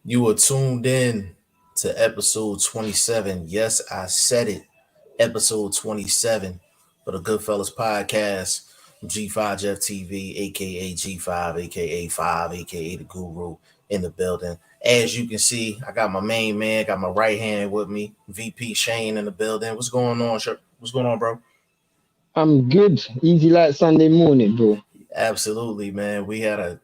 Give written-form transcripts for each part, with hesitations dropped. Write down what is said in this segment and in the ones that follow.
You are tuned in to episode 27. Yes, I said it. Episode 27 for the Goodfellas podcast. G5 Jeff TV, aka G5, aka 5, aka the Guru in the building. As you can see, I got my main man, got my right hand with me, VP Shane in the building. What's going on, What's going on, bro? I'm good. Easy like Sunday morning, bro. Absolutely, man. We had a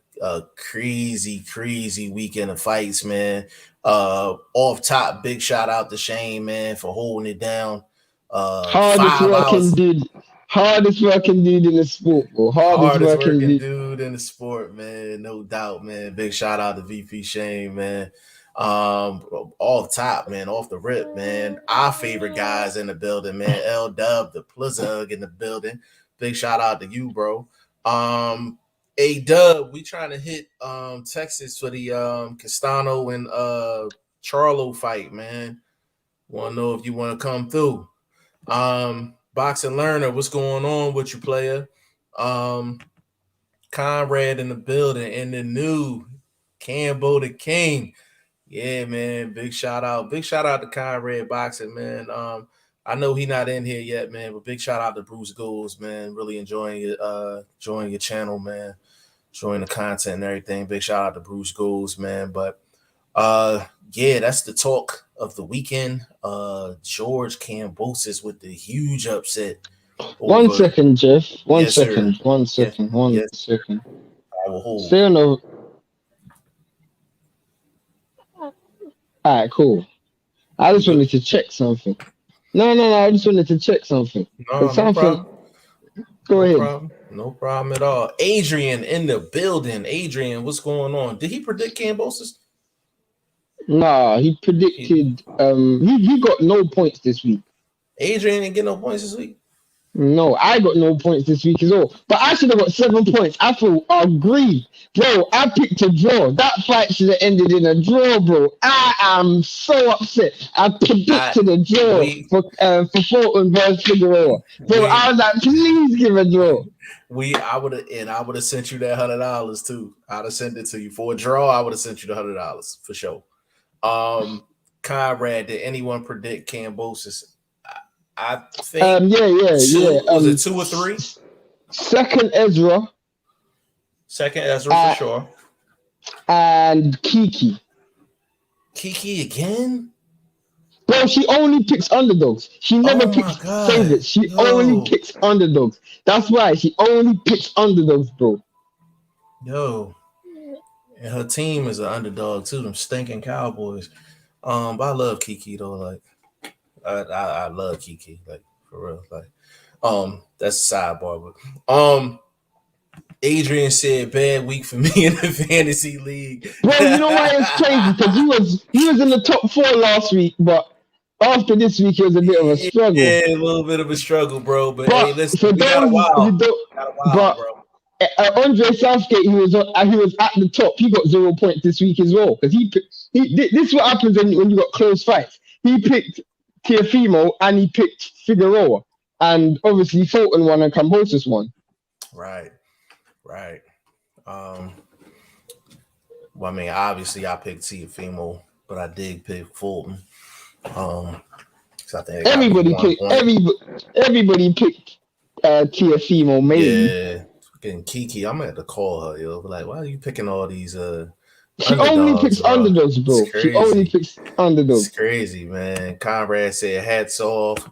crazy weekend of fights, man. Off top, big shout out to Shane, man, for holding it down. Hardest 5 hours. working dude. Hardest working dude in the sport, bro. Hardest Hardest working working dude. dude in the sport, man. No doubt, man. Big shout out to VP Shane, man. Off top, man, off the rip, man. Our favorite guys in the building, man. L Dub, the Plizzug in the building. Big shout out to you, bro. A Dub, we trying to hit Texas for the Castano and Charlo fight, man. Want to know if you want to come through. Boxing Learner, what's going on with you, player? Conrad in the building, and the new Cambo the King. Yeah, man. Big shout out to Conrad Boxing, man. I know he not in here yet, man, but big shout out to Bruce Goals, man. Really enjoying your channel, man. Enjoying the content and everything. Big shout out to Bruce Goals, man. But yeah, that's the talk of the weekend. George Cambosis with the huge upset. One second, Jeff. One Yes, second. sir. One second. Yes. One Yes. second. I will hold. Stay on the. Alright, cool. I just wanted to check something. No. I just wanted to check something. No something. problem. Go ahead. Problem. No problem at all. Adrian in the building. Adrian, what's going on? Did he predict Cambosis? Nah, he predicted. He got no points this week. Adrian didn't get no points this week. No, I got no points this week as well. But I should have got 7 points. I feel aggrieved. Bro, I picked a draw. That fight should have ended in a draw, bro. I am so upset. I predicted a draw for Fulton versus Figueroa. Bro, I was like, please give a draw. I would have sent you that $100 too. I'd have sent it to you. For a draw, I would have sent you the $100 for sure. Conrad, did anyone predict Cambosis? I think yeah. Was it 2 or 3? Second Ezra for sure. And Kiki. Kiki again? Bro, she only picks underdogs. She never picks favorites. She only picks underdogs. That's why she only picks underdogs, bro. Yo. And her team is an underdog too, them stinking Cowboys. But I love Kiki though. Like I love Kiki, like for real. Like that's a sidebar, but Adrian said bad week for me in the fantasy league. Bro, you know why it's crazy? Because he was in the top 4 last week, but after this week it was a bit of a struggle. Yeah, a little bit of a struggle, bro. But hey, listen, we got a while. Bro. Andre Southgate, he was at the top. He got 0 points this week as well. Because this is what happens when you got close fights. He picked Teofimo and he picked Figueroa. And obviously Fulton won and Kambosos won. Right. Well, I mean, obviously I picked Teofimo, but I did pick Fulton. I think everybody picked Teofimo, maybe. Yeah. Fucking Kiki, I'm gonna have to call her, yo. Like, why are you picking all these She only picks underdogs, bro. She only picks underdogs. It's crazy, man. Conrad said hats off.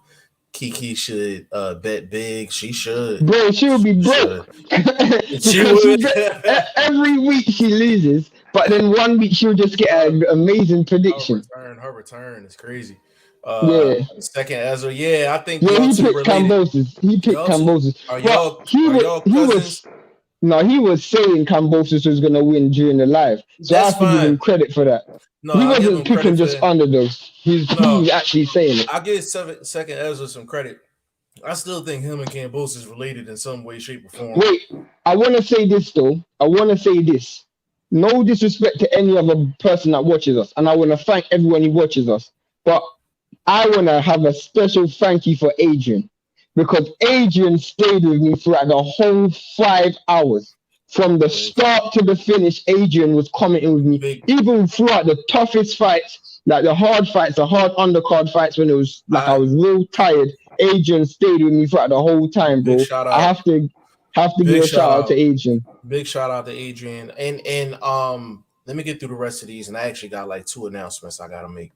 Kiki should bet big. She should. Bro, she would be broke. She would. Every week she loses, but then 1 week she'll just get an amazing prediction. Her return is crazy. Second Ezra. Yeah, I think he picked Cambosis. He picked Cambosis. Are y'all cousins? He was saying Cambosis was gonna win during the live. So I have to give him credit for that. No, he wasn't picking just underdogs. He was actually saying it. I give Second Ezra some credit. I still think him and Cambosis is related in some way, shape, or form. Wait, I want to say this though. No disrespect to any other person that watches us, and I want to thank everyone who watches us. But I want to have a special thank you for Adrian, because Adrian stayed with me throughout the whole 5 hours. From the start to the finish, Adrian was commenting with me. Even throughout the toughest fights, like the hard fights, the hard undercard fights, when it was like I was real tired, Adrian stayed with me throughout the whole time, bro. I have to give a shout out to Adrian. Big shout out to Adrian. And let me get through the rest of these. And I actually got like 2 announcements I gotta make.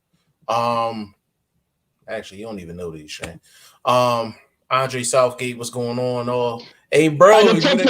Actually, you don't even know these, Shane. Andre Southgate, what's going on? Hey, bro, you got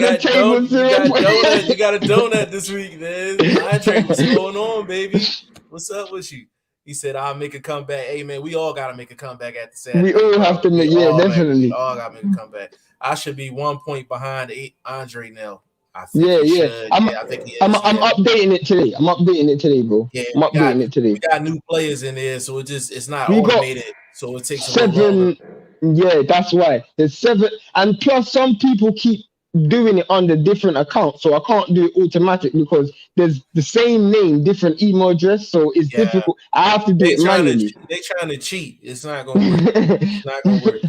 a donut this week, man. Andre, what's going on, baby? What's up with you? He said, I'll make a comeback. Hey, man, we all got to make a comeback at the Saturday. We all have to make, definitely. We all got to make a comeback. I should be 1 point behind Andre now. I think I'm updating it today. I'm updating it today, bro. Yeah, I'm updating it today. We got new players in there, so it's not automated. So it takes 7. Yeah, that's why. There's 7, and plus some people keep doing it under different accounts, so I can't do it automatic because there's the same name, different email address, so it's difficult. I have to do it manually. They trying to cheat. It's not gonna work. It's not gonna work.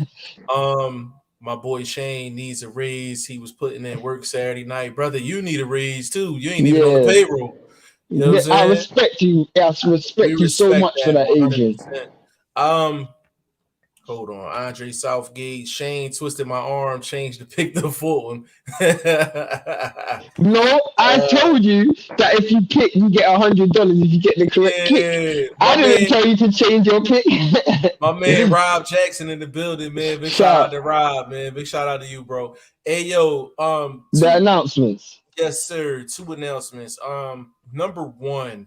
My boy Shane needs a raise. He was putting in work Saturday night. Brother, you need a raise too. You ain't even on the payroll. You know what I'm saying? I respect you. I respect you so much for that, Adrian. Hold on. Andre Southgate. Shane twisted my arm, changed to pick the full one. No, I told you that if you pick, you get $100 if you get the correct pick. I didn't tell you to change your pick. My man Rob Jackson in the building, man. Big shout out to Rob, man. Big shout out to you, bro. Hey, yo. The announcements. Yes, sir. 2 announcements. Number 1,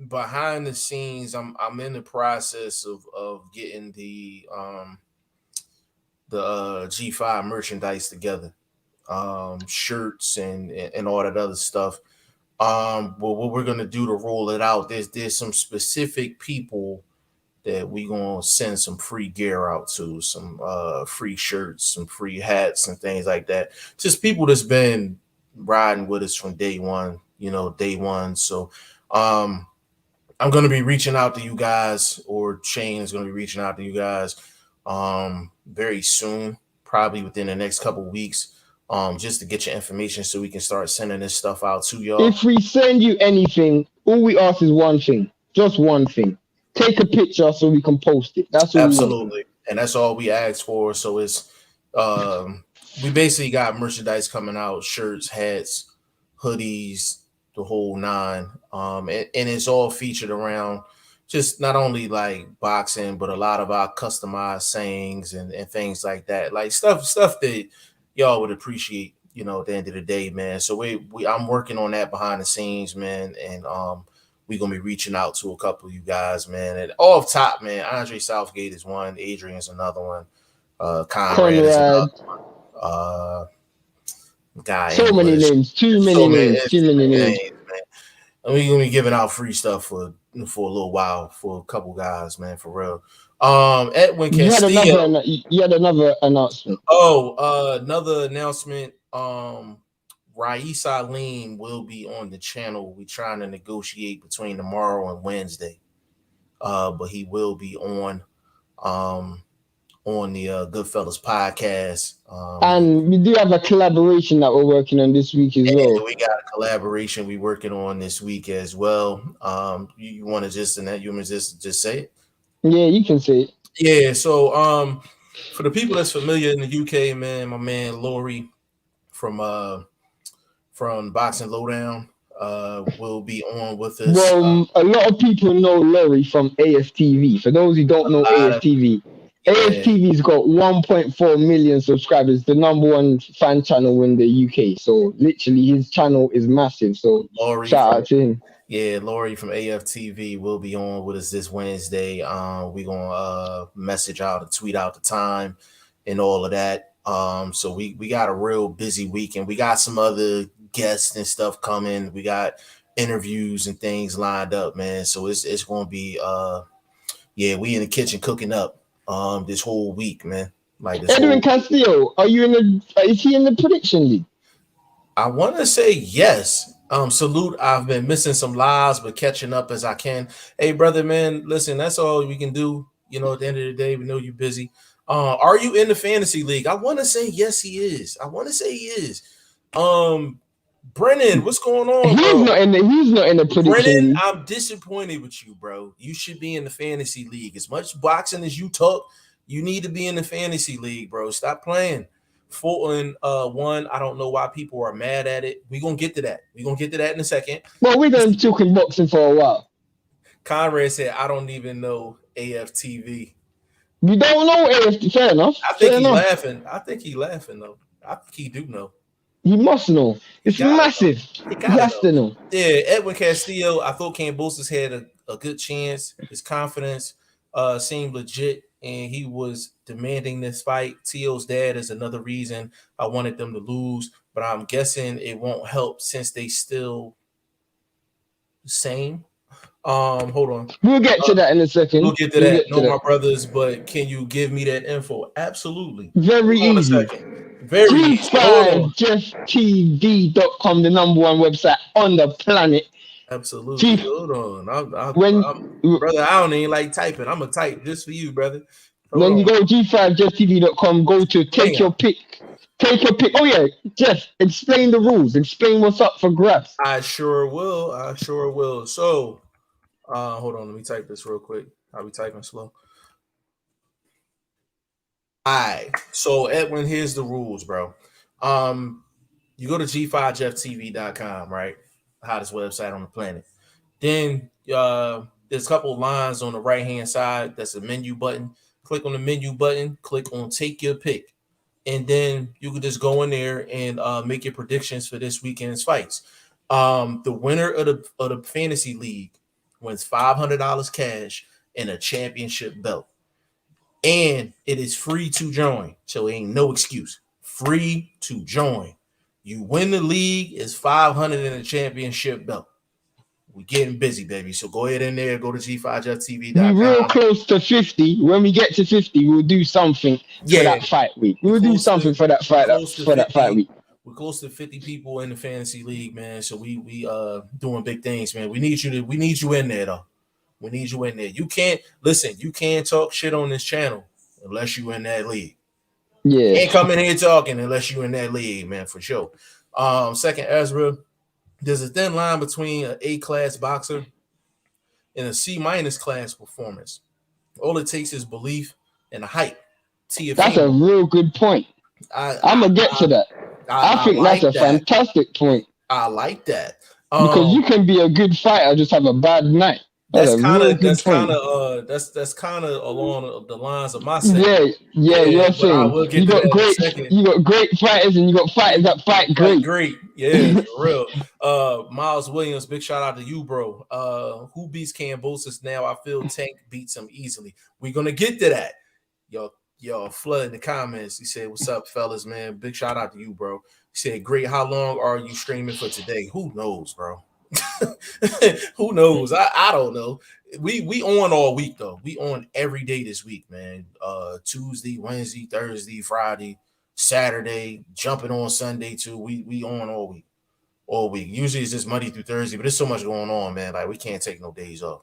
behind the scenes, I'm in the process of getting the G5 merchandise together, shirts and all that other stuff. Well, what we're gonna do to roll it out, there's some specific people that we gonna send some free gear out to, some free shirts, some free hats and things like that. Just people that's been riding with us from day one. So I'm going to be reaching out to you guys, or Shane is going to be reaching out to you guys very soon, probably within the next couple of weeks, just to get your information so we can start sending this stuff out to y'all. If we send you anything, all we ask is one thing, just one thing. Take a picture so we can post it. That's all. Absolutely. And that's all we ask for. So it's we basically got merchandise coming out, shirts, hats, hoodies, the whole 9, and it's all featured around just not only like boxing, but a lot of our customized sayings and things like that, like stuff that y'all would appreciate, at the end of the day, man. So I'm working on that behind the scenes, man, and we're gonna be reaching out to a couple of you guys, man. And off top, man, Andre Southgate is one, Adrian's another one, Conrad is another one. So many names, too many names, man. And we're gonna be giving out free stuff for a little while for a couple guys, man, for real. Edwin Castillo. You had another announcement. Another announcement. Raisa Lean will be on the channel. We're trying to negotiate between tomorrow and Wednesday. But he will be on the Goodfellas podcast. And we do have a collaboration that we're working on this week as well. We got a collaboration we're working on this week as well. You want to just say it? Yeah, you can say it. Yeah, so for the people that's familiar in the UK, man, my man Laurie from Boxing Lowdown will be on with us. Well, a lot of people know Laurie from AFTV. For those who don't know AFTV, AFTV's got 1.4 million subscribers, the #1 fan channel in the UK. So literally his channel is massive. So shout out to him. Yeah, Laurie from AFTV will be on with us this Wednesday. We're gonna message out and tweet out the time and all of that. So we got a real busy week, and we got some other guests and stuff coming. We got interviews and things lined up, man. So it's gonna be we in the kitchen cooking up this whole week, man. Like this Edwin Castillo, is he in the prediction league? I want to say yes. Salute. I've been missing some lives, but catching up as I can. Hey, brother, man, listen, that's all we can do. At the end of the day, we know you're busy. Are you in the fantasy league? I want to say yes, he is. Brennan, what's going on, He's bro? not in the prediction Brennan, league. I'm disappointed with you, bro. You should be in the fantasy league. As much boxing as you talk, you need to be in the fantasy league, bro. Stop playing. 4-1. I don't know why people are mad at it. We're gonna get to that. We're gonna get to that in a second. Well, we're going to be talking boxing for a while. Conrad said, I don't even know AFTV. You don't know AFT. Fair enough. I think Fair he's enough. laughing. I think he's laughing though. I think he do know. He must know. It's massive. He has to know. Yeah, Edwin Castillo. I thought Cambosis had a good chance. His confidence seemed legit, and he was demanding this fight. Tio's dad is another reason I wanted them to lose, but I'm guessing it won't help since they still the same. Hold on. We'll get to that in a second. We'll get to that. No, my brothers, but can you give me that info? Absolutely. Very easy. Very easy. G5JeffTV.com, the number one website on the planet. Absolutely. Hold on. Brother, I don't even like typing. I'm going to type just for you, brother. When you go G5JeffTV.com, go to take your pick. Take your pick. Oh, yeah. Jeff, explain the rules. Explain what's up for grabs. I sure will. So, hold on. Let me type this real quick. I'll be typing slow. All right. So, Edwin, here's the rules, bro. You go to G5JeffTV.com, right? The hottest website on the planet. Then there's a couple lines on the right-hand side. That's a menu button. Click on the menu button. Click on Take Your Pick. And then you can just go in there and make your predictions for this weekend's fights. The winner of the fantasy league wins $500 cash and a championship belt. And it is free to join. So it ain't no excuse. Free to join. You win the league, it's $500 and a championship belt. We're getting busy, baby. So go ahead in there, go to G5JeffTV.com. We're real close to 50. When we get to 50, we'll do something for that fight week. We'll do something for that fight week. We're close to 50 people in the fantasy league, man. So we doing big things, man. We need you in there though. We need you in there. You can't talk shit on this channel unless you in that league. Yeah. You can't come in here talking unless you in that league, man, for sure. Second, Ezra, there's a thin line between an A-class boxer and a C- class performance. All it takes is belief and a hype. Teofimo. That's a real good point. I'm going to get to that. I think that's a fantastic point. I like that. Because you can be a good fighter, just have a bad night. That's kind of along the lines of my saying. Yeah, you're saying you got great fighters and you got fighters that fight great. Yeah, for real. Miles Williams, big shout out to you, bro. Who beats Cambosis now? I feel Tank beats him easily. We're gonna get to that. Y'all flooding the comments. He said, "What's up, fellas, man? Big shout out to you, bro." He said, "Great. How long are you streaming for today?" Who knows, bro? Who knows? I don't know. We on all week though. We on every day this week, man. Tuesday, Wednesday, Thursday, Friday, Saturday, jumping on Sunday too. We on all week. Usually it's just Monday through Thursday, but there's so much going on, man. Like we can't take no days off.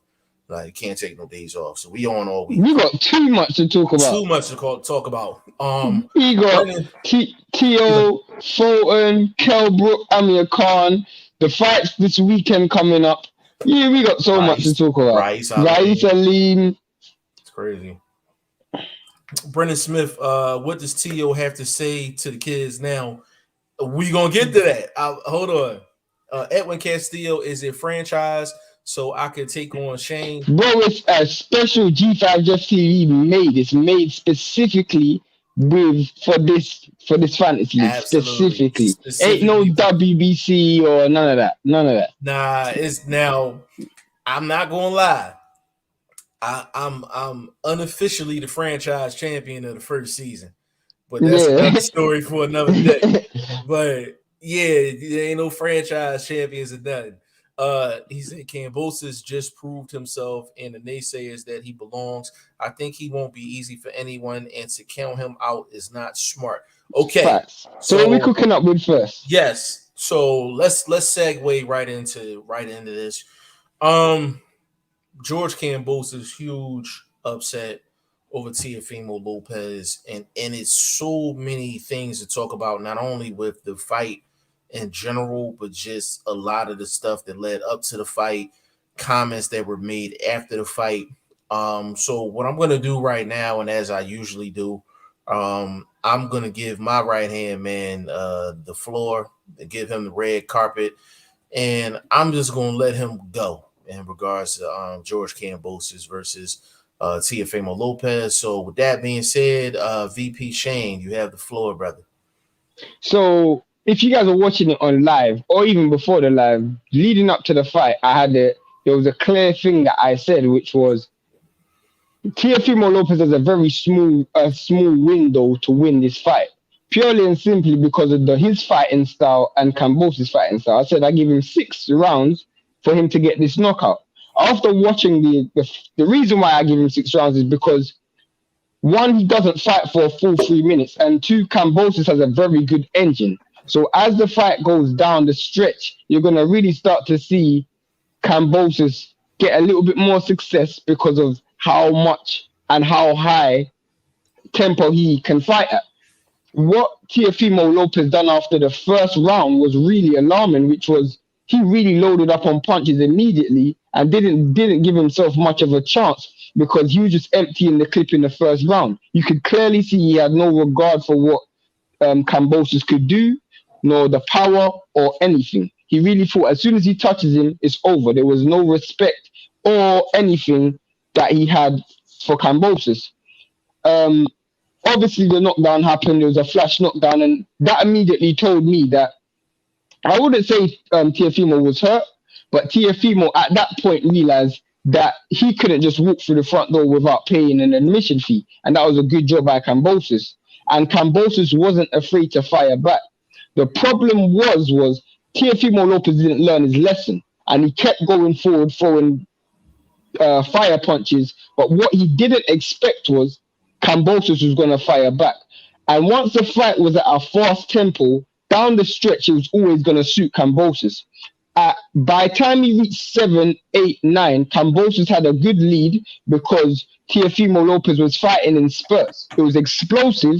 So we on all week. We got too much to talk about. Talk about. We got Teo, Fulton, Kelbrook, Amir Khan. The fights this weekend coming up. Yeah, we got so much to talk about. Rice Aline. It's crazy. Brendan Smith, what does Teo have to say to the kids now? We gonna get to that. Hold on. Edwin Castillo is a franchise, so I could take on Shane. Bro, it's a special G5JeffTV made. It's made specifically for this fantasy league. Specifically. Ain't no WBC or none of that. Nah, it's now. I'm not gonna lie. I'm unofficially the franchise champion of the first season, but that's another story for another day. But yeah, there ain't no franchise champions or nothing. He said Cambosis just proved himself, and the naysayers that he belongs. I think he won't be easy for anyone, and to count him out is not smart. Okay, so what are we cooking up with first? Yes, so let's segue right into this. George Kambosos huge upset over Teofimo Lopez, and it's so many things to talk about. Not only with the fight in general, but just a lot of the stuff that led up to the fight, comments that were made after the fight. So what I'm gonna do right now, and as I usually do, I'm gonna give my right hand man the floor, give him the red carpet, and I'm just gonna let him go in regards to George Kambosos versus Teofimo Lopez. So with that being said, VP Shane, you have the floor, brother. So if you guys are watching it on live or even before the live, leading up to the fight, there was a clear thing that I said, which was Teofimo Lopez has a very small window to win this fight, purely and simply because of his fighting style and Cambosis' fighting style. I said I give him 6 rounds for him to get this knockout. After watching the reason why I give him 6 rounds is because, one, he doesn't fight for a full 3 minutes, and two, Cambosis has a very good engine. So as the fight goes down the stretch, you're going to really start to see Cambosis get a little bit more success because of how much and how high tempo he can fight at. What Teofimo Lopez done after the first round was really alarming, which was he really loaded up on punches immediately and didn't give himself much of a chance because he was just emptying the clip in the first round. You could clearly see he had no regard for what Cambosis could do, nor the power or anything. He really thought as soon as he touches him, it's over. There was no respect or anything that he had for Cambosis. Obviously, the knockdown happened. There was a flash knockdown, and that immediately told me that I wouldn't say Teofimo was hurt, but Teofimo at that point realized that he couldn't just walk through the front door without paying an admission fee, and that was a good job by Cambosis. And Cambosis wasn't afraid to fire back. The problem was Teofimo Lopez didn't learn his lesson, and he kept going forward, throwing fire punches. But what he didn't expect was Cambosis was going to fire back. And once the fight was at a fast tempo, down the stretch, it was always going to suit Cambosis. By the time he reached 7, 8, 9, Cambosis had a good lead because Teofimo Lopez was fighting in spurts. It was explosive,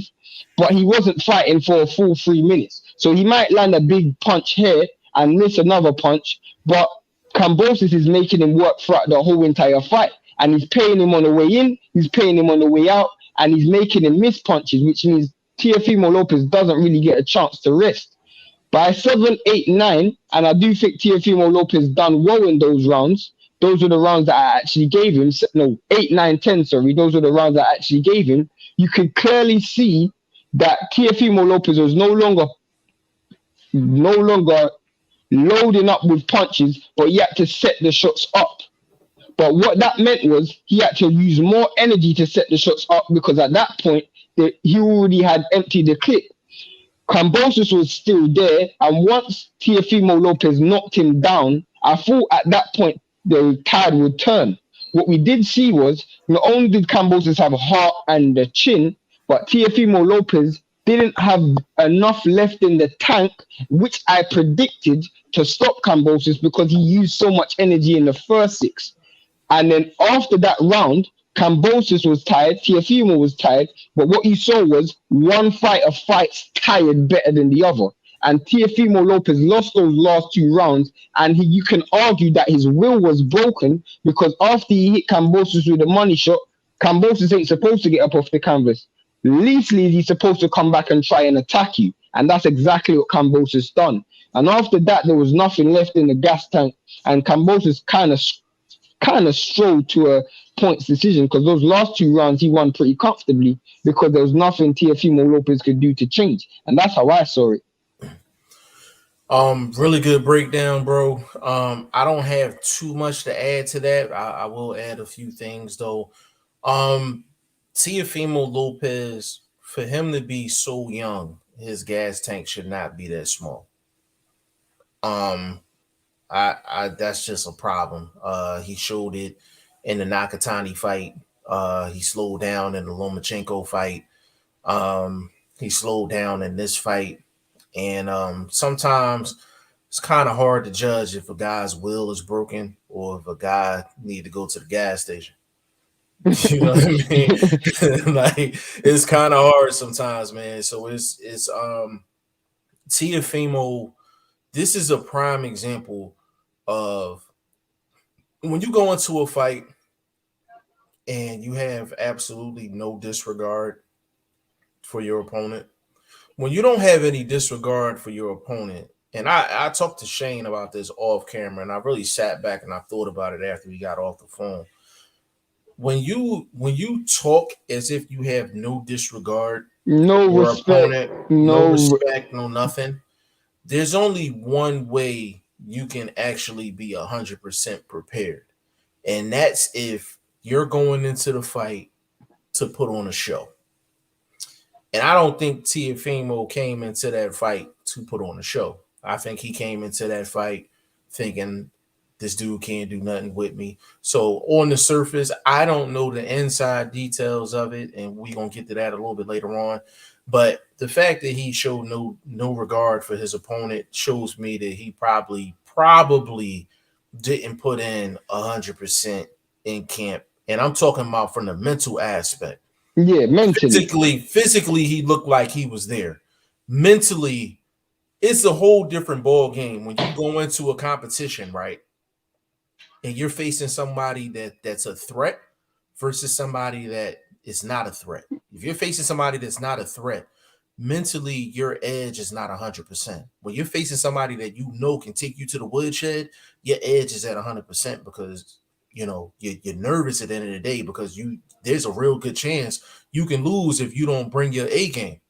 but he wasn't fighting for a full 3 minutes. So he might land a big punch here and miss another punch, but Cambosis is making him work throughout the whole entire fight. And he's paying him on the way in, he's paying him on the way out, and he's making him miss punches, which means Teofimo Lopez doesn't really get a chance to rest. By 7, 8, 9, and I do think Teofimo Lopez done well in those rounds. Those were the rounds that I actually gave him. No, 8, 9, 10, sorry. Those were the rounds I actually gave him. You could clearly see that Teofimo Lopez was no longer loading up with punches, but he had to set the shots up. But what that meant was he had to use more energy to set the shots up because at that point, he already had emptied the clip. Cambosos was still there, and once Teofimo Lopez knocked him down, I thought at that point the tide would turn. What we did see was not only did Cambosos have heart and the chin, but Teofimo Lopez didn't have enough left in the tank, which I predicted to stop Cambosos because he used so much energy in the first 6. And then after that round, Cambosis was tired, Teofimo was tired, but what you saw was one fighter fights tired better than the other. And Teofimo Lopez lost those last 2 rounds, and you can argue that his will was broken because after he hit Cambosis with a money shot, Cambosis ain't supposed to get up off the canvas. Leastly, he's supposed to come back and try and attack you, and that's exactly what Cambosis done. And after that, there was nothing left in the gas tank, and Cambosis kind of strolled to a points decision because those last 2 rounds he won pretty comfortably because there was nothing Teofimo Lopez could do to change, and that's how I saw it. Really good breakdown, bro. I don't have too much to add to that. I will add a few things though. Teofimo Lopez, for him to be so young, his gas tank should not be that small. That's just a problem. He showed it in the Nakatani fight. He slowed down in the Lomachenko fight. He slowed down in this fight. And sometimes it's kind of hard to judge if a guy's will is broken or if a guy need to go to the gas station. You know what I mean? Like, it's kind of hard sometimes, man. So it's Teofimo this is a prime example of when you go into a fight and you have absolutely no disregard for your opponent. When you don't have any disregard for your opponent, and I talked to Shane about this off camera, and I really sat back and I thought about it after we got off the phone. When you talk as if you have no disregard No for your respect. opponent, no No. respect, no nothing, there's only one way you can actually be 100% prepared, and that's if you're going into the fight to put on a show. And I don't think Teofimo came into that fight to put on a show. I think he came into that fight thinking this dude can't do nothing with me. So on the surface, I don't know the inside details of it, and we're gonna get to that a little bit later on. But the fact that he showed no regard for his opponent shows me that he probably didn't put in 100% in camp. And I'm talking about from the mental aspect. Yeah, mentally. Physically, he looked like he was there. Mentally, it's a whole different ball game when you go into a competition, right? And you're facing somebody that's a threat versus somebody that is not a threat. If you're facing somebody that's not a threat, mentally your edge is not 100%. When you're facing somebody that you know can take you to the woodshed, your edge is at 100% because you know you're nervous at the end of the day because there's a real good chance you can lose if you don't bring your A game.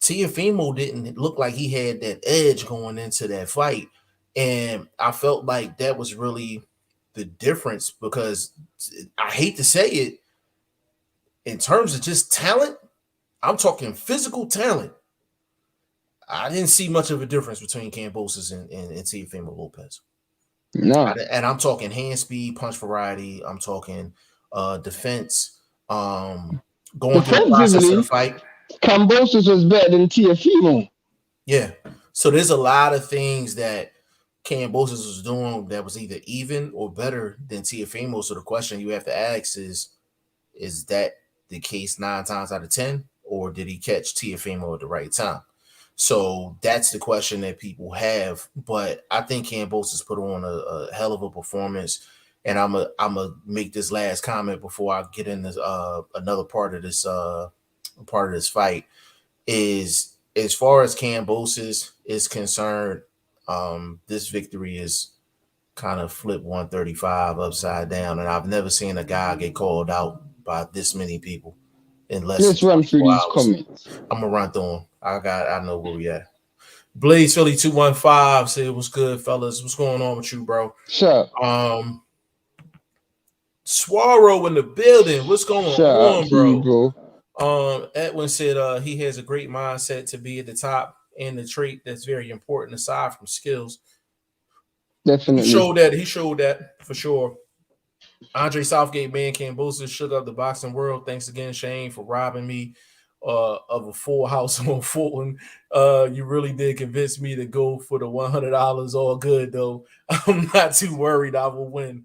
Teofimo didn't look like he had that edge going into that fight, and I felt like that was really the difference because I hate to say it, in terms of just talent, I'm talking physical talent. I didn't see much of a difference between Cambosos and Teofimo Lopez. No. And I'm talking hand speed, punch variety. I'm talking defense. Going through the process of the fight. Kambosos was better than Teofimo. Yeah. So there's a lot of things that Cambosos was doing that was either even or better than Teofimo. So the question you have to ask is that the case 9 times out of 10, or did he catch Teofimo at the right time? So that's the question that people have. But I think Cambosos put on a hell of a performance. And I'm a make this last comment before I get into another part of this fight. Is as far as Cambosos is concerned, this victory is kind of flip 135 upside down, and I've never seen a guy get called out by this many people in less Let's than run through these hours. comments. I'm gonna run through them. I know where we at. Blaze Philly 215 said, "What's good, fellas? What's going on with you, bro?" Sure. Swaro in the building. What's going on, bro? You, bro? Edwin said he has a great mindset to be at the top, and the trait that's very important aside from skills. Definitely. He showed that for sure. Andre Southgate, man, Cambosis shook up the boxing world. Thanks again, Shane, for robbing me of a full house on Fulton. You really did convince me to go for the $100. All good, though. I'm not too worried I will win.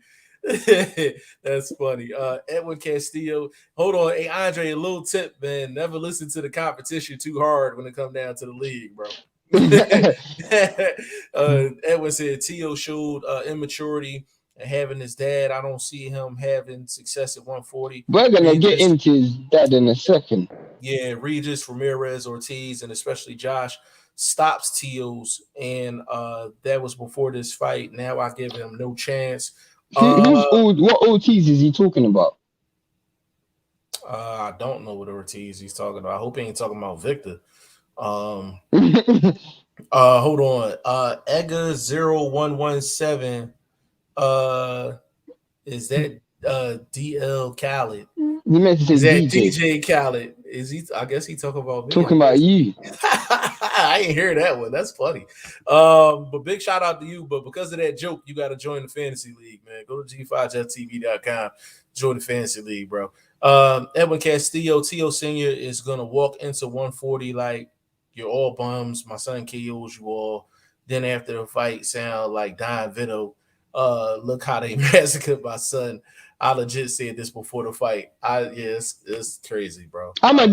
That's funny. Edwin Castillo. Hold on. Hey, Andre, a little tip, man. Never listen to the competition too hard when it comes down to the league, bro. Edwin said Tio showed immaturity and having his dad. I don't see him having success at 140. We're gonna get into his dad in a second. Yeah, Regis, Ramirez, Ortiz, and especially Josh stops Tio's, and that was before this fight. Now I give him no chance. What Ortiz is he talking about? I don't know what Ortiz he's talking about. I hope he ain't talking about Victor. Hold on. Edgar 0117. Is that DL Khaled? You meant to say is that DJ Khaled? Is he? I guess he talking about me. Talking about you. I ain't hear that one. That's funny. But big shout out to you. But because of that joke, you got to join the fantasy league, man. Go to G5JetTV.com. Join the fantasy league, bro. Edwin Castillo, Tio Senior is gonna walk into 140 like you're all bums. My son KOs you all. Then after the fight, sound like Don Vito. Look how they massacred my son. I legit said this before the fight. It's crazy, bro. I'm a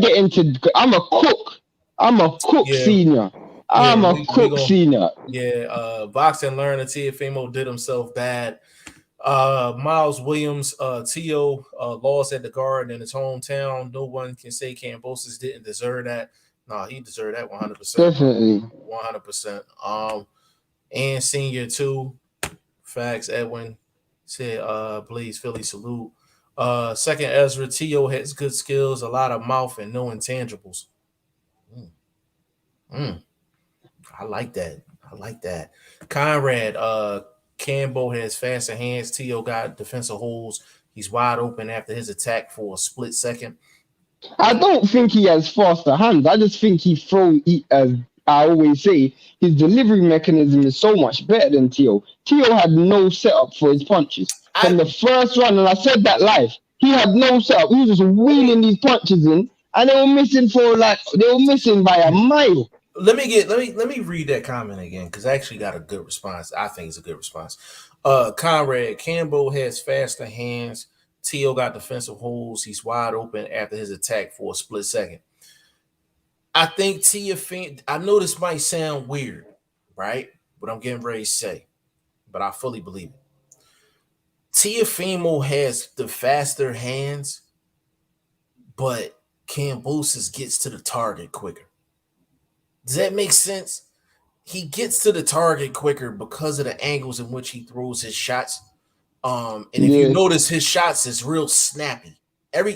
cook senior. I'm a quick senior. Yeah, boxing learner Teofimo did himself bad. Miles Williams, Tio lost at the guard in his hometown. No one can say Cambosis didn't deserve that. No, he deserved that 100%. Definitely. 100%. And senior too. Facts, Edwin said, please, Philly salute. Second Ezra, Tio has good skills, a lot of mouth, and no intangibles. I like that. Conrad, Cambo has faster hands. Tio got defensive holes. He's wide open after his attack for a split second. I don't think he has faster hands. I just think as I always say, his delivery mechanism is so much better than Tio. Tio had no setup for his punches. From the first run, and I said that live, he had no setup. He was just wheeling these punches in, and they were missing by a mile. Let me read that comment again, because I actually got a good response. I think it's a good response. Conrad, Cambo has faster hands. Tio got defensive holes. He's wide open after his attack for a split second. I think Teofimo, I know this might sound weird, right? What I'm getting ready to say, but I fully believe it. Teofimo has the faster hands, but Cambosis gets to the target quicker. Does that make sense? He gets to the target quicker because of the angles in which he throws his shots. And if you notice, his shots is real snappy.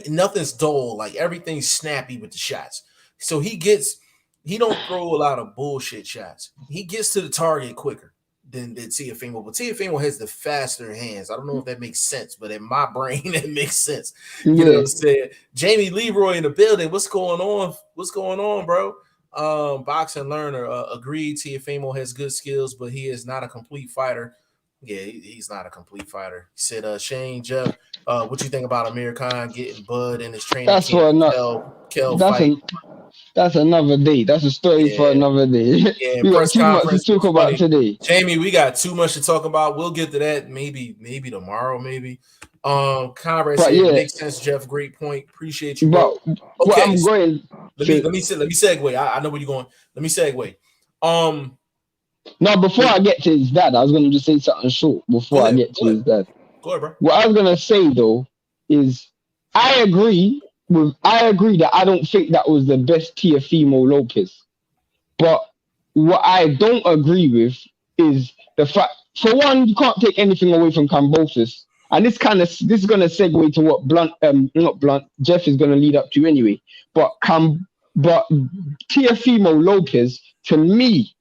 Nothing's dull, like everything's snappy with the shots. So he don't throw a lot of bullshit shots. He gets to the target quicker than Teofimo. But Teofimo has the faster hands. I don't know if that makes sense, but in my brain, it makes sense. You know what I'm saying? Jamie Leroy in the building. What's going on? What's going on, bro? Boxing learner agreed. Teofimo has good skills, but he is not a complete fighter. Yeah, he's not a complete fighter. He said, Shane, Jeff, what you think about Amir Khan getting Bud in his training? That's another day. That's a story for another day. Yeah, we got too much to talk about today. Jamie, we got too much to talk about. We'll get to that maybe tomorrow, maybe. Conrad said, makes sense, Jeff. Great point. Appreciate you, bro. Okay, I'm going. Let me segue. I know where you're going. Let me segue. No, before I get to his dad, I was gonna just say something short before I get to his dad. Go ahead, bro. What I was gonna say though is I agree that I don't think that was the best Teofimo Lopez. But what I don't agree with is the fact, for one, you can't take anything away from Cambosis. And this is gonna segue to what Jeff is gonna lead up to anyway. But Teofimo Lopez, to me,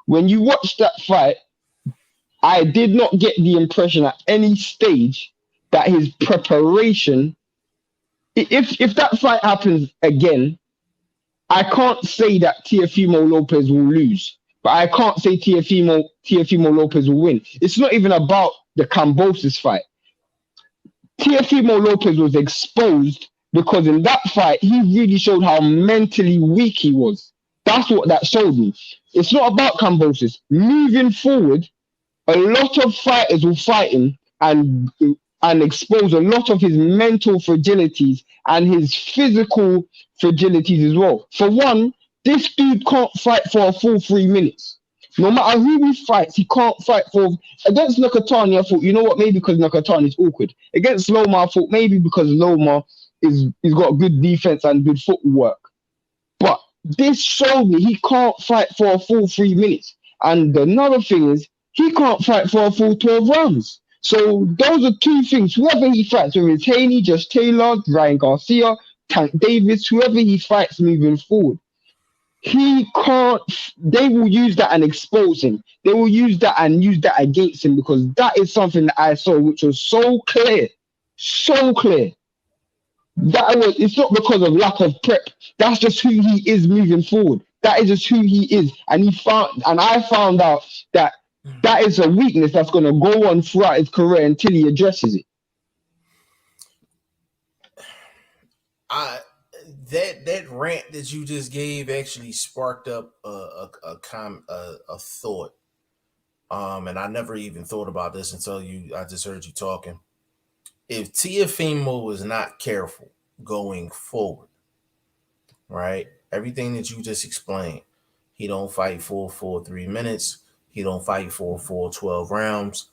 when you watch that fight, I did not get the impression at any stage that his preparation, if that fight happens again, I can't say that Teofimo Lopez will lose, but I can't say Teofimo Lopez will win. It's not even about the Cambosis fight. Teofimo Lopez was exposed because in that fight, he really showed how mentally weak he was. That's what that showed me. It's not about Cambosis. Moving forward, a lot of fighters will fight him and expose a lot of his mental fragilities and his physical fragilities as well. For one, this dude can't fight for a full 3 minutes. No matter who he fights, he can't fight for. Against Nakatani, I thought, you know what, maybe because Nakatani is awkward. Against Loma, I thought maybe because Loma he's got good defense and good footwork. But this showed me he can't fight for a full 3 minutes. And another thing is, he can't fight for a full 12 rounds. So those are two things. Whoever he fights, whether it's Haney, Josh Taylor, Ryan Garcia, Tank Davis, whoever he fights moving forward, he can't. They will use that and expose him. They will use that and use that against him, because that is something that I saw which was so clear. So clear. It's not because of lack of prep. That's just who he is moving forward. That is just who he is. And I found out that is a weakness that's going to go on throughout his career until he addresses it. That rant that you just gave actually sparked up a thought. And I never even thought about this until I just heard you talking. If Teofimo is not careful going forward, right? Everything that you just explained, He don't fight for 3 minutes. He don't fight for 12 rounds.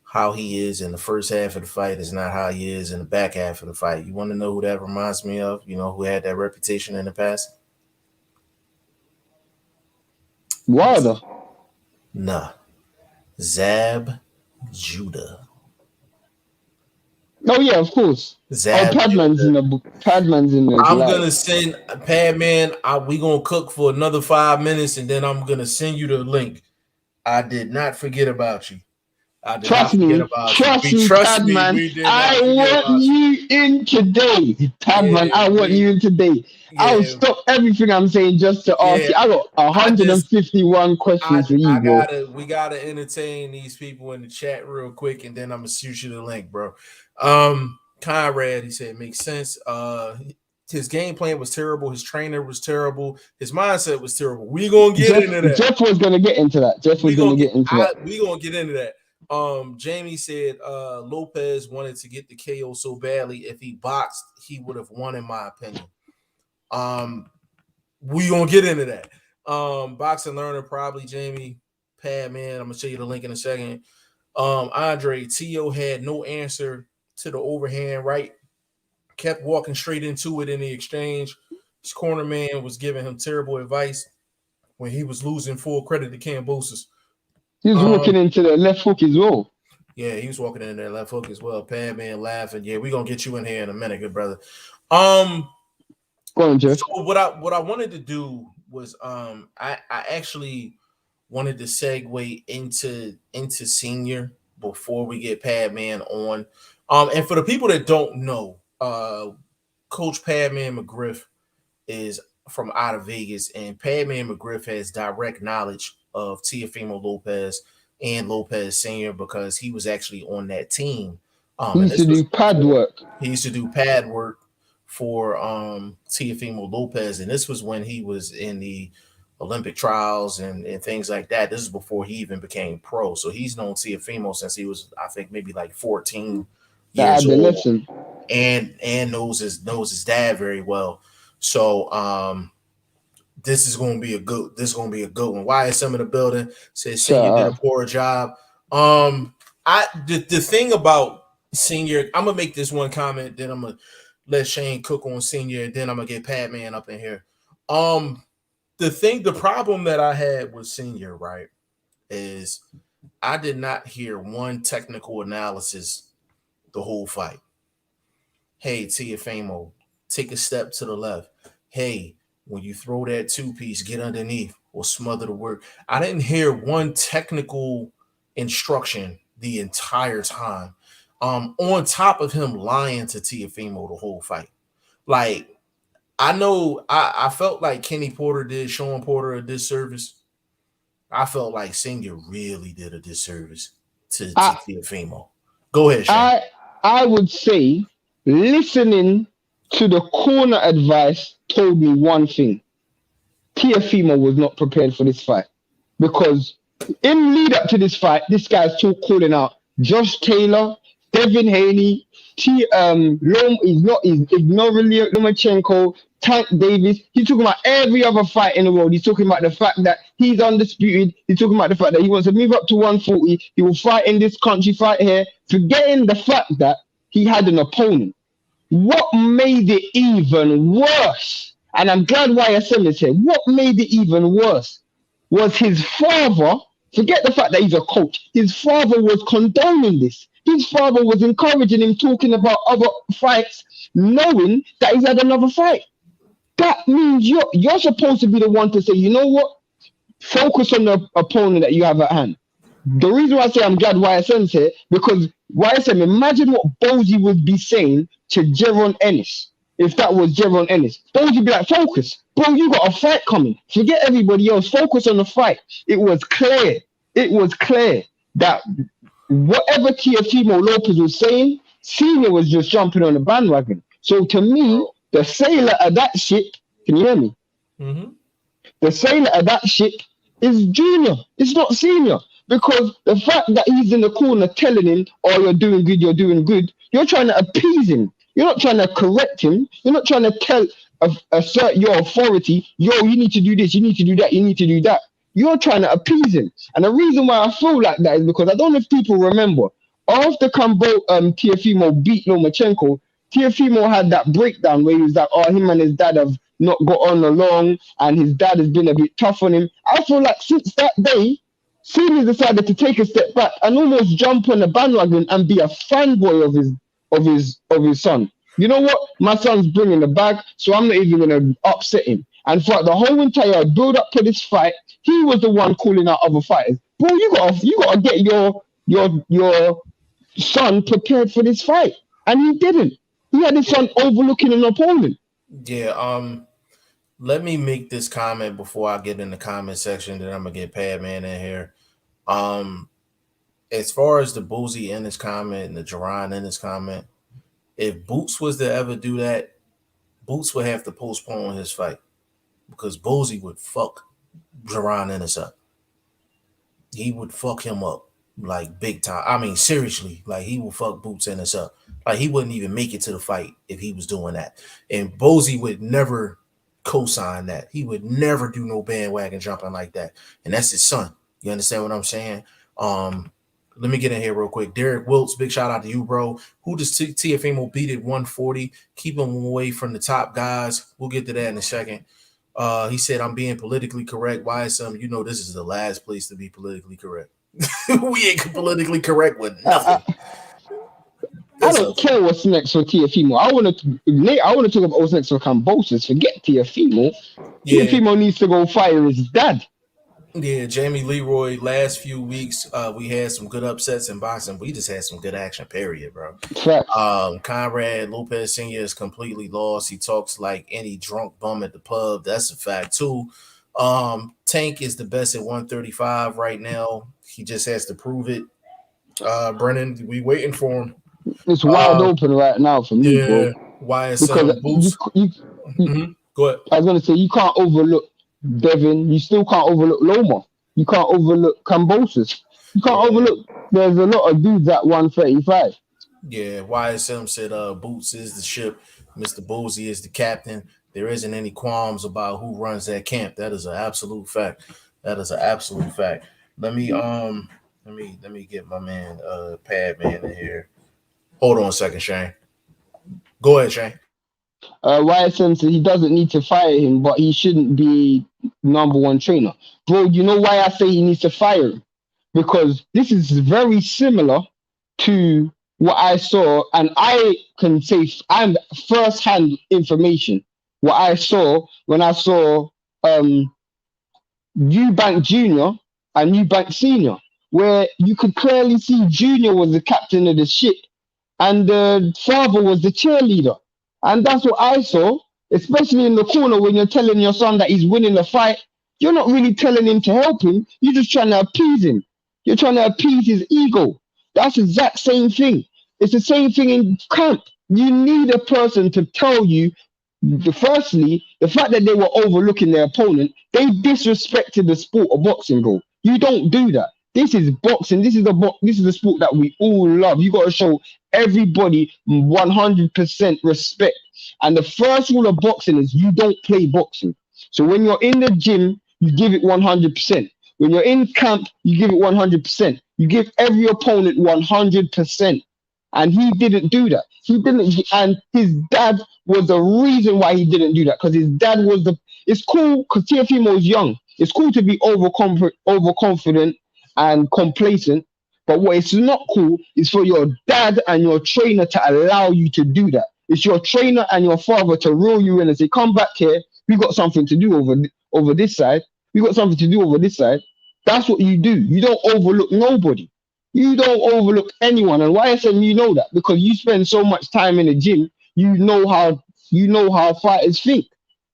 How he is in the first half of the fight is not how he is in the back half of the fight. You want to know who that reminds me of? You know who had that reputation in the past? Wilder. Nah. Zab Judah. Oh yeah, of course. Zab Padman's Judah. in the book. Padman's in the. I'm gonna send Padman. We gonna cook for another 5 minutes, and then I'm gonna send you the link. I did not forget about you. I did Trust not forget me, about trust you. me, Trust me, Padman. we did I not forget want about you in today, Padman. Yeah, I want you in today. I'll stop everything I'm saying just to ask you. I got 151 questions for you, bro. We gotta entertain these people in the chat real quick, and then I'm gonna shoot you the link, bro. Conrad, he said it makes sense. His game plan was terrible. His trainer was terrible. His mindset was terrible. We gonna get into that. Jeff was gonna get into that. We gonna get into that. Jamie said Lopez wanted to get the KO so badly. If he boxed, he would have won, in my opinion. We gonna get into that. Boxing learner, probably Jamie. Padman, I'm gonna show you the link in a second. Andre, Teo had no answer to the overhand right. Kept walking straight into it in the exchange. His corner man was giving him terrible advice when he was losing full credit to Cambosis. He was walking into the left hook as well. Yeah, he was walking into that left hook as well. Padman laughing. Yeah, we're gonna get you in here in a minute, good brother. Go on, Jeff. So what I wanted to do was I actually wanted to segue into senior before we get Padman on. And for the people that don't know, Coach Padman McGriff is from out of Vegas, and Padman McGriff has direct knowledge of Teofimo Lopez and Lopez Sr. because he was actually on that team. He used to do pad work. He used to do pad work for Teofimo Lopez, and this was when he was in the Olympic trials and things like that. This is before he even became pro. So he's known Teofimo since he was, I think, maybe like 14 years old, and knows his dad very well. So this is going to be a good one. Why is some in the building? Says Senior did a poor job. The thing about Senior, I'm gonna make this one comment, then I'm gonna let Shane cook on Senior, and then I'm gonna get Padman up in here. The problem that I had with Senior, right, is I did not hear one technical analysis the whole fight. Hey, Teofimo, take a step to the left. Hey, when you throw that two-piece, get underneath or smother the work. I didn't hear one technical instruction the entire time. On top of him lying to Teofimo the whole fight. Like, I know I felt like Kenny Porter did Sean Porter a disservice. I felt like Senior really did a disservice to Teofimo. Go ahead, Shane. I would say listening to the corner advice told me one thing. Teofimo was not prepared for this fight. Because in lead up to this fight, this guy's still calling out Josh Taylor, Devin Haney, he's ignoring Lomachenko, Tank Davis. He's talking about every other fight in the world. He's talking about the fact that he's undisputed. He's talking about the fact that he wants to move up to 140. He will fight in this country, fight here, forgetting the fact that he had an opponent. What made it even worse, and I'm glad YSM is here, what made it even worse was his father. Forget the fact that he's a coach. His father was condoning this. His father was encouraging him, talking about other fights, knowing that he had another fight. That means you're supposed to be the one to say, you know what? Focus on the opponent that you have at hand. The reason why I say I'm glad YSM's here, because YSM, imagine what Bozy would be saying to Jeron Ennis if that was Jeron Ennis. Bozy would be like, focus. Bro, you got a fight coming. Forget everybody else. Focus on the fight. It was clear that whatever Teofimo Lopez was saying, Senior was just jumping on the bandwagon. So to me, the sailor of that ship, can you hear me? Mm-hmm. The sailor of that ship is Junior. It's not Senior. Because the fact that he's in the corner telling him, oh, you're doing good, you're trying to appease him. You're not trying to correct him. You're not trying to tell assert your authority. Yo, you need to do this, you need to do that, you need to do that. You're trying to appease him. And the reason why I feel like that is because I don't know if people remember, after Teofimo beat Lomachenko, Teofimo had that breakdown where he was like, oh, him and his dad have not got on along, and his dad has been a bit tough on him. I feel like since that day, Senior decided to take a step back and almost jump on the bandwagon and be a fanboy of his son. You know what? My son's bringing the bag, so I'm not even gonna upset him. And throughout the whole entire build up to this fight, he was the one calling out other fighters. Bro, you gotta get your son prepared for this fight, and he didn't. He had his son overlooking an opponent. Yeah. Let me make this comment before I get in the comment section. Then I'm gonna get Padman in here. As far as the Boozy in this comment and the Jerron in this comment, if Boots was to ever do that, Boots would have to postpone his fight because Boozy would fuck Jerron Ennis up. He would fuck him up like big time. I mean, seriously, like he would fuck Boots Ennis up. Like he wouldn't even make it to the fight if he was doing that. And Boozy would never co-sign that. He would never do no bandwagon jumping like that. And that's his son. You understand what I'm saying? Let me get in here real quick. Derek Wiltz, big shout out to you, bro. Who does Teofimo beat at 140? Keep him away from the top guys. We'll get to that in a second. He said, I'm being politically correct. Why is some? You know, this is the last place to be politically correct. We ain't politically correct with nothing. I don't care what's next for Teofimo. I want to talk about what's next for Cambosis. Forget Teofimo. Yeah. Teofimo needs to go fire his dad. Yeah, Jamie Leroy, last few weeks, we had some good upsets in boxing. We just had some good action, period, bro. Conrad Lopez Sr. is completely lost. He talks like any drunk bum at the pub. That's a fact, too. Tank is the best at 135 right now. He just has to prove it. Brennan, we waiting for him. It's wide open right now for me, bro. YSL Boost. Go ahead. I was going to say, you can't overlook Devin. You still can't overlook Loma. You can't overlook Kambosos. You can't overlook. There's a lot of dudes at 135. Yeah, YSM said Boots is the ship. Mr. Boozy is the captain. There isn't any qualms about who runs that camp. That is an absolute fact. That is an absolute fact. Let me get my man Padman in here. Hold on a second, Shane. Go ahead, Shane. YSM said he doesn't need to fire him, but he shouldn't be number one trainer. Bro, you know why I say he needs to fire him? Because this is very similar to what I saw, and I can say I'm first-hand information. What I saw when I saw Eubank Jr. and Eubank Senior, where you could clearly see Junior was the captain of the ship, and the father was the cheerleader. And that's what I saw, especially in the corner when you're telling your son that he's winning the fight. You're not really telling him to help him. You're just trying to appease him. You're trying to appease his ego. That's the exact same thing. It's the same thing in camp. You need a person to tell you, firstly, the fact that they were overlooking their opponent, they disrespected the sport of boxing, bro. You don't do that. This is boxing. This is the sport that we all love. You got to show everybody 100% respect. And the first rule of boxing is you don't play boxing. So when you're in the gym, you give it 100%. When you're in camp, you give it 100%. You give every opponent 100%. And he didn't do that. He didn't. And his dad was the reason why he didn't do that. Because his dad was it's cool because Teofimo is young. It's cool to be overconfident and complacent, but what is not cool is for your dad and your trainer to allow you to do that. It's your trainer and your father to reel you in and say, come back here, we got something to do over this side. We got something to do over this side. That's what you do. You don't overlook nobody. You don't overlook anyone. And YSM, you know that because you spend so much time in the gym, you know how fighters think.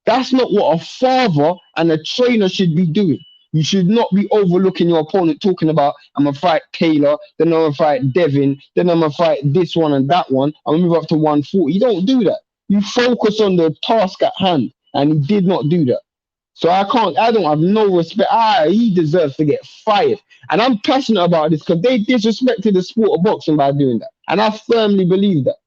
That's not what a father and a trainer should be doing. You should not be overlooking your opponent, talking about, I'm going to fight Taylor, then I'm going to fight Devin, then I'm going to fight this one and that one. I'm going to move up to 140. You don't do that. You focus on the task at hand, and he did not do that. So I don't have no respect. He deserves to get fired. And I'm passionate about this because they disrespected the sport of boxing by doing that. And I firmly believe that.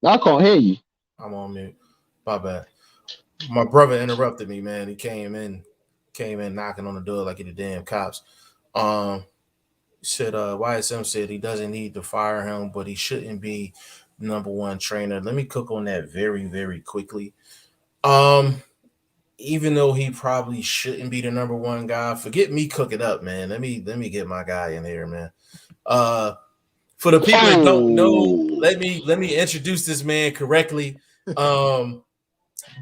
I can't hear you. I'm on mute. My bad. My brother interrupted me, man. He came in knocking on the door like he the damn cops. Said YSM said he doesn't need to fire him, but he shouldn't be number one trainer. Let me cook on that very, very quickly. Even though he probably shouldn't be the number one guy, forget me cook it up, man. Let me get my guy in here, man. For the people that don't know, let me introduce this man correctly.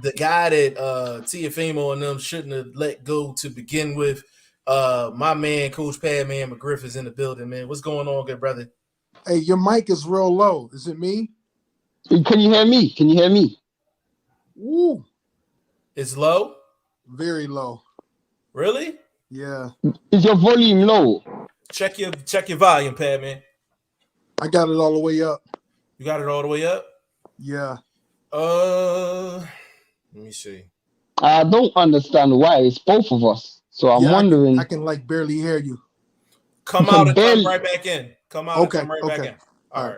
The guy that Teofimo and them shouldn't have let go to begin with. My man, Coach Padman McGriff is in the building, man. What's going on, good brother? Hey, your mic is real low. Is it me? Can you hear me? Can you hear me? Woo. It's low? Very low. Really? Yeah. Is your volume low? Check your volume, Padman. I got it all the way up. You got it all the way up? Yeah. Let me see. I don't understand why. It's both of us. So I'm wondering. I can like barely hear you. Come out and come right back in. Come out and come right back in. All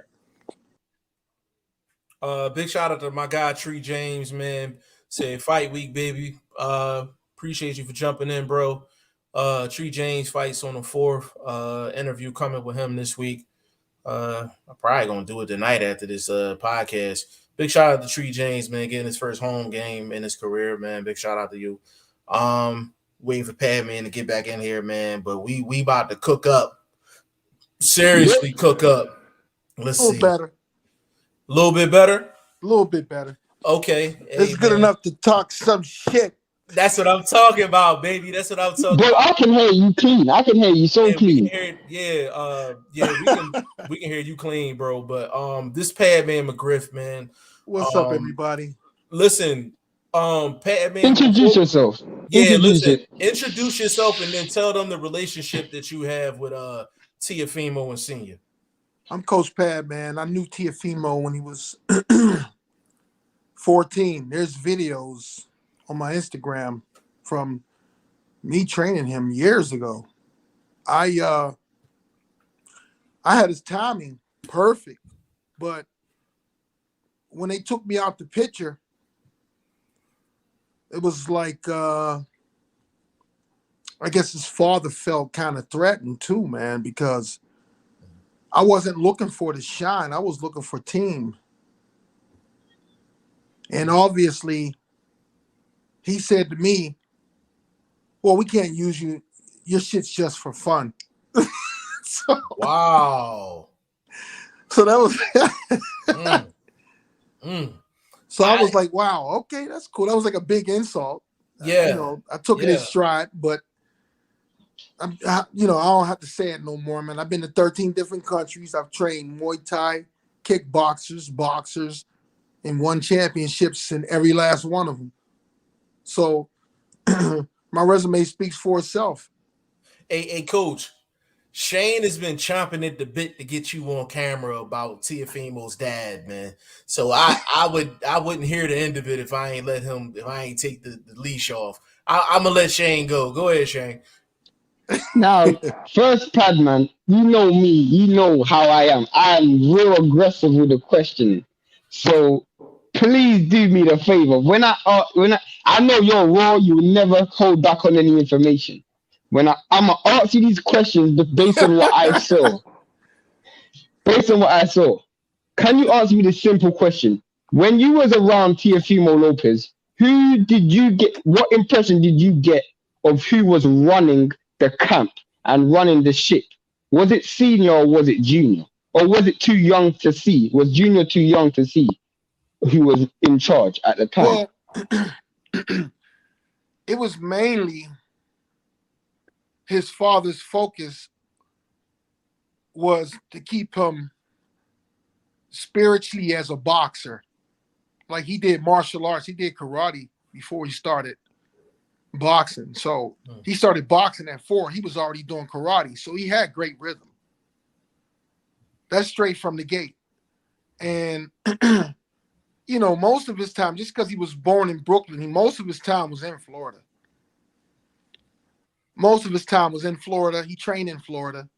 right. Big shout out to my guy Tree James, man. Say fight week, baby. Appreciate you for jumping in, bro. Tree James fights on the 4th. Interview coming with him this week. I'm probably gonna do it tonight after this podcast. Big shout out to Tree James, man, getting his first home game in his career, man. Big shout out to you. Waiting for Padman to get back in here, man. But we about to cook up. Seriously, cook up. Let's see. Better. A little bit better? A little bit better. Okay. It's good enough to talk some shit. That's what I'm talking about, baby. That's what I'm talking about. I can hear you clean. I can hear you so clean. We can hear you clean, bro. But this Padman McGriff, man. What's up, everybody? Listen, Padman. Introduce yourself. Yeah, introduce yourself and then tell them the relationship that you have with Teofimo and Senior. I'm Coach Padman. I knew Teofimo when he was 14. There's videos on my Instagram from me training him years ago. I had his timing perfect, but when they took me out the picture, it was like I guess his father felt kind of threatened too, man, because I wasn't looking for the shine. I was looking for team. And obviously, he said to me, well, we can't use you. Your shit's just for fun. Wow. So that was So I was like, wow, okay, that's cool. That was like a big insult. Yeah. I took it in stride, but I don't have to say it no more, man. I've been to 13 different countries. I've trained Muay Thai, kickboxers, boxers, and won championships in every last one of them. So my resume speaks for itself. Hey, Coach, Shane has been chomping at the bit to get you on camera about Teofimo's dad, man. So I wouldn't hear the end of it if I ain't take the leash off. I'm gonna let Shane go. Go ahead, Shane. Now, first, Padman, you know me. You know how I am. I'm real aggressive with the question. So please do me the favor. When I know you're raw, you will never hold back on any information. I'm gonna ask you these questions based on what I saw. Based on what I saw, can you answer me the simple question? When you was around Teofimo Lopez, what impression did you get of who was running the camp and running the ship? Was it senior or was it junior? Or was it too young to see? Was junior too young to see who was in charge at the time? Well, it was mainly his father's focus was to keep him spiritually as a boxer. Like he did martial arts, he did karate before he started boxing. So he started boxing at 4. He was already doing karate. So he had great rhythm. That's straight from the gate. And, most of his time, just because he was born in Brooklyn, most of his time was in Florida. He trained in Florida.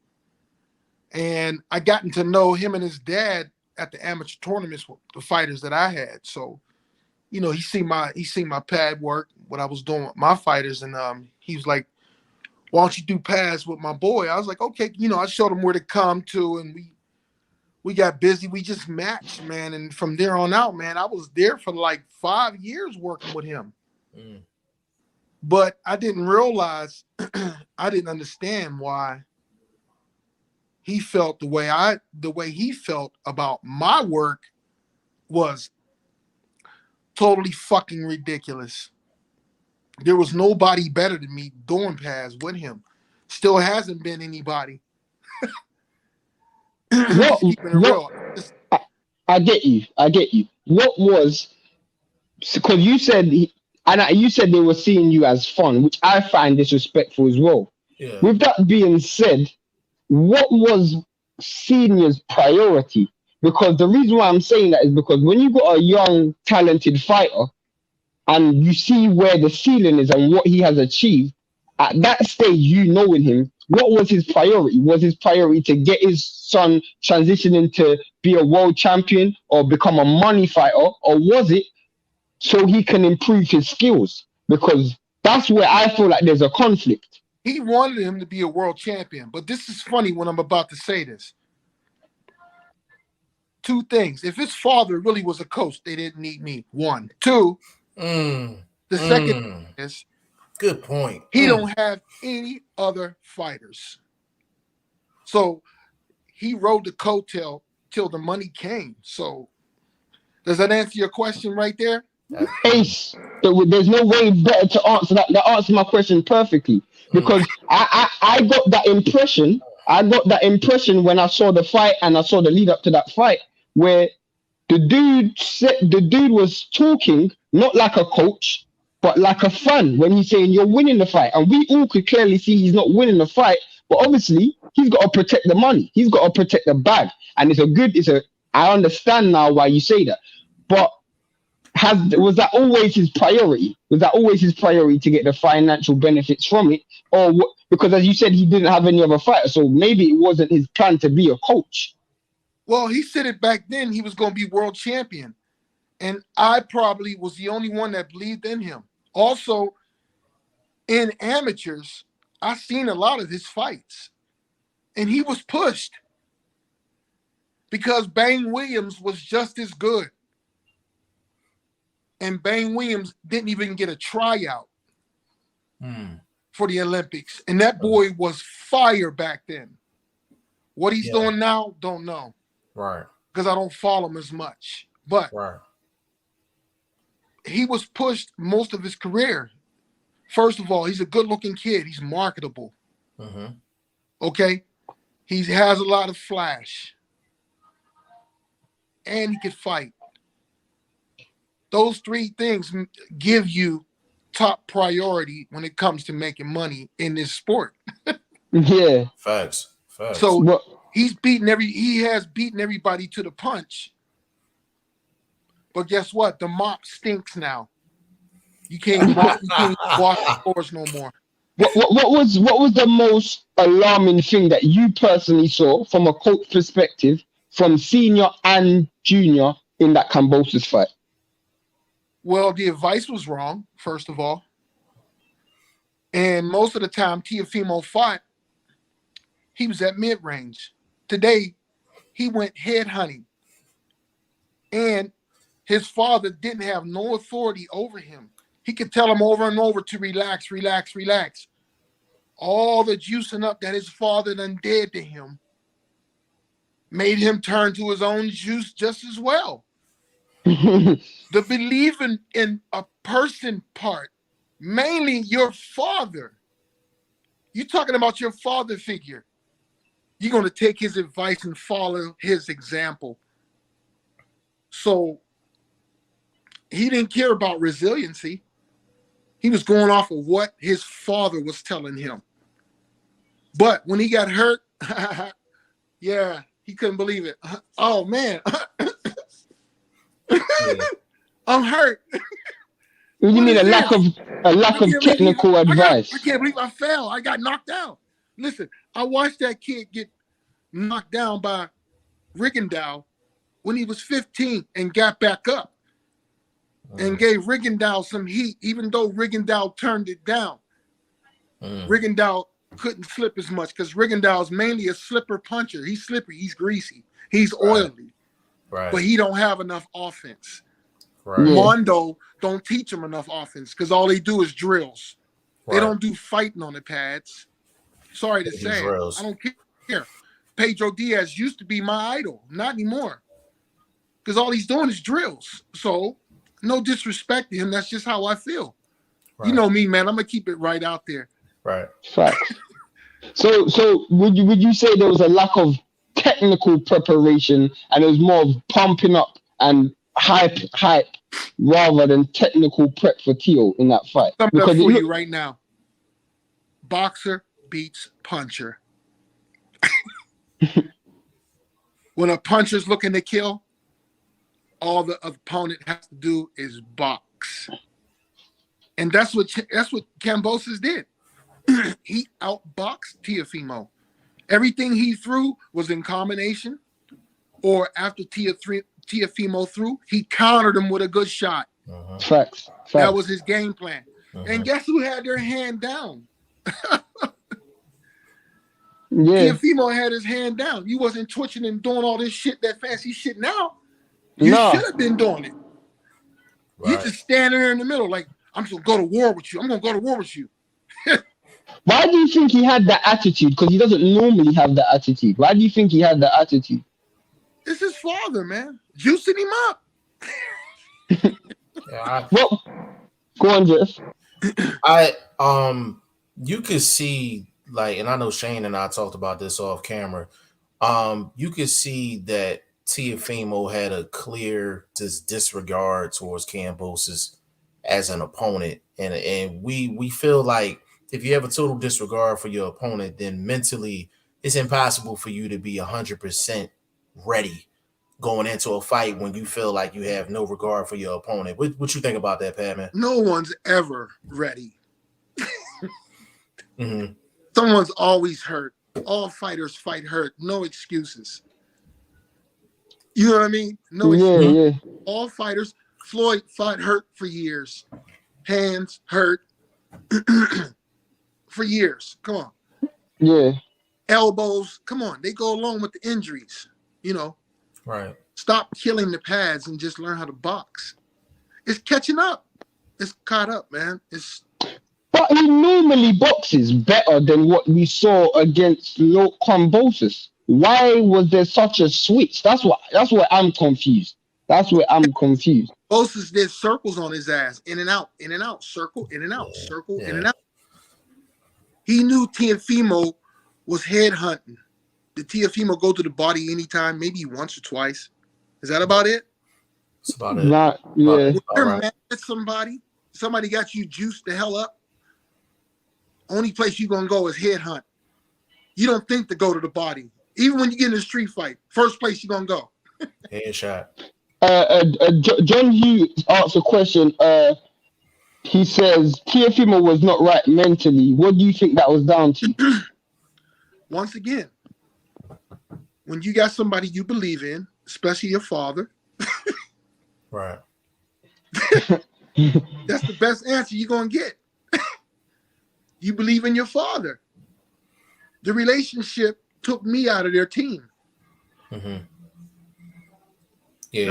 And I gotten to know him and his dad at the amateur tournaments with the fighters that I had. So, you know, he seen my pad work, what I was doing with my fighters, and he was like, why don't you do pads with my boy? I was like, okay, you know, I showed him where to come to, and we got busy. We just matched, man. And from there on out, man, I was there for like 5 years working with him. Mm. But I didn't realize, I didn't understand why he felt the way he felt about my work was totally fucking ridiculous. There was nobody better than me doing pads with him. Still hasn't been anybody. I get you. What was, because you said you said they were seeing you as fun, which I find disrespectful as well. Yeah. With that being said, what was Senior's priority? Because the reason why I'm saying that is because when you got a young, talented fighter and you see where the ceiling is and what he has achieved, at that stage, you knowing him, what was his priority? Was his priority to get his son transitioning to be a world champion or become a money fighter? Or was it so he can improve his skills? Because that's where I feel like there's a conflict. He wanted him to be a world champion, but this is funny when I'm about to say this. Two things. If his father really was a coach, they didn't need me. 1. 2, the second is, good point. He don't have any other fighters. So he rode the coattail till the money came. So does that answer your question right there? Ace, there's no way better to answer that. That answered my question perfectly. Because I got that impression. I got that impression when I saw the fight and I saw the lead up to that fight, where the dude was talking not like a coach, but like a fan when he's saying you're winning the fight. And we all could clearly see he's not winning the fight, but obviously he's got to protect the money. He's got to protect the bag. And I understand now why you say that. But was that always his priority? Was that always his priority to get the financial benefits from it? Or what? Because as you said, he didn't have any other fighter, so maybe it wasn't his plan to be a coach. Well, he said it back then he was going to be world champion. And I probably was the only one that believed in him. Also, in amateurs, I've seen a lot of his fights. And he was pushed. Because Bang Williams was just as good. And Bang Williams didn't even get a tryout for the Olympics. And that boy was fire back then. What he's doing now, don't know. Right. Because I don't follow him as much. But he was pushed most of his career. First of all, he's a good-looking kid. He's marketable. Okay? He has a lot of flash. And he could fight. Those 3 things give you top priority when it comes to making money in this sport. Yeah. Facts. So he has beaten everybody to the punch. But guess what? The mop stinks now. You can't wash the floors no more. What was the most alarming thing that you personally saw from a coach perspective from senior and junior in that Cambosis fight? Well, the advice was wrong, first of all. And most of the time, Teofimo fought, he was at mid-range. Today, he went head hunting. And his father didn't have no authority over him. He could tell him over and over to relax, relax, relax. All the juicing up that his father done did to him made him turn to his own juice just as well. The believing in a person part, mainly your father. You're talking about your father figure. You're going to take his advice and follow his example. So he didn't care about resiliency. He was going off of what his father was telling him. But when he got hurt, yeah, he couldn't believe it. Oh, man. I'm hurt. What do you mean a lack of technical advice? I can't believe I fell. I got knocked out. Listen, I watched that kid get knocked down by Rigondeaux when he was 15 and got back up and gave Rigondeaux some heat, even though Rigondeaux turned it down. Rigondeaux couldn't slip as much because Rigondeaux is mainly a slipper puncher. He's slippery, he's greasy, he's oily, but he don't have enough offense. Mondo don't teach him enough offense because all they do is drills. They don't do fighting on the pads. Sorry to say, I don't care. Pedro Diaz used to be my idol, not anymore, because all he's doing is drills. So no disrespect to him. That's just how I feel. You know me, man. I'm gonna keep it right out there. Facts. So would you say there was a lack of technical preparation and it was more of pumping up and hype rather than technical prep for Teo in that fight? I'm for you right now. Boxer beats puncher. When a puncher's looking to kill, all the opponent has to do is box. And that's what Cambosos did. He outboxed Teofimo. Everything he threw was in combination, or after Teofimo threw, he countered him with a good shot. Facts. That was his game plan. And guess who had their hand down? Teofimo had his hand down. He wasn't twitching and doing all this shit, that fancy shit now. You should have been doing it. You just standing there in the middle like, I'm just going to go to war with you. I'm going to go to war with you. Why do you think he had that attitude? Because he doesn't normally have that attitude. Why do you think he had that attitude? It's his father, man. Juicing him up. Well, go on, Jeff. You could see, like, and I know Shane and I talked about this off camera. You could see that Teofimo had a clear disregard towards Cambosis as an opponent, and we feel like if you have a total disregard for your opponent, then mentally it's impossible for you to be 100% ready going into a fight when you feel like you have no regard for your opponent. What you think about that, Pat, man? No one's ever ready. Someone's always hurt. All fighters fight hurt. No excuses. You know what I mean? No excuses. All fighters. Floyd fought hurt for years. Hands hurt for years. Come on. Elbows. Come on. They go along with the injuries. You know. Stop killing the pads and just learn how to box. It's catching up. It's caught up, man. But he normally boxes better than what we saw against Kambosos. Why was there such a switch? That's what I'm confused. Kambosos did circles on his ass, in and out, circle, in and out, circle, in and out. He knew Teofimo was head hunting. Did Teofimo go to the body anytime? Maybe once or twice. Is that about it? That's about it. When you're mad at somebody got you juiced the hell up, only place you're gonna go is head hunt. You don't think to go to the body. Even when you get in a street fight, first place you're gonna go. Headshot. John Hughes asked a question. He says Teofimo was not right mentally. What do you think that was down to? Once again, when you got somebody you believe in, especially your father, right? That's the best answer you're gonna get. You believe in your father. The relationship took me out of their team. No, you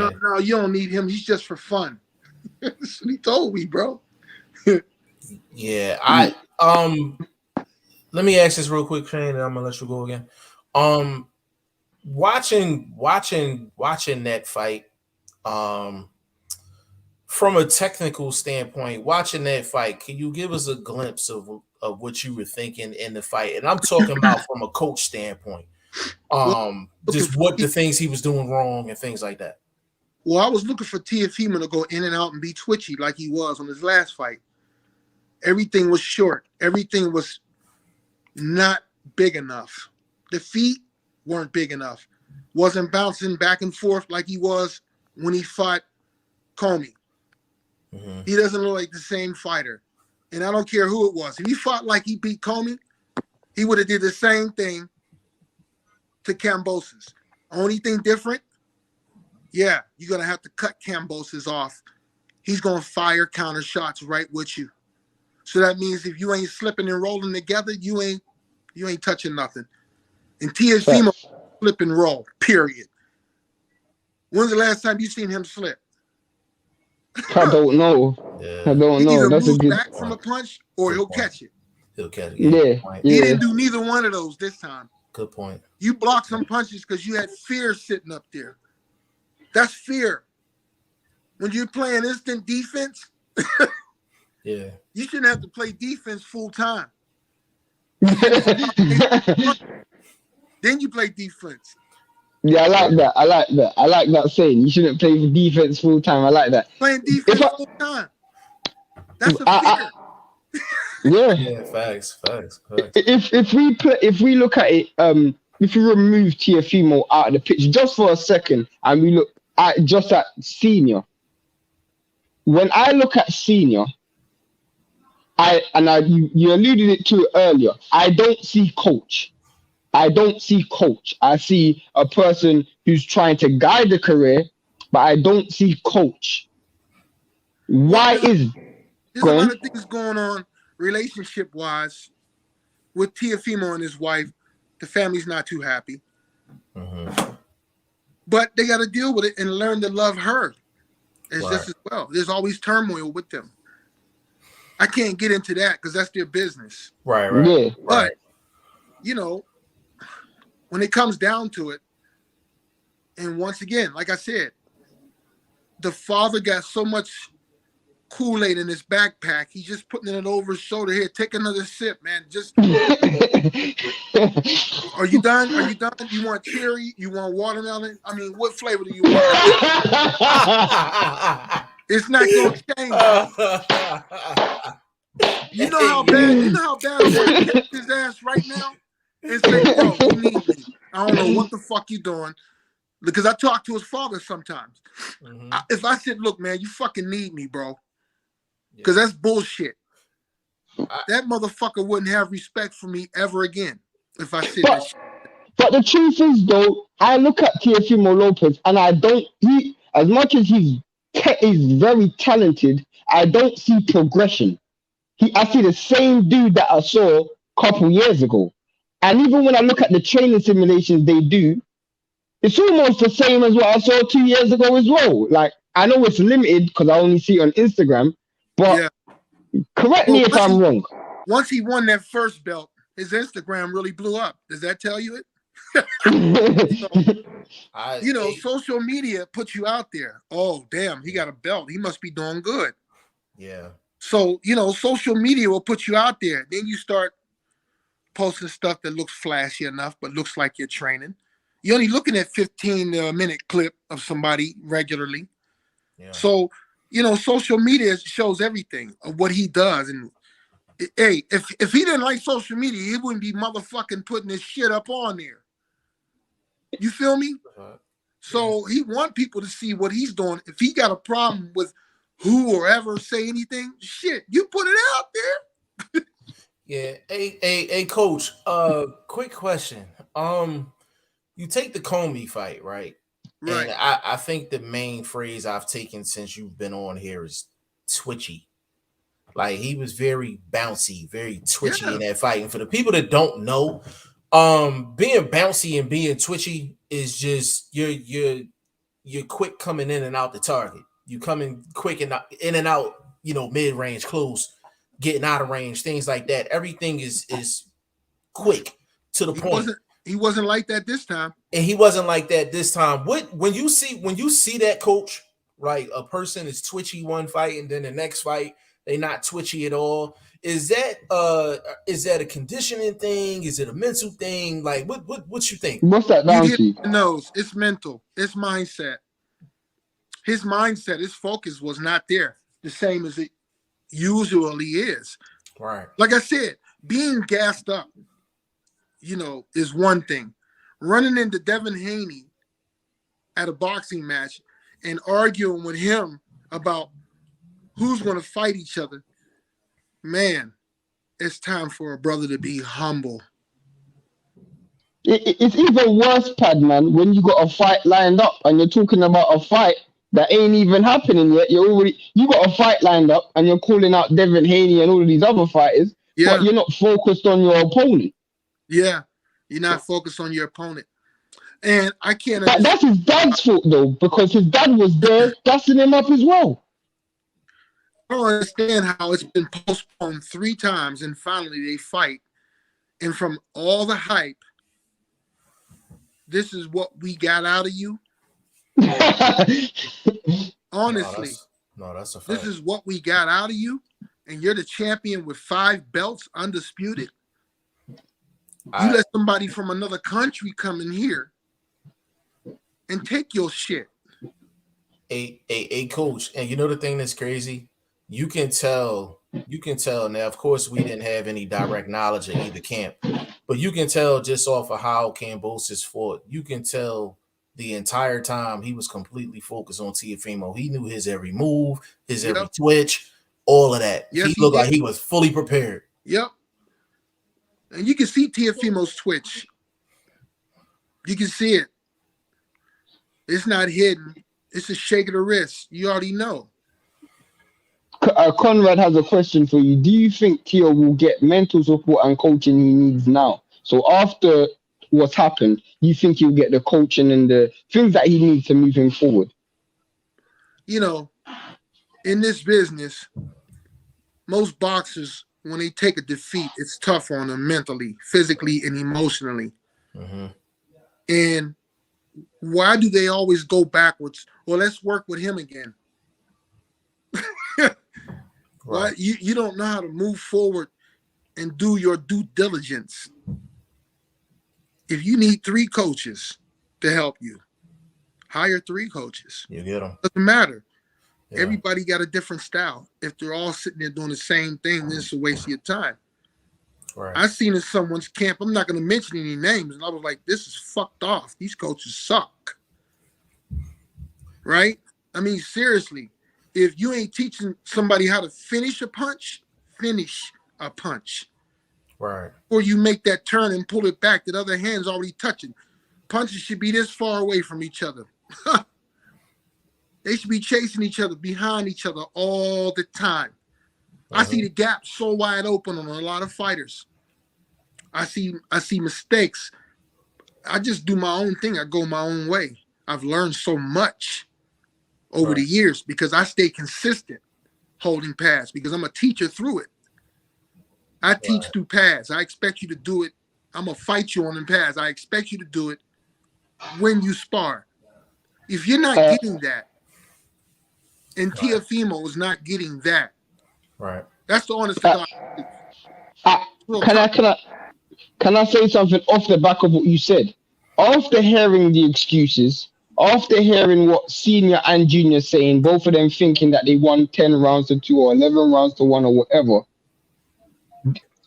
don't need him. He's just for fun. That's what he told me, bro. Let me ask this real quick, Shane, and I'm gonna let you go again. Watching that fight, from a technical standpoint, watching that fight, can you give us a glimpse of what you were thinking in the fight? And I'm talking about from a coach standpoint, just what the things he was doing wrong and things like that. Well, I was looking for Teofimo to go in and out and be twitchy like he was on his last fight. Everything was short. Everything was not big enough. The feet weren't big enough. Wasn't bouncing back and forth like he was when he fought Comey. He doesn't look like the same fighter. And I don't care who it was. If he fought like he beat Comey, he would have did the same thing to Cambosos. Only thing different, yeah, you're gonna have to cut Kambosos off. He's gonna fire counter shots right with you. So that means if you ain't slipping and rolling together, you ain't touching nothing. And Teofimo slip and roll, period. When's the last time you seen him slip? I don't know. Yeah. I don't He know. either That's a moves good. back from a punch or he'll catch it. He'll catch it. Yeah, He yeah. didn't do neither one of those this time. Good point. You blocked some punches because you had fear sitting up there. That's fear. When you're playing instant defense, Yeah. you shouldn't have to play defense full time. Then you play defense. Yeah, I like that. I like that. I like that saying. You shouldn't play for defense full time. I like that. Playing defense full time. That's a fear. Yeah. Yeah, facts. If we look at it, if we remove Teofimo out of the picture just for a second, and we look at just at senior. When I look at senior, you alluded it to earlier. I don't see coach. I see a person who's trying to guide the career, but I don't see coach. Why is there's a lot of things going on relationship wise with Teofimo and his wife? The family's not too happy, but they got to deal with it and learn to love her just as well. There's always turmoil with them. I can't get into that because that's their business. Right. Yeah. But you know, when it comes down to it, and once again, like I said, the father got so much Kool-Aid in his backpack. He's just putting it over his shoulder. Here, take another sip, man. Just are you done? Are you done? You want cherry? You want watermelon? I mean, what flavor do you want? It's not gonna change. You know how bad I want to kick his ass right now and say, bro, you need me. I don't know what the fuck you doing. Because I talk to his father sometimes. If I said, look, man, you fucking need me, bro. Because that's bullshit. That motherfucker wouldn't have respect for me ever again if I said that shit. But the truth is, though, I look at Teofimo Lopez and as much as he's very talented, I don't see progression. I see the same dude that I saw a couple years ago. And even when I look at the training simulations they do, it's almost the same as what I saw 2 years ago as well. Like, I know it's limited because I only see it on Instagram, but correct me if I'm wrong. Once he won that first belt, his Instagram really blew up. Does that tell you it? Social media puts you out there. Oh, damn, he got a belt. He must be doing good. Yeah. So, social media will put you out there. Then you start posting stuff that looks flashy enough, but looks like you're training. You're only looking at 15-minute clip of somebody regularly. Yeah. So, social media shows everything of what he does. And hey, if he didn't like social media, he wouldn't be motherfucking putting this shit up on there. You feel me? So he want people to see what he's doing. If he got a problem with who or ever say anything, shit, you put it out there. Yeah. Hey, coach, quick question. You take the Comey fight, right? Right. And I think the main phrase I've taken since you've been on here is twitchy. Like, he was very bouncy, very twitchy in that fight. And for the people that don't know, being bouncy and being twitchy is just you're quick coming in and out the target. You coming quick and in and out, mid-range, close, getting out of range, things like that. Everything is quick to the point. He wasn't like that this time. And he wasn't like that this time. When you see that, coach, like a person is twitchy one fight and then the next fight they not twitchy at all. Is that a conditioning thing? Is it a mental thing? Like what you think? What's that down to? No, it's mental. It's mindset. His mindset, his focus was not there the same as it usually is. Right. Like I said, being gassed up, is one thing. Running into Devin Haney at a boxing match and arguing with him about who's going to fight each other, man, it's time for a brother to be humble. It's even worse, Padman, when you got a fight lined up and you're talking about a fight that ain't even happening yet. You got a fight lined up and you're calling out Devin Haney and all of these other fighters, but you're not focused on your opponent. Yeah, you're not focused on your opponent. And I can't understand. That's his dad's fault, though, because his dad was there gassing him up as well. I don't understand how it's been postponed 3 times and finally they fight. And from all the hype, this is what we got out of you. Honestly, that's a fact. This is what we got out of you, and you're the champion with 5 belts, undisputed. You let somebody from another country come in here and take your shit. A coach, and you know the thing that's crazy? You can tell now, of course, we didn't have any direct knowledge of either camp, but you can tell just off of how Cambosis fought, you can tell the entire time he was completely focused on Teofimo. He knew his every move, his every twitch, all of that. Yes, he looked like he was fully prepared. Yep. And you can see Teofimo's twitch. You can see it. It's not hidden. It's a shake of the wrist. You already know. Conrad has a question for you. Do you think Teo will get mental support and coaching he needs now? So after what's happened, you think he'll get the coaching and the things that he needs to move him forward? You know, in this business, most boxers, when they take a defeat, it's tough on them mentally, physically, and emotionally. Mm-hmm. And why do they always go backwards? Well, let's work with him again. Right. You don't know how to move forward and do your due diligence. If you need 3 coaches to help you, hire 3 coaches. You get them. Doesn't matter. Yeah. Everybody got a different style. If they're all sitting there doing the same thing, then it's a waste of your time. Right. I seen in someone's camp, I'm not going to mention any names, and I was like, this is fucked off. These coaches suck. Right? I mean, seriously. If you ain't teaching somebody how to finish a punch. Right. Or you make that turn and pull it back, that other hand's already touching. Punches should be this far away from each other. They should be chasing each other, behind each other all the time. I see the gap so wide open on a lot of fighters. I see mistakes. I just do my own thing. I go my own way. I've learned so much over the years because I stay consistent holding pads because I'm a teacher through it. I teach through pads. I expect you to do it. I'm going to fight you on them pads. I expect you to do it when you spar. If you're not getting that, and Teofimo is not getting that, that's the honest to God. Can I say something off the back of what you said? After hearing the excuses, after hearing what senior and junior saying, both of them thinking that they won 10 rounds to 2 or 11 rounds to 1 or whatever,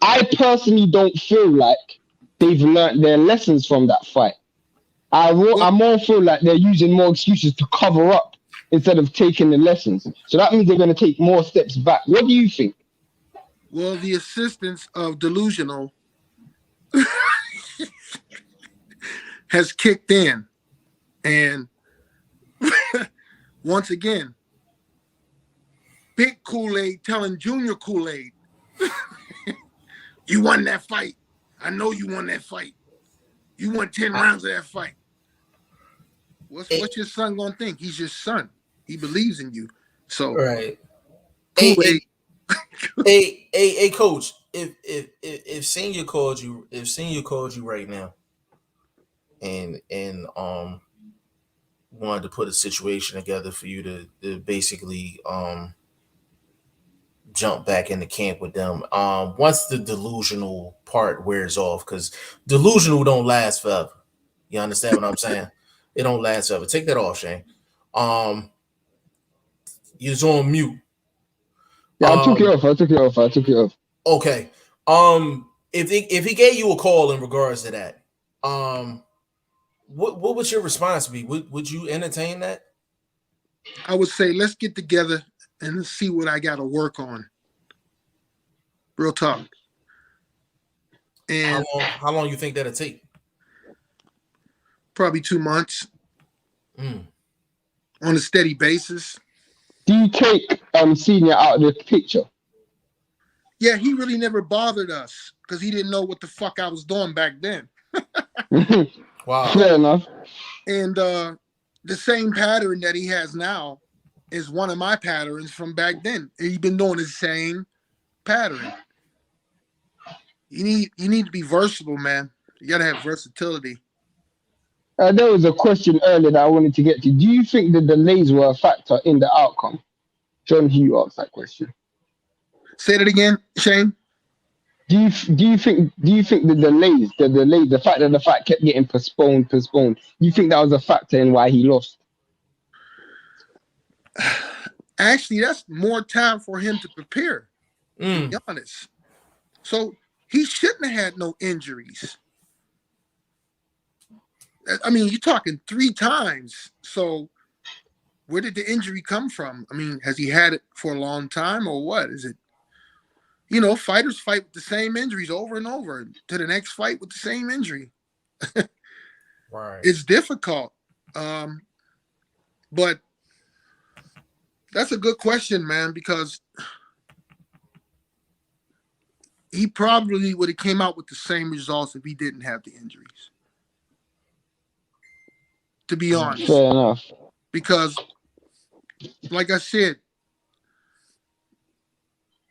I personally don't feel like they've learned their lessons from that fight. I more feel like they're using more excuses to cover up instead of taking the lessons. So that means they're going to take more steps back. What do you think? Well, the assistance of delusional has kicked in. And once again, Big Kool-Aid telling Junior Kool-Aid, you won that fight. I know you won that fight. You won 10 rounds of that fight. What's your son gonna think? He's your son. He believes in you. So Hey, coach, if senior called you right now and wanted to put a situation together for you to basically jump back into camp with them, once the delusional part wears off, because delusional don't last forever. You understand what I'm saying? It don't last forever. Take that off, Shane. You're on mute. Yeah, I took it off. Okay. If he gave you a call in regards to that, what would your response be? Would you entertain that? I would say, let's get together and see what I got to work on. Real talk. And how long you think that'll take? probably 2 months Mm. on a steady basis. Do you take Senior out of the picture? Yeah, he really never bothered us because he didn't know what the fuck I was doing back then. Wow. Fair enough. And the same pattern that he has now is one of my patterns from back then. He's been doing the same pattern. You need to be versatile, man. You gotta have versatility. There was a question earlier that I wanted to get to. Do you think the delays were a factor in the outcome? John Hugh asked that question. Say that again, Shane. Do you think the fact that the fight kept getting postponed, you think that was a factor in why he lost? Actually, that's more time for him to prepare, to be honest. So he shouldn't have had no injuries. I mean, you're talking 3 times. So where did the injury come from? I mean, has he had it for a long time or what? Is it, fighters fight with the same injuries over and over to the next fight with the same injury. Right. It's difficult. But that's a good question, man, because he probably would have came out with the same results if he didn't have the injuries. To be honest. Fair enough. Because, like I said,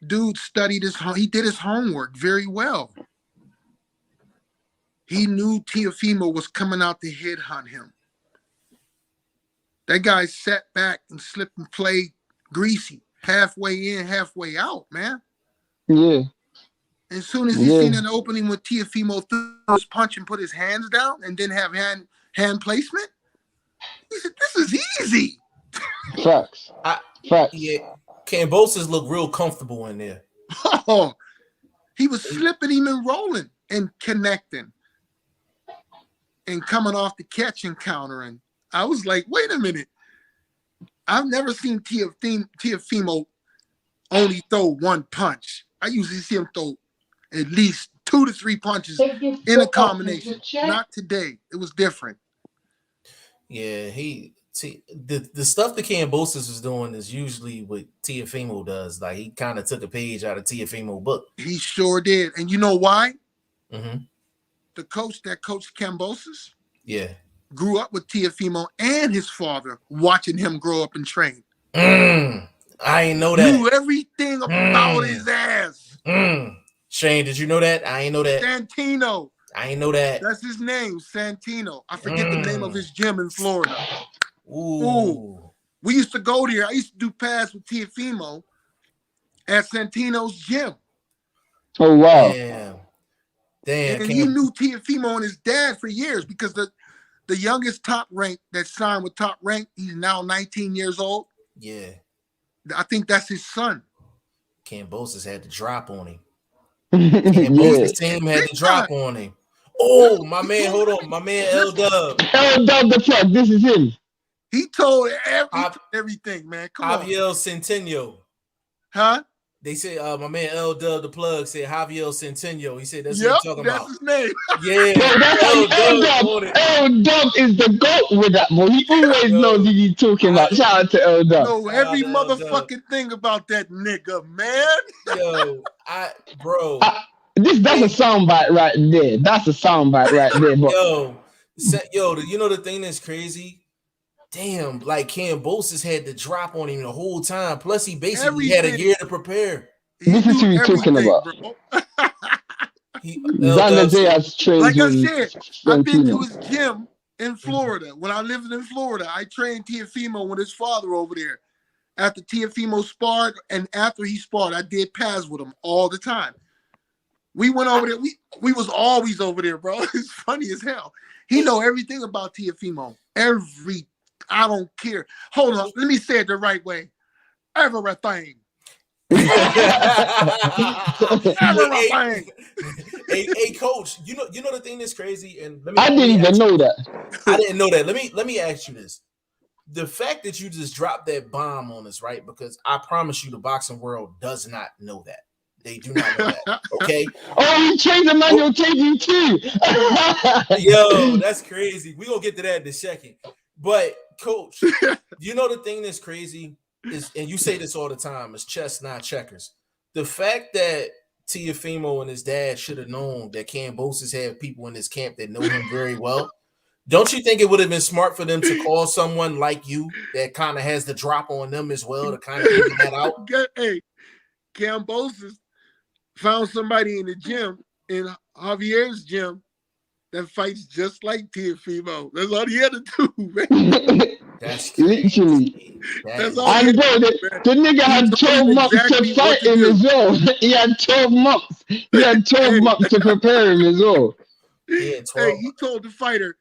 dude he did his homework very well. He knew Teofimo was coming out to headhunt him. That guy sat back and slipped and played greasy, halfway in, halfway out, man. Yeah. As soon as he seen an opening with Teofimo threw his punch and put his hands down and didn't have hand placement, he said, "This is easy." Facts. Facts. Yeah. Cambosis looked real comfortable in there. Oh, he was slipping him and rolling and connecting and coming off the catch and countering. I was like, wait a minute. I've never seen Teofimo only throw one punch. I usually see him throw at least 2 to 3 punches in a combination. Not today. It was different. Yeah, the stuff that Cambosis is doing is usually what Teofimo does. Like, he kind of took a page out of Teofimo book. He sure did. And you know why? Mm-hmm. The coach that coached Cambosis, yeah, grew up with Teofimo and his father, watching him grow up and train. I ain't know that. Knew everything about his ass. Shane, did you know that? I ain't know that. Santino. I ain't know that. That's his name, Santino. I forget the name of his gym in Florida. Ooh. We used to go there. I used to do pads with Teofimo at Santino's gym. Oh, wow. Damn. And he knew Teofimo and his dad for years because the youngest top rank that signed with Top Rank, he's now 19 years old. Yeah. I think that's his son. Cambosis had to drop on him. Cambosis team had to drop on him. Oh, my man, hold on. My man L-Dub. L-Dub the plug. This is him. He told everything, man. Come on. Javier Centennial. Huh? They said, my man L-Dub the plug said Javier Centennial. He said, that's what you're talking about. That's his name. Yeah. L-Dub is the GOAT with that, boy. He always knows what he's talking about. Shout out to L-Dub. Know every motherfucking thing about that nigga, man. That's a soundbite right there. That's a soundbite right there. But you know the thing that's crazy? Damn, like Cambosis had to drop on him the whole time. Plus, he basically had a year to prepare. This is who you're talking about. Diaz trained like I said, I've been to his gym in Florida. When I lived in Florida, I trained Teofimo with his father over there. After Teofimo sparred and after he sparred, I did pads with him all the time. We went over there. We was always over there, bro. It's funny as hell. He know everything about Teofimo. I don't care. Hold on. Let me say it the right way. Everything. Hey, coach, you know the thing that's crazy, and I didn't even know that. I didn't know that. Let me ask you this. The fact that you just dropped that bomb on us, right? Because I promise you the boxing world does not know that. They do not know that. Okay. Oh, he changed the manual taking too. Yo, that's crazy. We gonna get to that in a second. But coach, you know the thing that's crazy is, and you say this all the time, is chess, not checkers. The fact that Teofimo and his dad should have known that Cambosis had people in his camp that know him very well. Don't you think it would have been smart for them to call someone like you that kind of has the drop on them as well to kind of figure that out? Hey, Cambosis found somebody in the gym, in Javier's gym, that fights just like Teofimo. That's all he had to do, man. That's literally. That's all. And bro, the nigga had 12 months to fight him as well. He had 12 months. He had 12 months to prepare him as well. Yeah, 12. Hey, he told the fighter,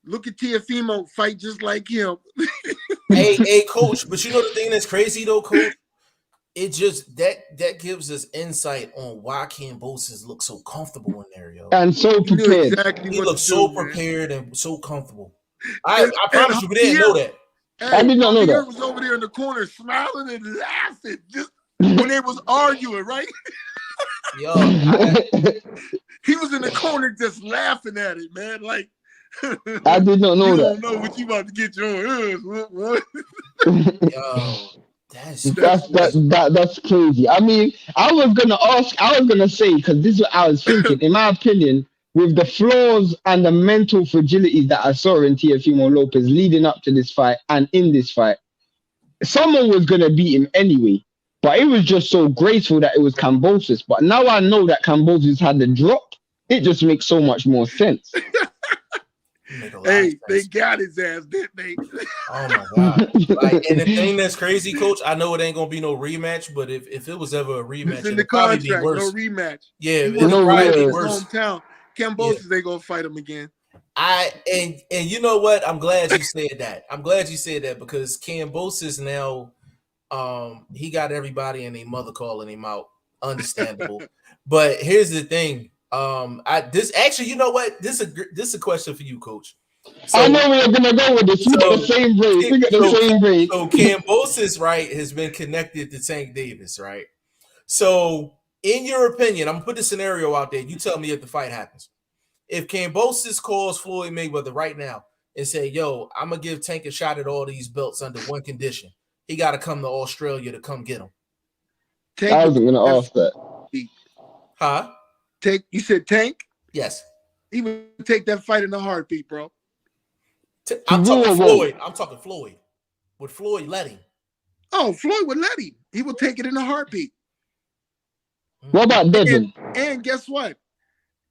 look at Teofimo, fight just like him. Hey, coach, but you know the thing that's crazy though, coach? It just that gives us insight on why Cambosis looks so comfortable in there, yo. And so prepared. He looks so prepared and so comfortable. I promise you, we didn't know that. Hey, I did not know that. Was over there in the corner smiling and laughing just when they was arguing, right? Yo, he was in the corner just laughing at it, man. Like, I did not know you that. don't know what you about to get your what? Yo, that's crazy. I mean, I was gonna say, because this is what I was thinking. In my opinion, with the flaws and the mental fragility that I saw in Teofimo Lopez leading up to this fight and in this fight, someone was gonna beat him anyway. But it was just so graceful that it was Cambosis. But now I know that Cambosis had the drop. It just makes so much more sense. Hey, they got his ass, didn't they? Oh my god! Like, and the thing that's crazy, coach, I know it ain't gonna be no rematch, but if it was ever a rematch, in the contract, no rematch. Yeah, it would probably be worse. Hometown, Cambosis, they gonna fight him again. And you know what? I'm glad you said that. I'm glad you said that because Cambosis now, he got everybody and their mother calling him out. Understandable. But here's the thing. Actually, you know what? This is a question for you, coach. So, I know we're gonna go with this. We got the same brain. So Cambosis, right, has been connected to Tank Davis, right? So, in your opinion, I'm gonna put the scenario out there. You tell me if the fight happens. If Cambosis calls Floyd Mayweather right now and say, "Yo, I'm gonna give Tank a shot at all these belts under one condition: he got to come to Australia to come get him." I wasn't gonna ask that. Huh? You said Tank? Yes. He would take that fight in a heartbeat, bro. I'm talking Floyd. I'm talking Floyd. Would Floyd let him? Oh, Floyd would let him. He would take it in a heartbeat. What about Devin? And guess what?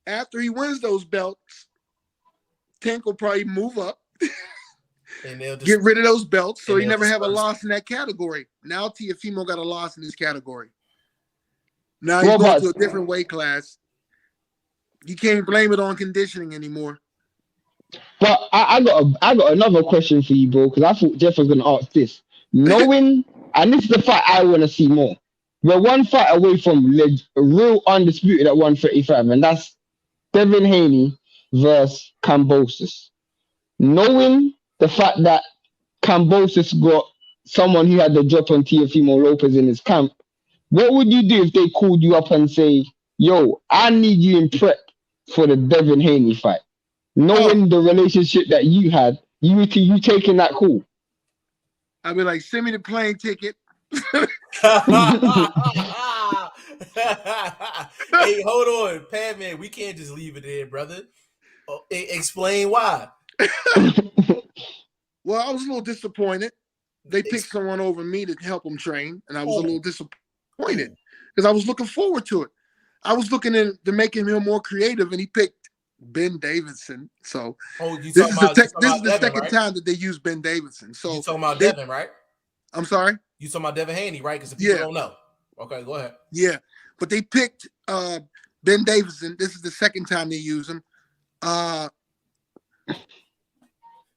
After he wins those belts, Tank will probably move up. And they'll just get rid of those belts so he never have a loss in that category. Now Teofimo got a loss in his category. Now he's going to a different weight class. You can't blame it on conditioning anymore. But I got another question for you, bro, because I thought Jeff was going to ask this. Knowing, and this is the fight I want to see more. We're one fight away from real undisputed at 135, and that's Devin Haney versus Kambosos. Knowing the fact that Cambosis got someone who had the drop on Teofimo Lopez in his camp, what would you do if they called you up and say, "Yo, I need you in prep for the Devin Haney fight"? Knowing the relationship that you had, you taking that call? I'd be like, "Send me the plane ticket." Hey, hold on, Padman. We can't just leave it there, brother. Explain why. Well, I was a little disappointed. They picked someone over me to help them train, and I was a little disappointed because I was looking forward to it. I was looking to make him more creative, and he picked Ben Davidson. So this is the second time that they used Ben Davidson. So you talking about Devin, right? I'm sorry? You talking about Devin Haney, right? Because people don't know. Okay, go ahead. Yeah, but they picked Ben Davidson. This is the second time they use him.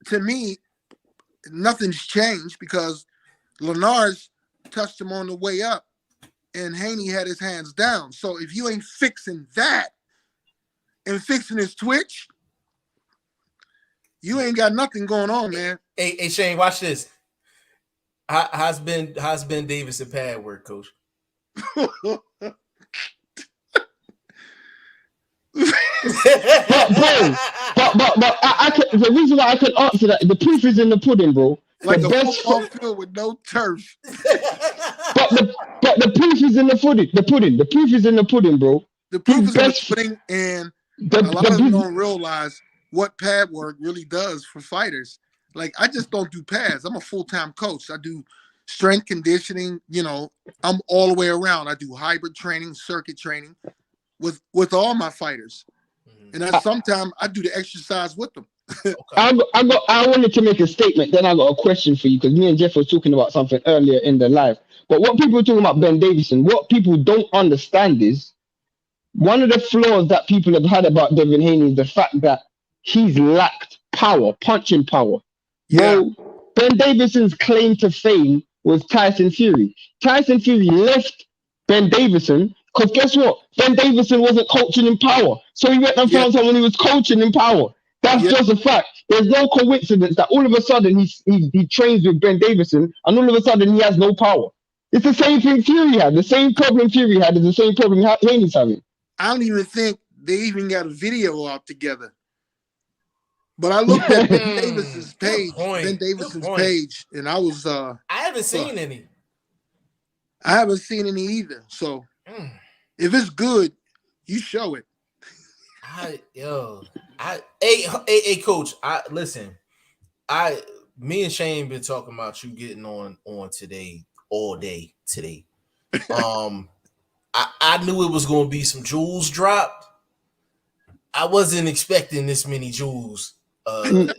To me, nothing's changed because Linares touched him on the way up and Haney had his hands down. So if you ain't fixing that and fixing his twitch, you ain't got nothing going on, man. Hey Shane, watch this. How's Ben Davis and pad work, coach? But bro, but I can, the reason why I can answer that, the proof is in the pudding, bro. Like The a best football field with no turf. but the proof is in the pudding. The proof is in the pudding, bro. The proof is in the Best pudding, and the a lot of them the don't realize what pad work really does for fighters. Like, I just don't do pads. I'm a full-time coach. I do strength conditioning. You know, I'm all the way around. I do hybrid training, circuit training with all my fighters. And then sometimes I do the exercise with them. Okay. I wanted to make a statement, then I got a question for you because me and Jeff were talking about something earlier in the live. But what people are talking about Ben Davison, what people don't understand is one of the flaws that people have had about Devin Haney is the fact that he's lacked power, punching power. Yeah. Bro, Ben Davison's claim to fame was Tyson Fury. Tyson Fury left Ben Davison because guess what? Ben Davison wasn't coaching in power. So he went and found someone who was coaching in power. That's just a fact. There's no coincidence that all of a sudden he trains with Ben Davison and all of a sudden he has no power. It's the same thing Fury had. The same problem Fury had is the same problem Haney's having. I don't even think they even got a video out together. But I looked at Ben Davis's page, and I was I haven't seen any. I haven't seen any either. So if it's good, you show it. Hey, coach. Me and Shane been talking about you getting on today all day today. I knew it was going to be some jewels dropped. I wasn't expecting this many jewels in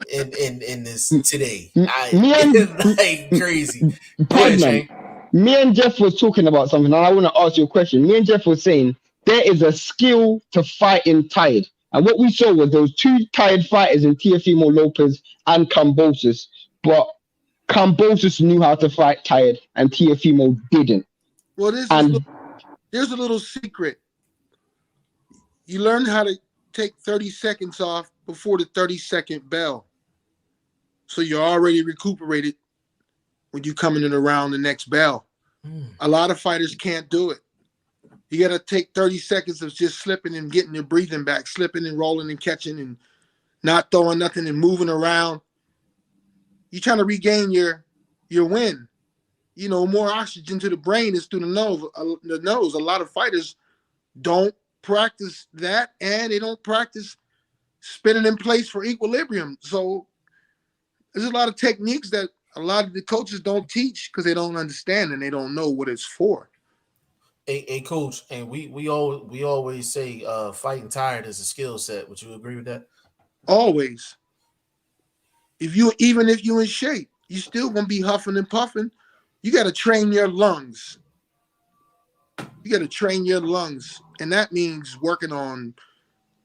this today. Like crazy. Go ahead, Shane. Me and Jeff was talking about something, and I want to ask you a question. Me and Jeff was saying there is a skill to fighting tired. And what we saw was those two tired fighters in Teofimo Lopez and Kambosos. But Cambosos knew how to fight tired, and Teofimo didn't. Well, there's a little secret. You learn how to take 30 seconds off before the 30-second bell. So you're already recuperated when you coming in around the next bell. A lot of fighters can't do it. You got to take 30 seconds of just slipping and getting your breathing back, slipping and rolling and catching and not throwing nothing and moving around. You're trying to regain your win. You know, more oxygen to the brain is through the nose. A lot of fighters don't practice that, and they don't practice spinning in place for equilibrium. So there's a lot of techniques that a lot of the coaches don't teach because they don't understand and they don't know what it's for. Hey, coach, and we always say fighting tired is a skill set. Would you agree with that? Always. Even if you're in shape, you still gonna be huffing and puffing. You got to train your lungs. You got to train your lungs, and that means working on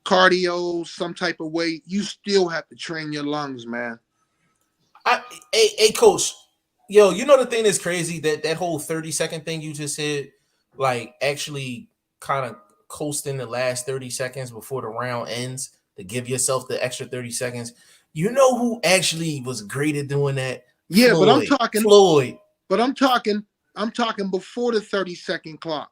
cardio, some type of way. You still have to train your lungs, man. Hey, coach, yo, you know the thing that's crazy, that whole 30-second thing you just said, like actually kind of coasting the last 30 seconds before the round ends to give yourself the extra 30 seconds. You know who actually was great at doing that? Yeah, Floyd. But I'm talking Floyd. But I'm talking before the 30-second clock.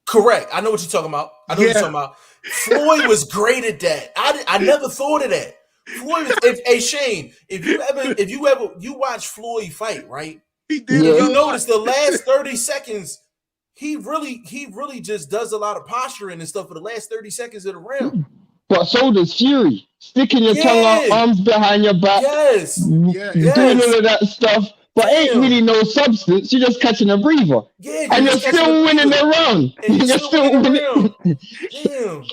Correct. I know what you're talking about. What you're talking about. Floyd was great at that. I never thought of that. Floyd was, hey Shane, if you ever watch Floyd fight, right? He did. Yeah. You notice the last 30 seconds, he really just does a lot of posturing and stuff for the last 30 seconds of the round. But so does Fury. Sticking your tongue out, arms behind your back. Yes. Doing all of that stuff. But ain't really no substance. You're just catching a breather. Yeah. And you're still winning the round. You're still winning. Damn.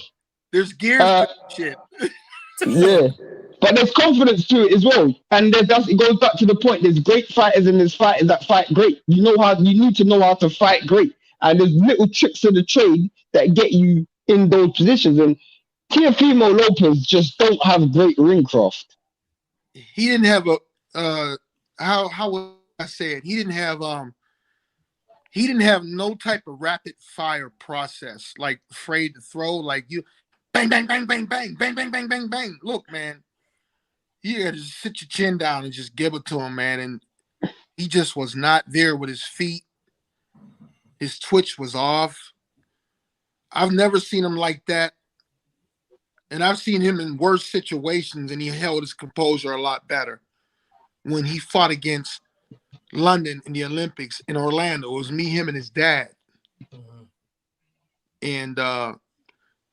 There's gears to shit. Yeah. But there's confidence to it as well. And it goes back to the point. There's great fighters and there's fighters that fight great. You need to know how to fight great. And there's little tricks of the trade that get you in those positions. And Teofimo Lopez just don't have great ring craft. He didn't have a how would I say it? He didn't have no type of rapid fire process, like afraid to throw, like you bang, bang, bang, bang, bang, bang, bang, bang, bang, bang. Look, man, you gotta just sit your chin down and just give it to him, man. And he just was not there with his feet. His twitch was off. I've never seen him like that. And I've seen him in worse situations, and he held his composure a lot better. When he fought against London in the Olympics in Orlando, it was me, him, and his dad. And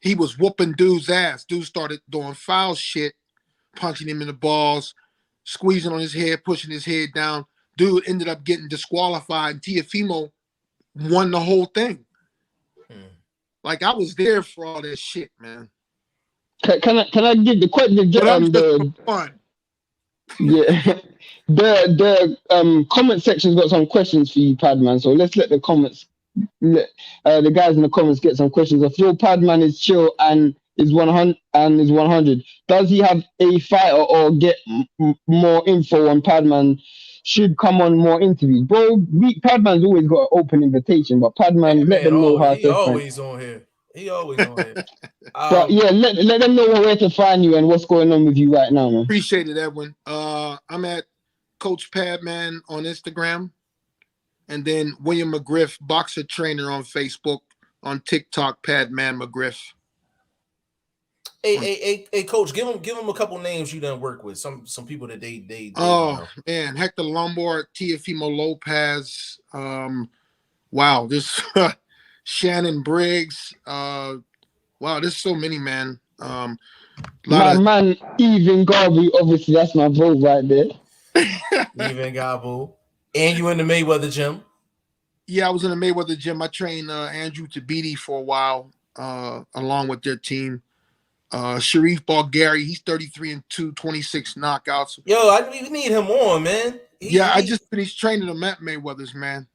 he was whooping dude's ass. Dude started doing foul shit, punching him in the balls, squeezing on his head, pushing his head down. Dude ended up getting disqualified, and Teofimo won the whole thing. Like, I was there for all that shit, man. Can I give the question? The fun. Yeah, the comment section's got some questions for you, Padman. So let's let the comments, the guys in the comments get some questions. If your Padman is chill and is 100, does he have a fighter or get more info on Padman? Should come on more interviews, bro. Padman's always got an open invitation, but Padman, let them know how to. He always on here. But yeah, let them know where to find you and what's going on with you right now, man. Appreciate it, Edwin. I'm at Coach Padman on Instagram, and then William McGriff, boxer trainer on Facebook, on TikTok, Padman McGriff. Hey, Coach, give him a couple names you done work with. Some people that they know. Man, Hector Lombard, Teofimo Lopez. Wow, this Shannon Briggs. Wow, there's so many, man. My man, Even Garby, obviously that's my vote right there. Even Gabu. And you in the Mayweather gym? Yeah, I was in the Mayweather gym. I trained Andrew Tabiti for a while, along with their team. Sharif Bulgari, he's 33-2, 26 knockouts. Yo, we need him on, man. I just finished training him at Mayweather's, man.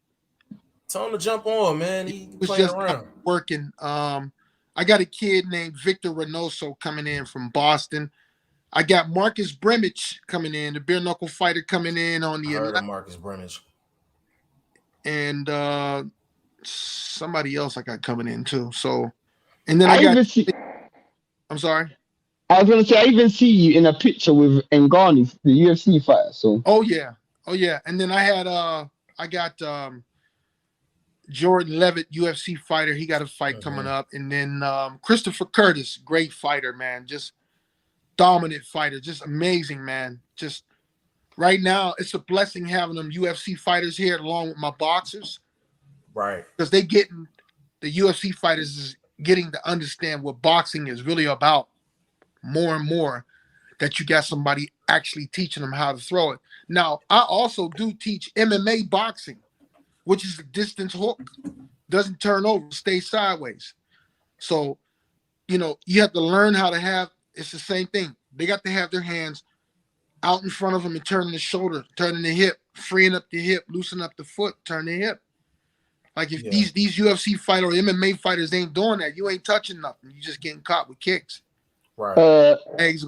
Tell him to jump on, man. He was playing just around. Working. I got a kid named Victor Reynoso coming in from Boston. I got Marcus Brimage coming in, the bare knuckle fighter coming in on the. I heard of Marcus Brimage. And somebody else I got coming in too. So, and then I got. I'm sorry. I was gonna say I even see you in a picture with Ngannou, the UFC fighter. So. Oh yeah. And then I got Jordan Levitt, UFC fighter. He got a fight coming up, and then Christopher Curtis, great fighter, man. Just dominant fighter, just amazing, man. Just right now, it's a blessing having them UFC fighters here along with my boxers, right? Because the UFC fighters is getting to understand what boxing is really about more and more, that you got somebody actually teaching them how to throw it. Now, I also do teach MMA boxing, which is the distance hook. Doesn't turn over, stays sideways. So, you have to learn how to have, it's the same thing. They got to have their hands out in front of them and turning the shoulder, turning the hip, freeing up the hip, loosen up the foot, turn the hip. Like if these UFC fighters or MMA fighters ain't doing that, you ain't touching nothing. You just getting caught with kicks. Right. And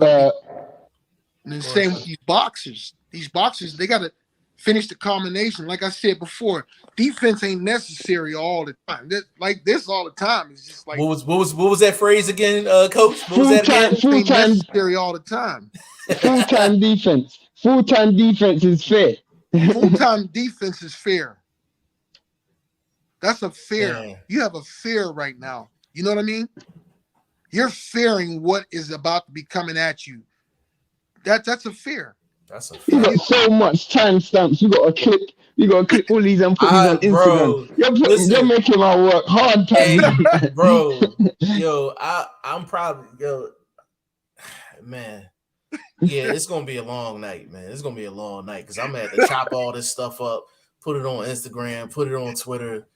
the same with these boxers. These boxers, they got to finish the combination. Like I said before, defense ain't necessary all the time. Like this all the time. It's just like what was that phrase again, Coach? What was that again? Full-time necessary all the time. Full-time defense. Full-time defense is fair. Full-time defense is fair. That's a fear. Dang. You have a fear right now. You know what I mean? You're fearing what is about to be coming at you. That's a fear. That's a fear. You got so much timestamps. You got to click all these and put these on Instagram. Bro, you're making my work hard, bro. Yo, I'm probably man. Yeah, it's gonna be a long night, man. It's gonna be a long night because I'm gonna have to chop all this stuff up, put it on Instagram, put it on Twitter.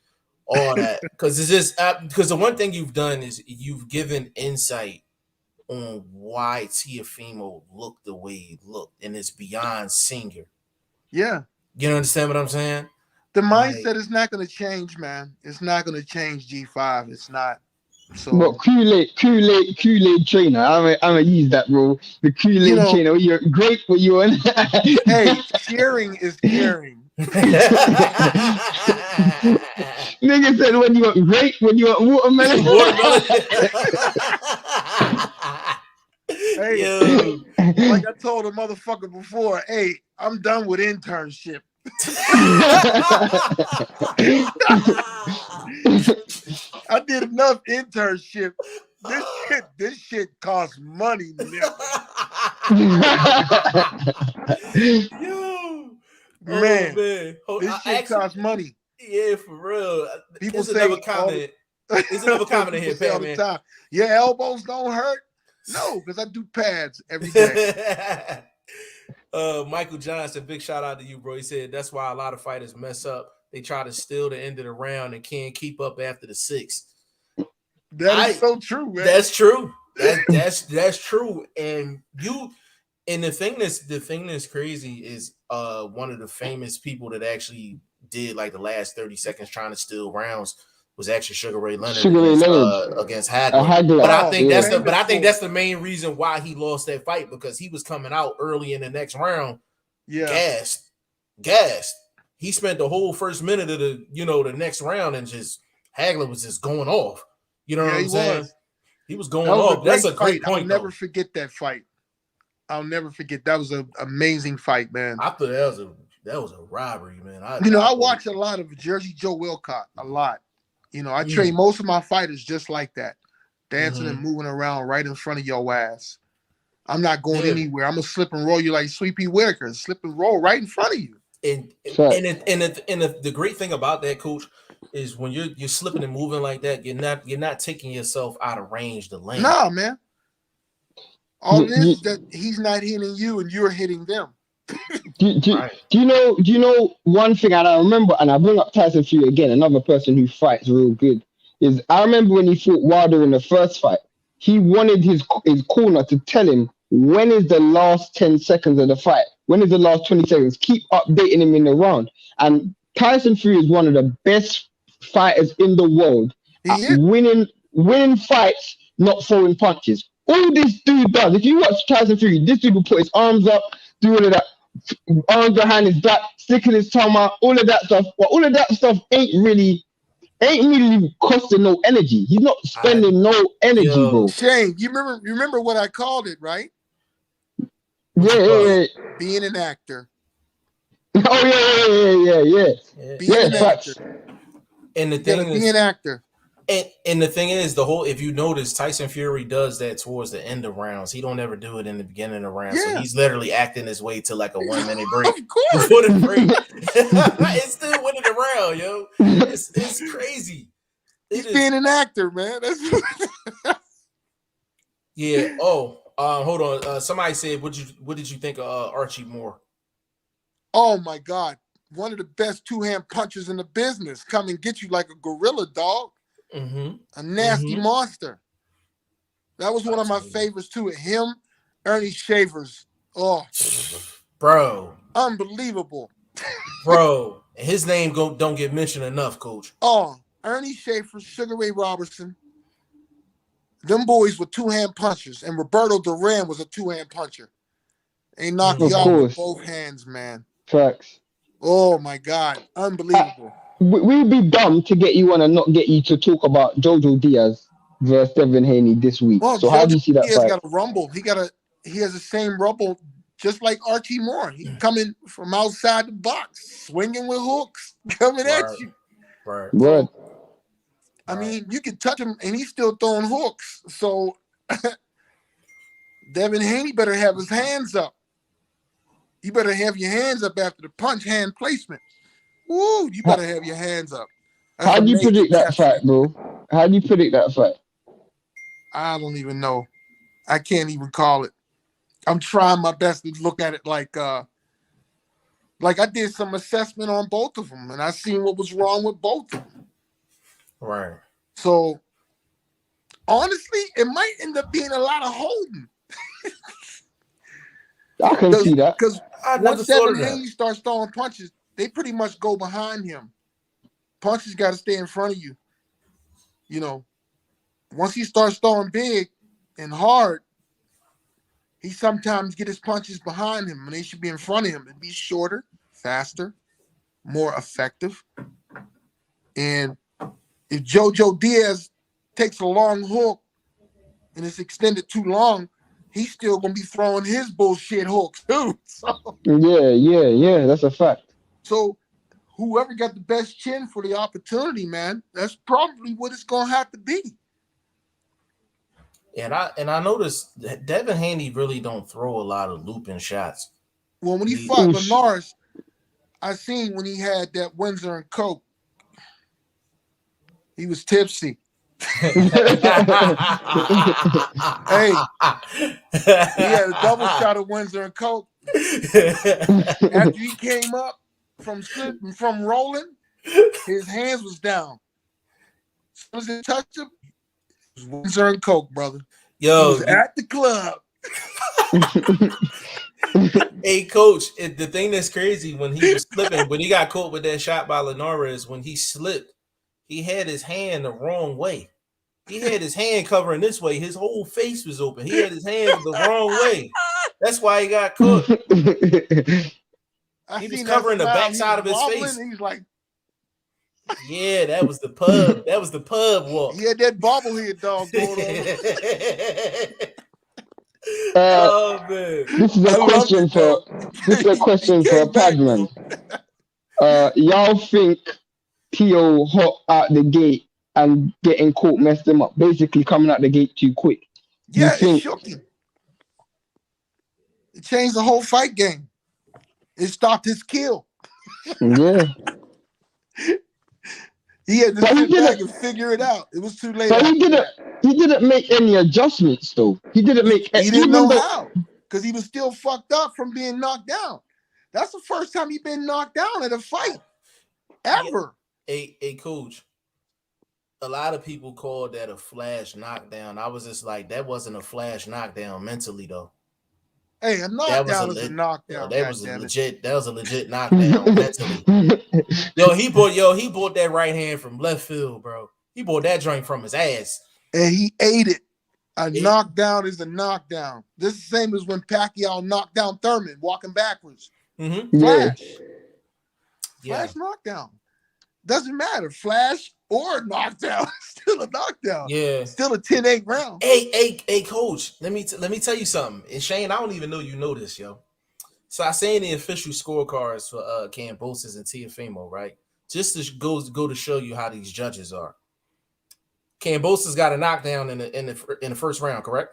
All that, because it's just because the one thing you've done is you've given insight on why Teofimo looked the way he looked, and it's beyond senior. Yeah, you understand what I'm saying? The mindset is not going to change, man. It's not going to change. G5, it's not. So, but Kool-Aid trainer. I'm gonna use that, bro. The Kool-Aid trainer. You're great for you. Hey, sharing is caring. Nigga said when you want grape, when you want watermelon. Hey, like I told a motherfucker before, hey, I'm done with internship. I did enough internship. This shit costs money, nigga. Yo, Man, man. this shit costs money. Yeah, for real. People There's say another comment. There's another comment in here, say all Pat, the man. time, your elbows don't hurt. No, because I do pads every day. Michael Johnson, big shout out to you, bro. He said that's why a lot of fighters mess up. They try to steal the end of the round and can't keep up after the sixth. That is so true, man. That's true. That's true. And the thing that's crazy is one of the famous people that actually did like the last 30 seconds trying to steal rounds was actually Sugar Ray Leonard against Hagler. But I think that's the main reason why he lost that fight, because he was coming out early in the next round, gassed. He spent the whole first minute of the next round and just Hagler was just going off. You know what I'm saying? He was going off. That's a great point. I'll never forget that fight. I'll never forget. That was an amazing fight, man. I thought that was a robbery, man. I watch a lot of Jersey Joe Wilcott, a lot. I train most of my fighters just like that, dancing and moving around right in front of your ass. I'm not going anywhere. I'm gonna slip and roll you like Sweet Pea Whitaker, slip and roll right in front of you. And the great thing about that, Coach, is when you're slipping and moving like that, you're not taking yourself out of range to lane. Nah, man. All this is that he's not hitting you and you're hitting them. Do you know one thing, and I remember, and I bring up Tyson Fury again, another person who fights real good, is I remember when he fought Wilder in the first fight, he wanted his corner to tell him when is the last 10 seconds of the fight, when is the last 20 seconds, keep updating him in the round. And Tyson Fury is one of the best fighters in the world at winning fights, not throwing punches. All this dude does, if you watch Tyson Fury, this dude will put his arms up, do all of that, arms behind his back, sticking his tongue out, all of that stuff. But all of that stuff ain't really costing no energy. He's not spending no energy, bro. Shane, you remember what I called it, right? Yeah. Being an actor. Oh yeah. Being an actor. And the thing is, be an actor. And the thing is, if you notice, Tyson Fury does that towards the end of rounds. He don't ever do it in the beginning of the round. Yeah. So he's literally acting his way to like a 1 minute break. Of course. Before the break. It's still winning the round, yo. It's crazy. He's being an actor, man. Yeah. Oh, hold on. Somebody said, what did you think of Archie Moore? Oh my God. One of the best two-hand punchers in the business. Come and get you like a gorilla, dog. A nasty monster. That was one of my favorites too. Him, Ernie Shavers. Oh, bro, unbelievable, bro. His name don't get mentioned enough, Coach. Oh, Ernie Shavers, Sugar Ray Robertson. Them boys were two-hand punchers, and Roberto Duran was a two-hand puncher. They knocked you out with both hands, man. Facts. Oh my God, unbelievable. We'd be dumb to get you on and not get you to talk about Jojo Diaz versus Devin Haney this week. Well, so how do you see that Diaz fight? Got a rumble. He has the same rumble, just like Archie Moore. He coming from outside the box, swinging with hooks, coming at you. Right. I mean, you can touch him, and he's still throwing hooks. So Devin Haney better have his hands up. You better have your hands up after the punch, hand placement. Woo, you better have your hands up. How do you predict that fight, bro? How do you predict that fight? I don't even know. I can't even call it. I'm trying my best to look at it like I did some assessment on both of them, and I seen what was wrong with both of them. Right. So, honestly, it might end up being a lot of holding. I can see that. Because once Devin Haney starts throwing punches, they pretty much go behind him. Punches got to stay in front of you. Once he starts throwing big and hard, he sometimes get his punches behind him, and they should be in front of him. It'd be shorter, faster, more effective. And if Jojo Diaz takes a long hook and it's extended too long, he's still gonna be throwing his bullshit hooks too. So, yeah, that's a fact. So whoever got the best chin for the opportunity, man, that's probably what it's gonna have to be. And I noticed that Devin Haney really don't throw a lot of looping shots. Well, when he fought Linares, I seen when he had that Windsor and Coke, he was tipsy. Hey, he had a double shot of Windsor and Coke. After he came up from rolling, his hands was down. As soon as he touched him, it was Windsor and Coke, brother. Yo, he was at the club. Hey, coach, the thing that's crazy when he was slipping, when he got caught with that shot by Linares, when he slipped, he had his hand the wrong way. He had his hand covering this way. His whole face was open. He had his hand the wrong way. That's why he got caught. He was covering the backside of his face. He's like, yeah, that was the pub. That was the pub walk. He had that bobblehead dog going on. Oh man! This is a question for Padman. Y'all think Teo hot out the gate and getting caught messed him up? Basically, coming out the gate too quick. Yeah, it shook him. It changed the whole fight game. It stopped his kill. Yeah. He had to sit back and figure it out. It was too late. But he didn't make any adjustments though. He didn't know how, because he was still fucked up from being knocked down. That's the first time he's been knocked down at a fight ever. Hey, coach. A lot of people called that a flash knockdown. I was just like, that wasn't a flash knockdown mentally though. Hey, a knockdown is a knockdown. That was a legit knockdown mentally. He bought that right hand from left field, bro. He bought that joint from his ass. And he ate it. Knockdown is a knockdown. This is the same as when Pacquiao knocked down Thurman walking backwards. Mm-hmm. Flash. Yeah. Flash knockdown. Doesn't matter. Flash or knockdown. Still a knockdown. Yeah. Still a 10-8 round. Hey, coach. Let me tell you something. And Shane, I don't even know you know this, yo. So I seen the official scorecards for Cambosis and Teofimo, right? Just to go to show you how these judges are. Cambosis got a knockdown in the first round, correct?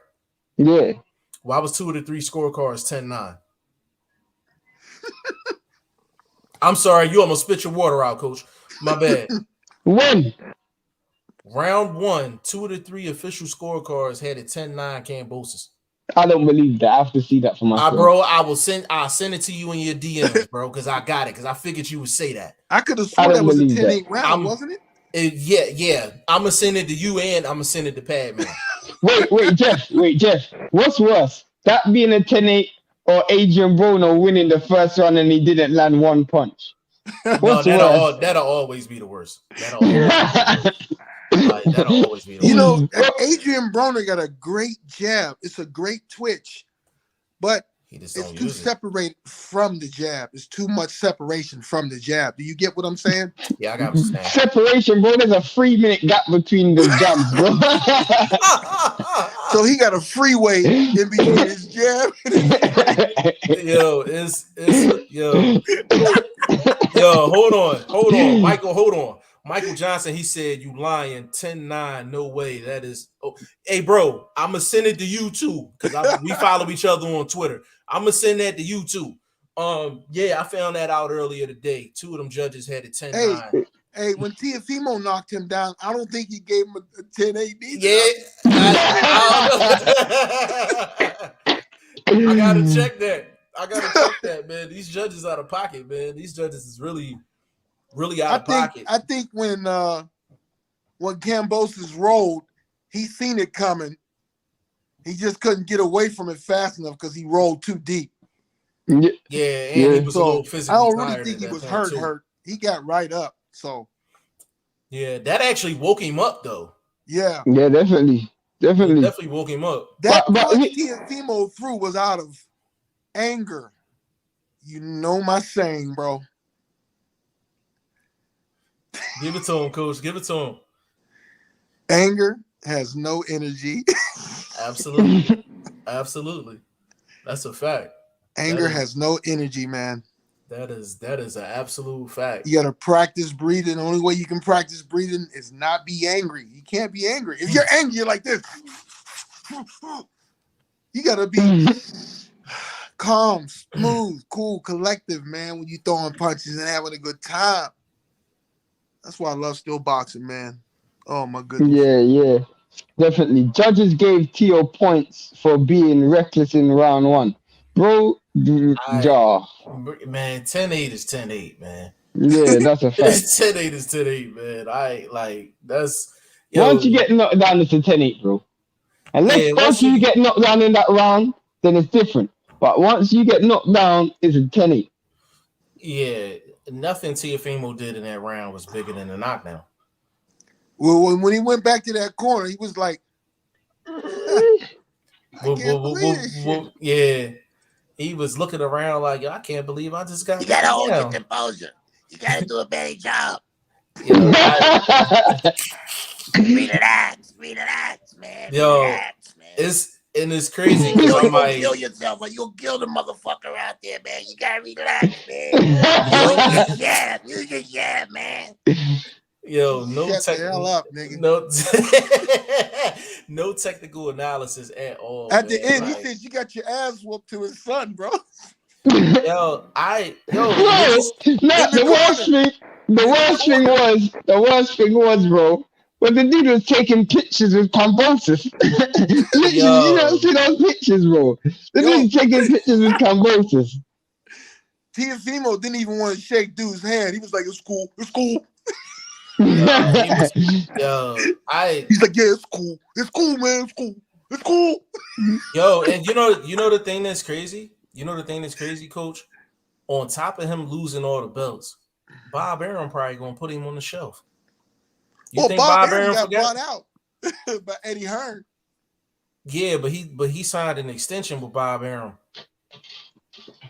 Yeah. Why was 2 of the 3 scorecards 10-9? I'm sorry, you almost spit your water out, coach. My bad. When? Round 1, 2 of the 3 official scorecards had a 10-9 Cambosis. I don't believe that. I have to see that for myself. Bro, I'll send it to you in your DMs, bro, because I got it, because I figured you would say that. I could have sworn that was a 10-8 round, wasn't it? Yeah. I'm going to send it to you and I'm going to send it to Pat, man. Wait, Jeff. What's worse? That being a 10-8 or Adrian Broner winning the first round and he didn't land one punch? No, that'll always be the worst. That'll always be the worst. You know, Adrian Broner got a great jab. It's a great twitch, but it's too separated from the jab. It's too much separation from the jab. Do you get what I'm saying? Yeah, I got what you're saying. Separation, bro. There's a 3-minute gap between the jabs, bro. So he got a freeway in between his jab. Hold on. Michael, hold on. Michael Johnson, he said, you lying, 10-9, no way. That is, hey, bro, I'm going to send it to you too, because we follow each other on Twitter. I'm going to send that to you too. I found that out earlier today. 2 of them judges had a 10-9. Hey, when Teofimo knocked him down, I don't think he gave him a 10-8 either. Yeah. I got to check that. Man. These judges out of pocket, man. These judges is really out of pocket. I think when Cambosis rolled, he seen it coming. He just couldn't get away from it fast enough because he rolled too deep. Yeah, and he was a little physically I don't really think he was hurt. He got right up. So yeah, that actually woke him up though. Yeah. Yeah, definitely. Definitely woke him up. That Teofimo threw was out of anger. You know my saying, bro. Give it to him, coach. Give it to him. Anger has no energy. Absolutely. That's a fact. Anger has no energy, man. That is an absolute fact. You gotta practice breathing. The only way you can practice breathing is not be angry. You can't be angry. If you're angry, you're like this. You gotta be calm, smooth, cool, collective, man, when you throwing punches and having a good time. That's why I love still boxing, man. Oh my goodness. Yeah. Definitely. Judges gave Teo points for being reckless in round 1. Bro, jaw. Man, 10-8 is 10-8, man. Yeah, that's a fact. 10-8 is 10-8, man. I like that's Once you get knocked down, it's a 10-8, bro. Unless after you get knocked down in that round, then it's different. But once you get knocked down, it's a 10-8. Yeah, nothing Teofimo did in that round was bigger than the knockdown. Well, when he went back to that corner, he was like, yeah. He was looking around like, I can't believe I just got. You gotta hold your composure. You gotta do a better job. Relax, man. Yo, relax, man. It's crazy because I'm like, kill yourself or you'll kill the motherfucker out there, man. You gotta relax, man. You just jab, man. Yo, no technical analysis at all. At the end, he said you got your ass whooped to his son, bro. The worst thing was, bro, when the dude was taking pictures with Cambosis. Literally, you don't see those pictures, bro. The dude's taking pictures with Cambosis. Teofimo didn't even want to shake dude's hand. He was like, it's cool. He's like, yeah, it's cool, man, it's cool. Yo, and you know the thing that's crazy? Coach? On top of him losing all the belts, Bob Arum probably gonna put him on the shelf. You think Bob Arum got bought out by Eddie Hearn? Yeah, but he signed an extension with Bob Arum.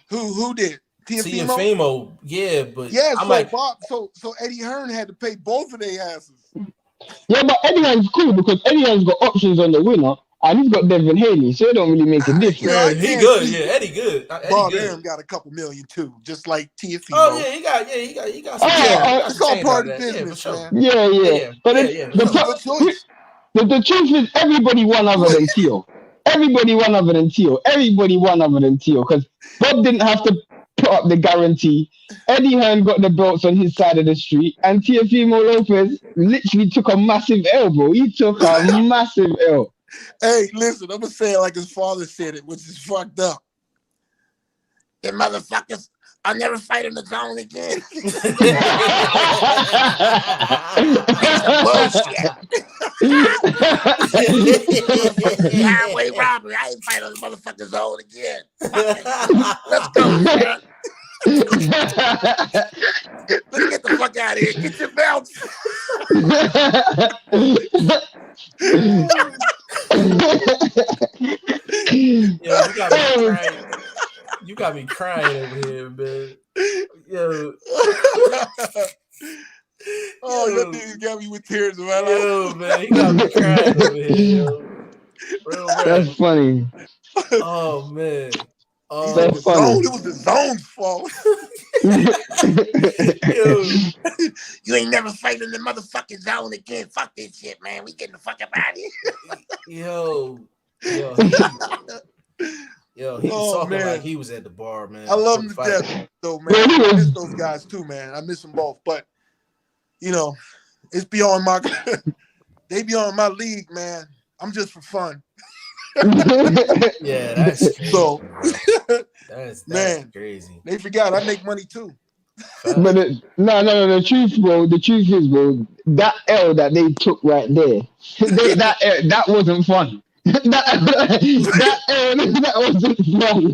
Who did? Teofimo, yeah, but so Eddie Hearn had to pay both of their asses. Yeah, but Eddie Hearn's cool because Eddie Hearn's got options on the winner, and he's got Devin Haney, so it don't really make a difference. Yeah, he good. Yeah, Eddie good. Bob Arum got a couple million too, just like Teofimo. Oh yeah, he got. It's all part of the business, man. Yeah. But the truth is, everybody won other than Teo. Everybody won other than Teo, because Bob didn't have to put up the guarantee. Eddie Hearn got the belts on his side of the street, and Teofimo Lopez literally took a massive L, bro. He took a massive L. Hey, listen, I'm gonna say it like his father said it, which is fucked up. The motherfuckers, I'll never fight in the zone again. Bullshit. Highway robbery. I ain't fight on the motherfucking zone again. Let's go, man. Let's get the fuck out of here. Get your belts. Yo, you got me crying over here, man. Yo. That dude got me with tears in my eyes. Yo, man, he got me crying over here, yo. That's funny. Oh, man. That's funny. It was the zone's fault. You ain't never fight in the motherfucking zone again. Fuck this shit, man. We getting the fuck up out of here. He was talking like he was at the bar, man. I love him to death, though, man. I miss those guys too, man. I miss them both, but it's beyond my. They beyond my league, man. I'm just for fun. Yeah, that's crazy. So. That's man, crazy. They forgot I make money too. But the truth, bro. The truth is, bro, that L that they took right there, that wasn't fun. that wasn't fun.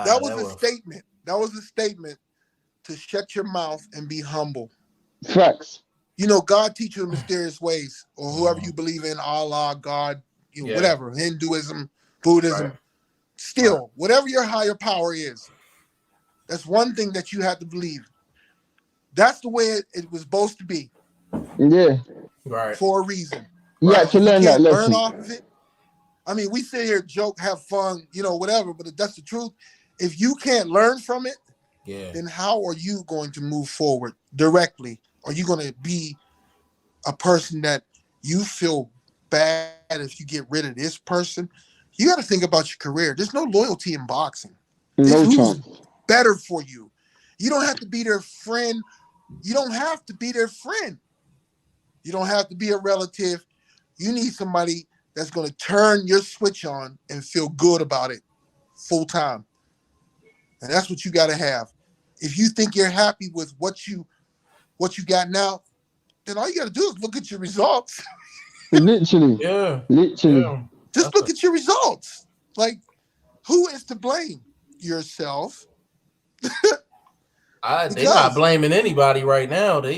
That was a statement. That was a statement to shut your mouth and be humble. Facts. God teach you in mysterious ways, or whoever you believe in, Allah, God, whatever, Hinduism, Buddhism. Right. Still, whatever your higher power is, that's one thing that you have to believe. That's the way it was supposed to be. Yeah. Right. For a reason. You got to learn that lesson. Learn off of it. I mean, we sit here, joke, have fun, whatever, but that's the truth. If you can't learn from it, then how are you going to move forward directly? Are you going to be a person that you feel bad if you get rid of this person. You got to think about your career. There's no loyalty in boxing. No It's chance. who's better for you. You don't have to be their friend. You don't have to be their friend. You don't have to be a relative. You need somebody that's going to turn your switch on and feel good about it full time. And that's what you got to have. If you think you're happy with what you got now, then all you got to do is look at your results. Literally. Yeah. Literally. Yeah. Just look at your results. Like, who is to blame? Yourself. They're not blaming anybody right now. They're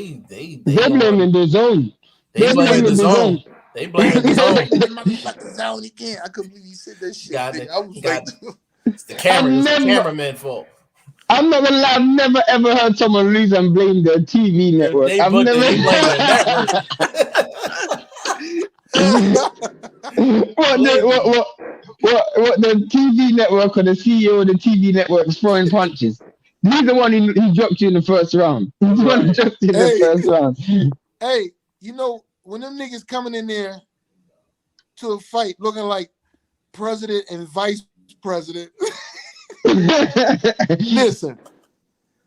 blaming the zone. They blaming the zone. They blaming the zone. The motherfucking zone again. I couldn't believe you said that shit. I was like, it's the cameraman's fault. I'm not gonna lie, I've never ever heard someone lose and blame the TV network. They blame the network. what the TV network or the CEO of the TV network is throwing punches? He's the one who dropped you in the first round. He's the one who dropped you in the first round. Hey, you know, when them niggas coming in there to a fight looking like president and vice president, listen,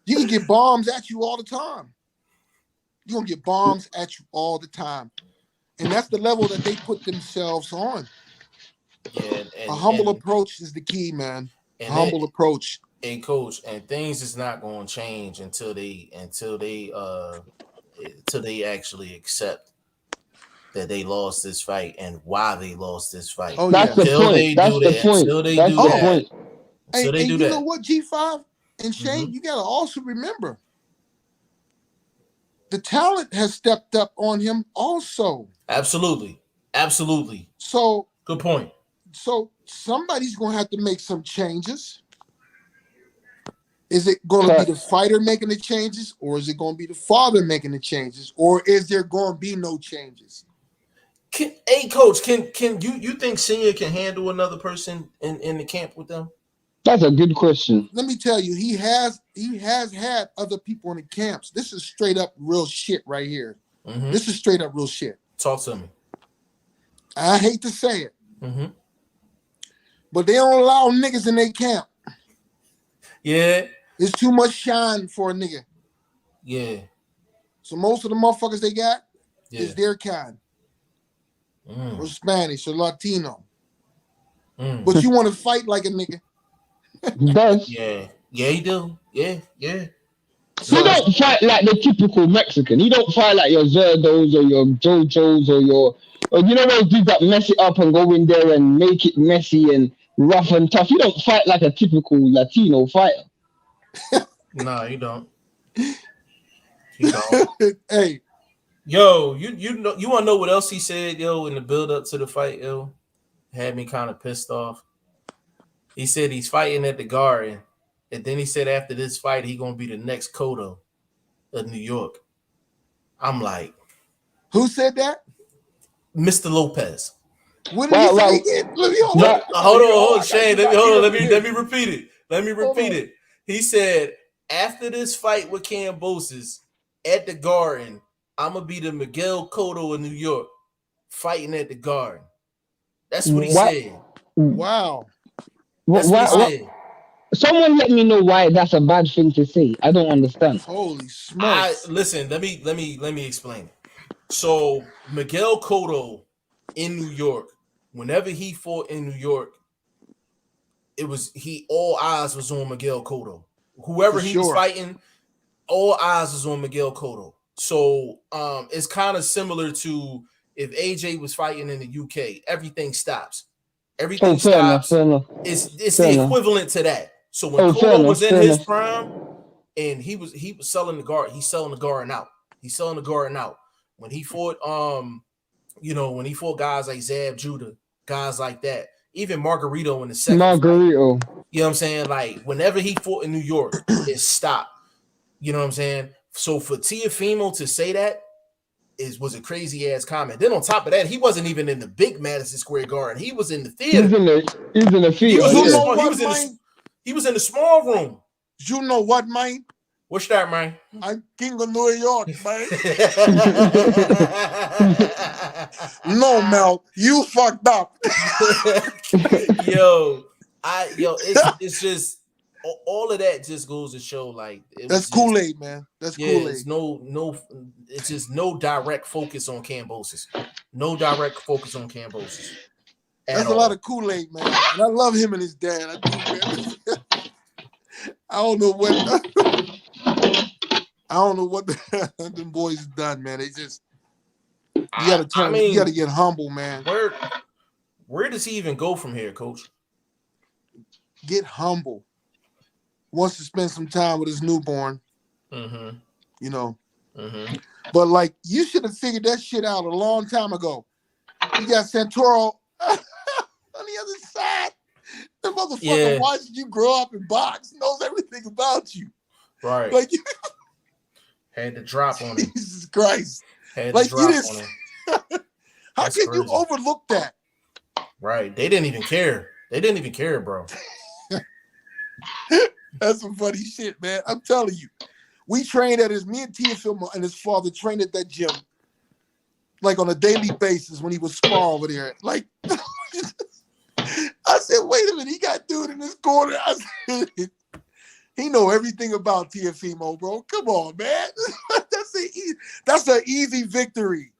you can get bombs at you all the time. You're going to get bombs at you all the time. And that's the level that they put themselves on. Yeah, a humble approach is the key, man. A humble approach. And coach, and things is not going to change until they actually accept that they lost this fight and why they lost this fight. Oh, that's the point. That's the point. Until they do that. Until they do that. You know what, G5 and Shane, you got to also remember, the talent has stepped up on him also. Absolutely. So good point. So somebody's going to have to make some changes. Is it going to be the fighter making the changes, or is it going to be the father making the changes, or is there going to be no changes? Coach, can you think Senior can handle another person in the camp with them? That's a good question. Let me tell you, he has had other people in the camps. This is straight up real shit right here. Mm-hmm. This is straight up real shit. Talk to me. I hate to say it, but they don't allow niggas in their camp. Yeah. It's too much shine for a nigga. Yeah. So most of the motherfuckers they got is their kind. Or Spanish or Latino. But you want to fight like a nigga. Yeah, you do. Yeah. So you don't fight like the typical Mexican. You don't fight like your Zerdos or your Jojos or you know those dudes that mess it up and go in there and make it messy and rough and tough. You don't fight like a typical Latino fighter. No, you don't. You don't. Hey. Yo, you know, you want to know what else he said, yo, in the build up to the fight, yo? Had me kind of pissed off. He said he's fighting at the Garden, and then he said after this fight, he gonna be the next Cotto of New York. I'm like, who said that? Mr. Lopez. What did he say again? Hold on, Shane. Let me repeat it. Let me repeat it. He said after this fight with Cambosis at the Garden, I'm gonna be the Miguel Cotto of New York, fighting at the Garden. That's what he said. Wow. That's what he said. Someone let me know why that's a bad thing to say. I don't understand. Holy smokes! Listen, let me explain it. So Miguel Cotto in New York, whenever he fought in New York, all eyes was on Miguel Cotto. Whoever he was fighting, all eyes was on Miguel Cotto. So it's kind of similar to if AJ was fighting in the UK, everything stops. Everything stops. It's the equivalent to that. So when Cotto was in his prime and he was selling the guard, he's selling the Garden out. He's selling the Garden out. When he fought when he fought guys like Zab Judah, guys like that, even Margarito in the second fight, you know what I'm saying? Like whenever he fought in New York, it stopped. You know what I'm saying? So for Teofimo to say that was a crazy ass comment. Then on top of that, he wasn't even in the big Madison Square Garden. He was in the theater. He's in the field. He was in the small room. You know what, man? What's that, man? I'm king of New York, man. No, Mel, you fucked up. It's just all of that just goes to show like That's Kool-Aid, man. That's Kool-Aid. It's just no direct focus on Cambosis. No direct focus on Cambosis. That's a lot of Kool-Aid, man. And I love him and his dad. I do, man. I don't know what them boys done, man. They just you gotta turn. You gotta get humble, man. Where does he even go from here, Coach? Get humble. Wants to spend some time with his newborn. Mm-hmm. You know. Mm-hmm. But like you should have figured that shit out a long time ago. You got Santoro on the other side. The motherfucker watched you grow up in box, knows everything about you. Right. Like had to drop on him. Jesus Christ. Had to drop on him. How can you overlook that? Right. They didn't even care. Bro. That's some funny shit, man. I'm telling you. Me and Teofimo and his father trained at that gym like on a daily basis when he was small over there. Like I said, wait a minute, he got dude in this corner. I said, he know everything about Teofimo, bro. Come on, man. That's an easy victory.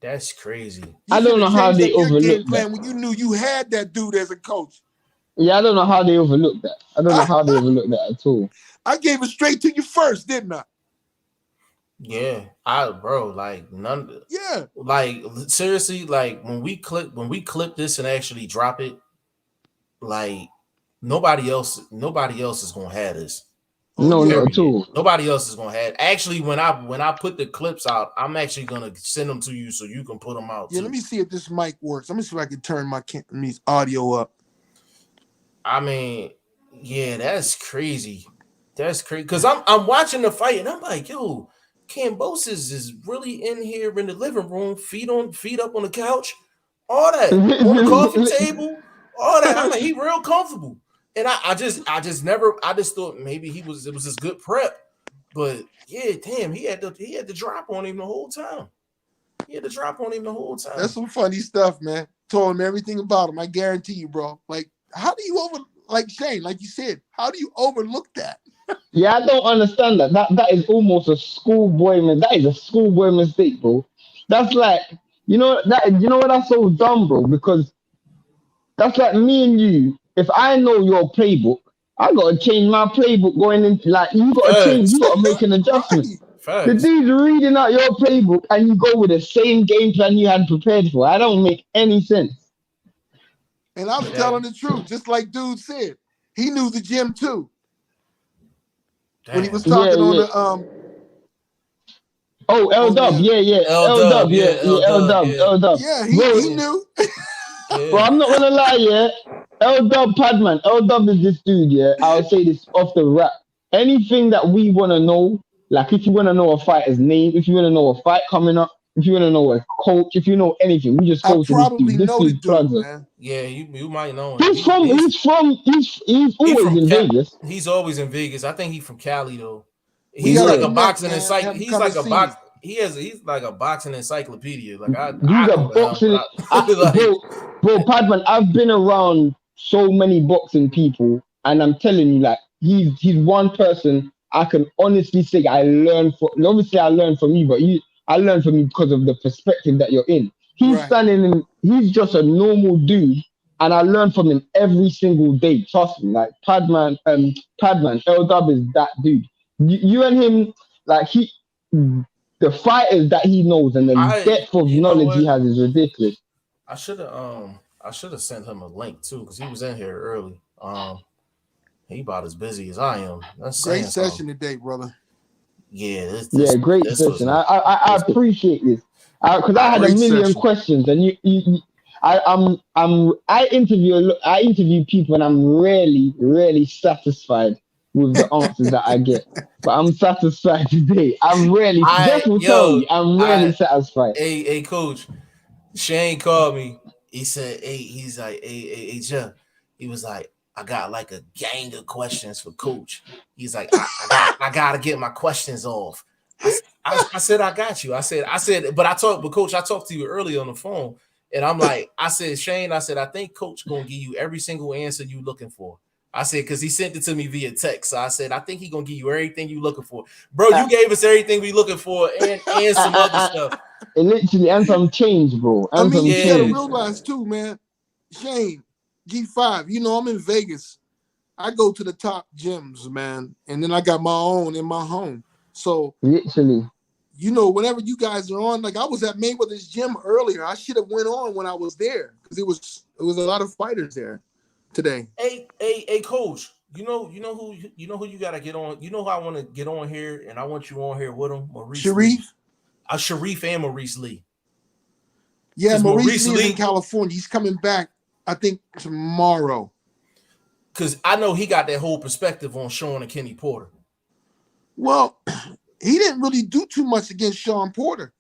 That's crazy. I don't know how they overlooked that. When you knew you had that dude as a coach. Yeah, I don't know how they overlooked that. I don't know how they overlooked that at all. I gave it straight to you first, didn't I? Yeah, like none. Yeah, like seriously, like when we clip this and actually drop it, like nobody else is gonna have this. No, not at all. Nobody else is gonna have. Actually, when I put the clips out, I'm actually gonna send them to you so you can put them out. Yeah, let me see if this mic works. Let me see if I can turn my audio up. I mean, yeah, that's crazy. That's crazy because I'm watching the fight and I'm like, yo, Cambosis is really in here in the living room, feet up on the couch, all that on the coffee table, all that. I'm like, he real comfortable. And I just thought maybe it was his good prep, but yeah, damn, he had to drop on him the whole time. That's some funny stuff, man. Told him everything about him. I guarantee you, bro. Like, how do you like Shane, like you said, how do you overlook that? Yeah, I don't understand that. That is almost a schoolboy man. That is a schoolboy mistake, bro. That's like, you know what, that's so dumb, bro, because that's like me and you. If I know your playbook, I gotta change my playbook going into like you gotta make an adjustment. Right. The dude's reading out your playbook and you go with the same game plan you had prepared for. I don't make any sense. And I was telling the truth, just like dude said. He knew the gym too. Damn. When he was talking on the L Dub, L Dub. Yeah, he knew. Bro, I'm not gonna lie, yeah. L Dub Padman. L Dub is this dude, yeah. I'll say this off the rap. Anything that we wanna know, like if you wanna know a fighter's name, if you wanna know a fight coming up, if you wanna know a coach, if you know anything, we just go to this dude. This dude plugs us. Yeah, you might know him. He's always in Vegas. He's always in Vegas. I think he's from Cali though. He's like a boxing encyclopedia. He's like a boxing encyclopedia. Like he's a boxing. Bro, Padman, I've been around so many boxing people, and I'm telling you, like he's one person I can honestly say I learned from. Obviously, I learned from you, but I learned from you because of the perspective that you're in. He's standing in. He's just a normal dude, and I learn from him every single day. Trust me, like Padman, L Dub is that dude. You and him, like the fighters that he knows and the depth of knowledge he has is ridiculous. I should have sent him a link too because he was in here early. He about as busy as I am. That's great session today, brother. Yeah, great session. I appreciate this because I had a million questions, and I interview people, and I'm really satisfied with the answers that I get. But I'm satisfied today. I'm really satisfied. Hey, coach, Shane called me. He said, hey, Jeff. He was like, I got like a gang of questions for Coach. He's like, I gotta get my questions off. I said, I got you. I said, but Coach, I talked to you earlier on the phone, and I'm like, I said, Shane, I said, I think Coach gonna give you every single answer you looking for. I said, because he sent it to me via text. So I said, I think he gonna give you everything you looking for. Bro, you gave us everything we looking for and some other stuff. It literally, and some change, bro. I mean, you gotta change. realize too, man. Shane, G5, you know, I'm in Vegas. I go to the top gyms, man, and then I got my own in my home. So literally, you know, whenever you guys are on, like I was at Mayweather's gym earlier. I should have went on when I was there because it was a lot of fighters there today. Hey, Coach. You know who you gotta get on. You know who I want to get on here, and I want you on here with him, Maurice Sharif. Lee. Sharif and Maurice Lee. Yeah, Maurice Lee is in California. He's coming back, I think, tomorrow. Because I know he got that whole perspective on Sean and Kenny Porter. Well, he didn't really do too much against Sean Porter.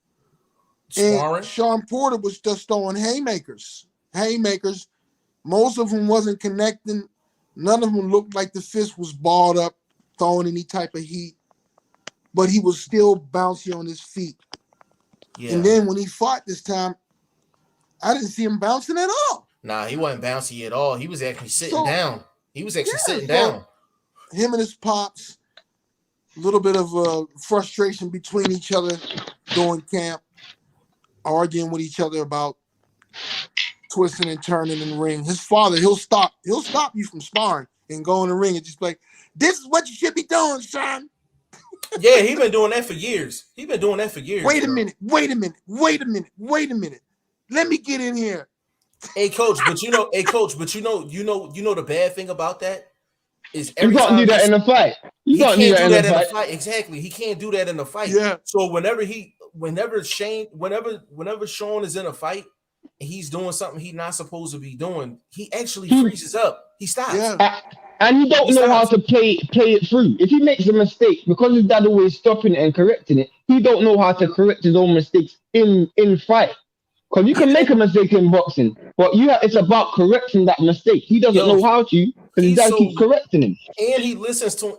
Sparring. And Sean Porter was just throwing haymakers. Most of them wasn't connecting. None of them looked like the fist was balled up, throwing any type of heat. But he was still bouncy on his feet. Yeah. And then when he fought this time, I didn't see him bouncing at all. Nah, he wasn't bouncy at all. He was actually sitting down. He was actually sitting down. Him and his pops, a little bit of frustration between each other during camp, arguing with each other about twisting and turning in the ring. His father, he'll stop you from sparring and go in the ring and just be like, this is what you should be doing, son. Yeah, he's been doing that for years. Wait a minute. Let me get in here. Hey, Coach, but you know the bad thing about that is you can't do that in a fight. You can't do that in a fight. Exactly. He can't do that in a fight. Yeah. So whenever Sean is in a fight and he's doing something he's not supposed to be doing, he actually freezes up. He stops. Yeah. And he don't know how to play it through. If he makes a mistake, because his dad always stopping it and correcting it, he don't know how to correct his own mistakes in fight. Because you can make a mistake in boxing, but it's about correcting that mistake. He doesn't know how to because his dad keeps correcting him. And he listens to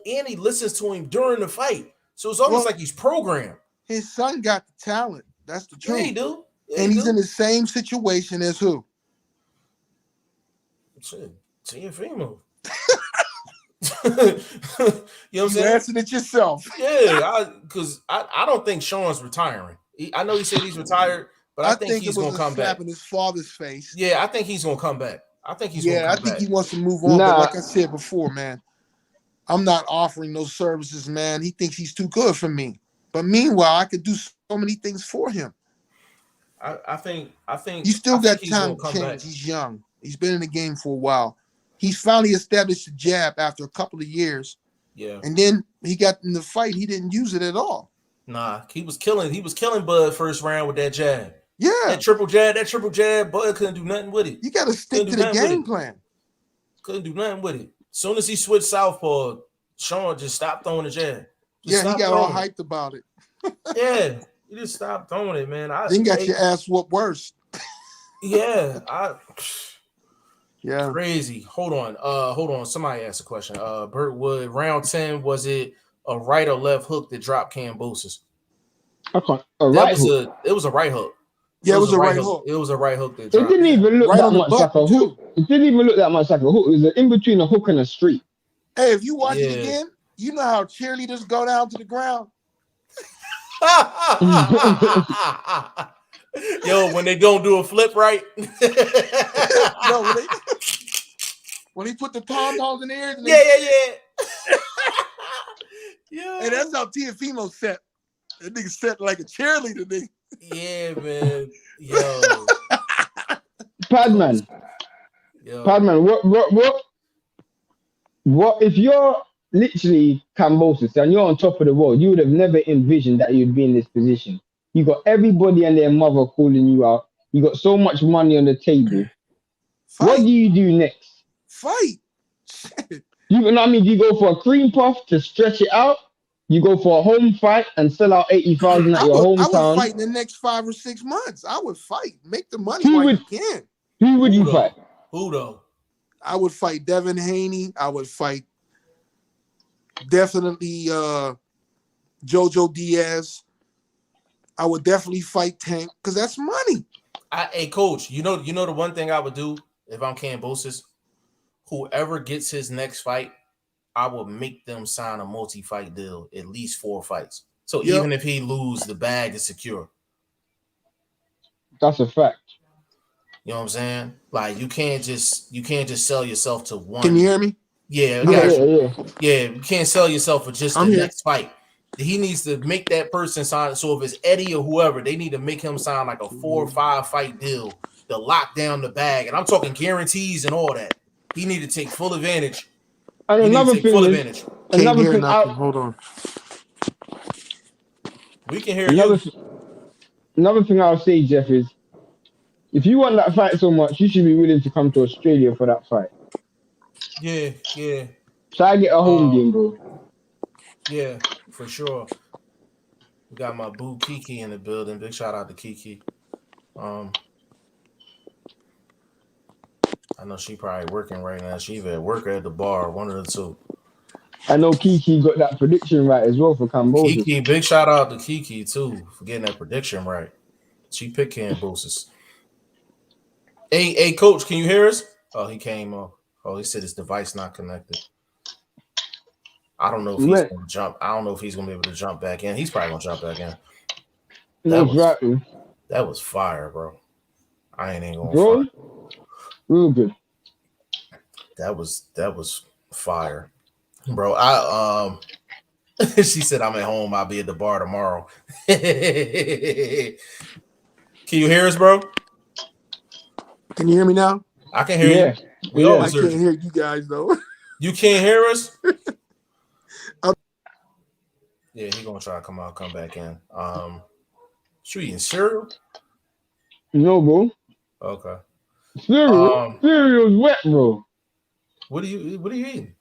him during the fight. So it's almost like he's programmed. His son got the talent. That's the truth. Yeah, he do. Yeah, and he's in the same situation as who? Teofimo. You know what I'm saying? You answered it yourself. Yeah, because I don't think Sean's retiring. I know he said he's retired, but I think he's going to come back. In his father's face. Yeah, I think he's going to come back. I think he wants to move on. But like I said before, man, I'm not offering those services, man. He thinks he's too good for me. But meanwhile, I could do so many things for him. I think you still got time to change. He's young. He's been in the game for a while. He's finally established the jab after a couple of years. Yeah. And then he got in the fight. He didn't use it at all. Nah, he was killing Bud first round with that jab. Yeah. That triple jab, Bud couldn't do nothing with it. You got to stick to the game plan. Couldn't do nothing with it. As soon as he switched southpaw, Sean just stopped throwing the jab. He got all hyped about it. Yeah, he just stopped throwing it, man. Then got your ass whooped worse. Yeah, yeah. Crazy. Hold on. Somebody asked a question. Burt Wood, round 10, was it a right or left hook that dropped Cambosis? Okay. It was a right hook. Yeah, it was a right hook. It was a right hook that dropped. It didn't even look that much like a hook. It didn't even look that much like a hook. It was in between a hook and a street. Hey, if you watch it again, you know how cheerleaders go down to the ground. Yo, when they don't do a flip right. No, when he put the tom-toms in the air. Yeah. Hey, that's how Teofimo set. That nigga set like a cheerleader, nigga. Yeah, man. Yo. Padman, what if you're literally Cambosis and you're on top of the world, you would have never envisioned that you'd be in this position. You got everybody and their mother calling you out. You got so much money on the table. What do you do next? Fight. You know what I mean? Do you go for a cream puff to stretch it out? You go for a home fight and sell out 80,000 at your hometown. I would fight in the next 5 or 6 months. I would fight. Make the money while you can. Who would you fight? Who though? I would fight Devin Haney. I would fight definitely Jojo Diaz. I would definitely fight Tank because that's money. Hey, coach, you know the one thing I would do if I'm Cambosis, whoever gets his next fight, I will make them sign a multi-fight deal, at least 4 fights. So even if he lose, the bag is secure. That's a fact. You know what I'm saying? Like you can't just sell yourself to one. Can you hear me? Yeah, you can't sell yourself for just the next fight. He needs to make that person sign. So if it's Eddie or whoever, they need to make him sign like a 4 or 5 fight deal to lock down the bag. And I'm talking guarantees and all that. He need to take full advantage. And another thing Hold on. We can hear you. Another thing I'll say, Jeff, is if you want that fight so much, you should be willing to come to Australia for that fight. Yeah. Try to get a home game, bro. Yeah, for sure. We got my boo Kiki in the building. Big shout out to Kiki. I know she probably working right now. She either at work or at the bar, one of the two. I know Kiki got that prediction right as well for Cambosis. Kiki, big shout out to Kiki too for getting that prediction right. She picked Cambosis. Hey, coach, can you hear us? Oh, he came off. Oh, he said his device not connected. I don't know if he's going to jump. I don't know if he's going to be able to jump back in. He's probably going to jump back in. That was fire, bro. I ain't going to fire. Real good. That was fire, bro. She said I'm at home. I'll be at the bar tomorrow. Can you hear us, bro? Can you hear me now? I can hear you. I can't hear you guys though. You can't hear us? Yeah, he's gonna try to come back in. You eating cereal? No, bro. Okay. Cereal's wet, bro. What are you eating?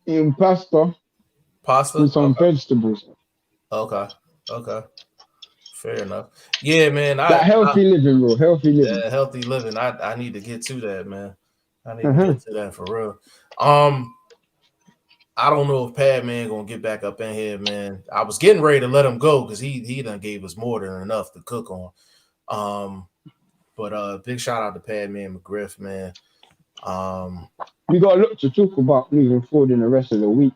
Eating pasta. Pasta with some vegetables. Okay. Fair enough. Yeah, man. Healthy living, bro. Healthy living. Yeah, healthy living. I need to get to that, man. I need to get to that for real. I don't know if Padman gonna get back up in here, man. I was getting ready to let him go because he done gave us more than enough to cook on. But big shout out to Padman McGriff, man. We got a lot to talk about moving forward in the rest of the week.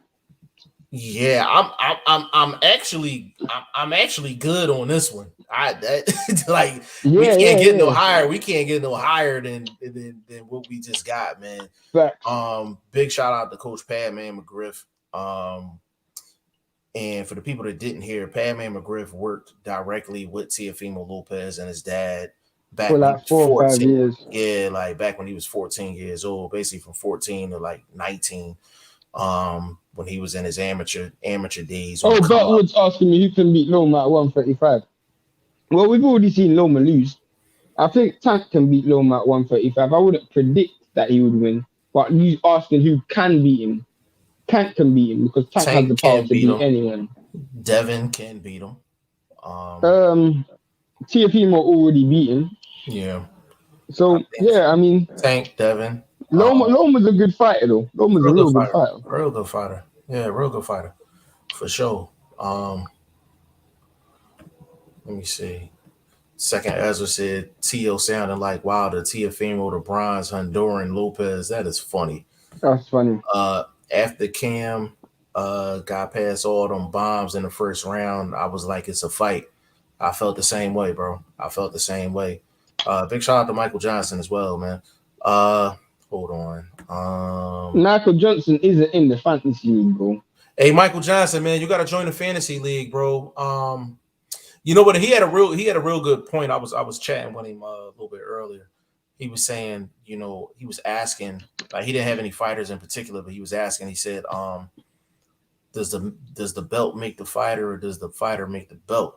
Yeah, I'm actually good on this one. We can't get no higher. We can't get no higher than what we just got, man. Fact. Big shout out to Coach Padman McGriff. And for the people that didn't hear, Padman McGriff worked directly with Teofimo Lopez and his dad back for like 4 or 5 years. Yeah, like back when he was 14 years old, basically from 14 to like 19. When he was in his amateur days. Oh, Beltwood's asking me who can beat Loma at 135. Well, we've already seen Loma lose. I think Tank can beat Loma at 135. I wouldn't predict that he would win, but you asking who can beat him. Tank can beat him because Tank has the power to beat anyone. Devin can beat him. Teofimo already beat him. Yeah. So I mean, Tank, Devin. Loma's a good fighter though. Loma's a real good fighter. Real good fighter. Yeah, real good fighter. For sure. Let me see. Second Ezra said Tio sounded like Wilder, Teofimo, the Bronze, Honduran, Lopez. That is funny. That's funny. After Cam got past all them bombs in the first round, I was like, it's a fight. I felt the same way, bro. I felt the same way. Big shout out to Michael Johnson as well, man. Hold on. Michael Johnson isn't in the fantasy league, bro. Hey, Michael Johnson, man, you got to join the fantasy league, bro. You know what? He had a real good point. I was chatting with him a little bit earlier. He was saying, he was asking, like he didn't have any fighters in particular, but he was asking. He said, does the belt make the fighter, or does the fighter make the belt?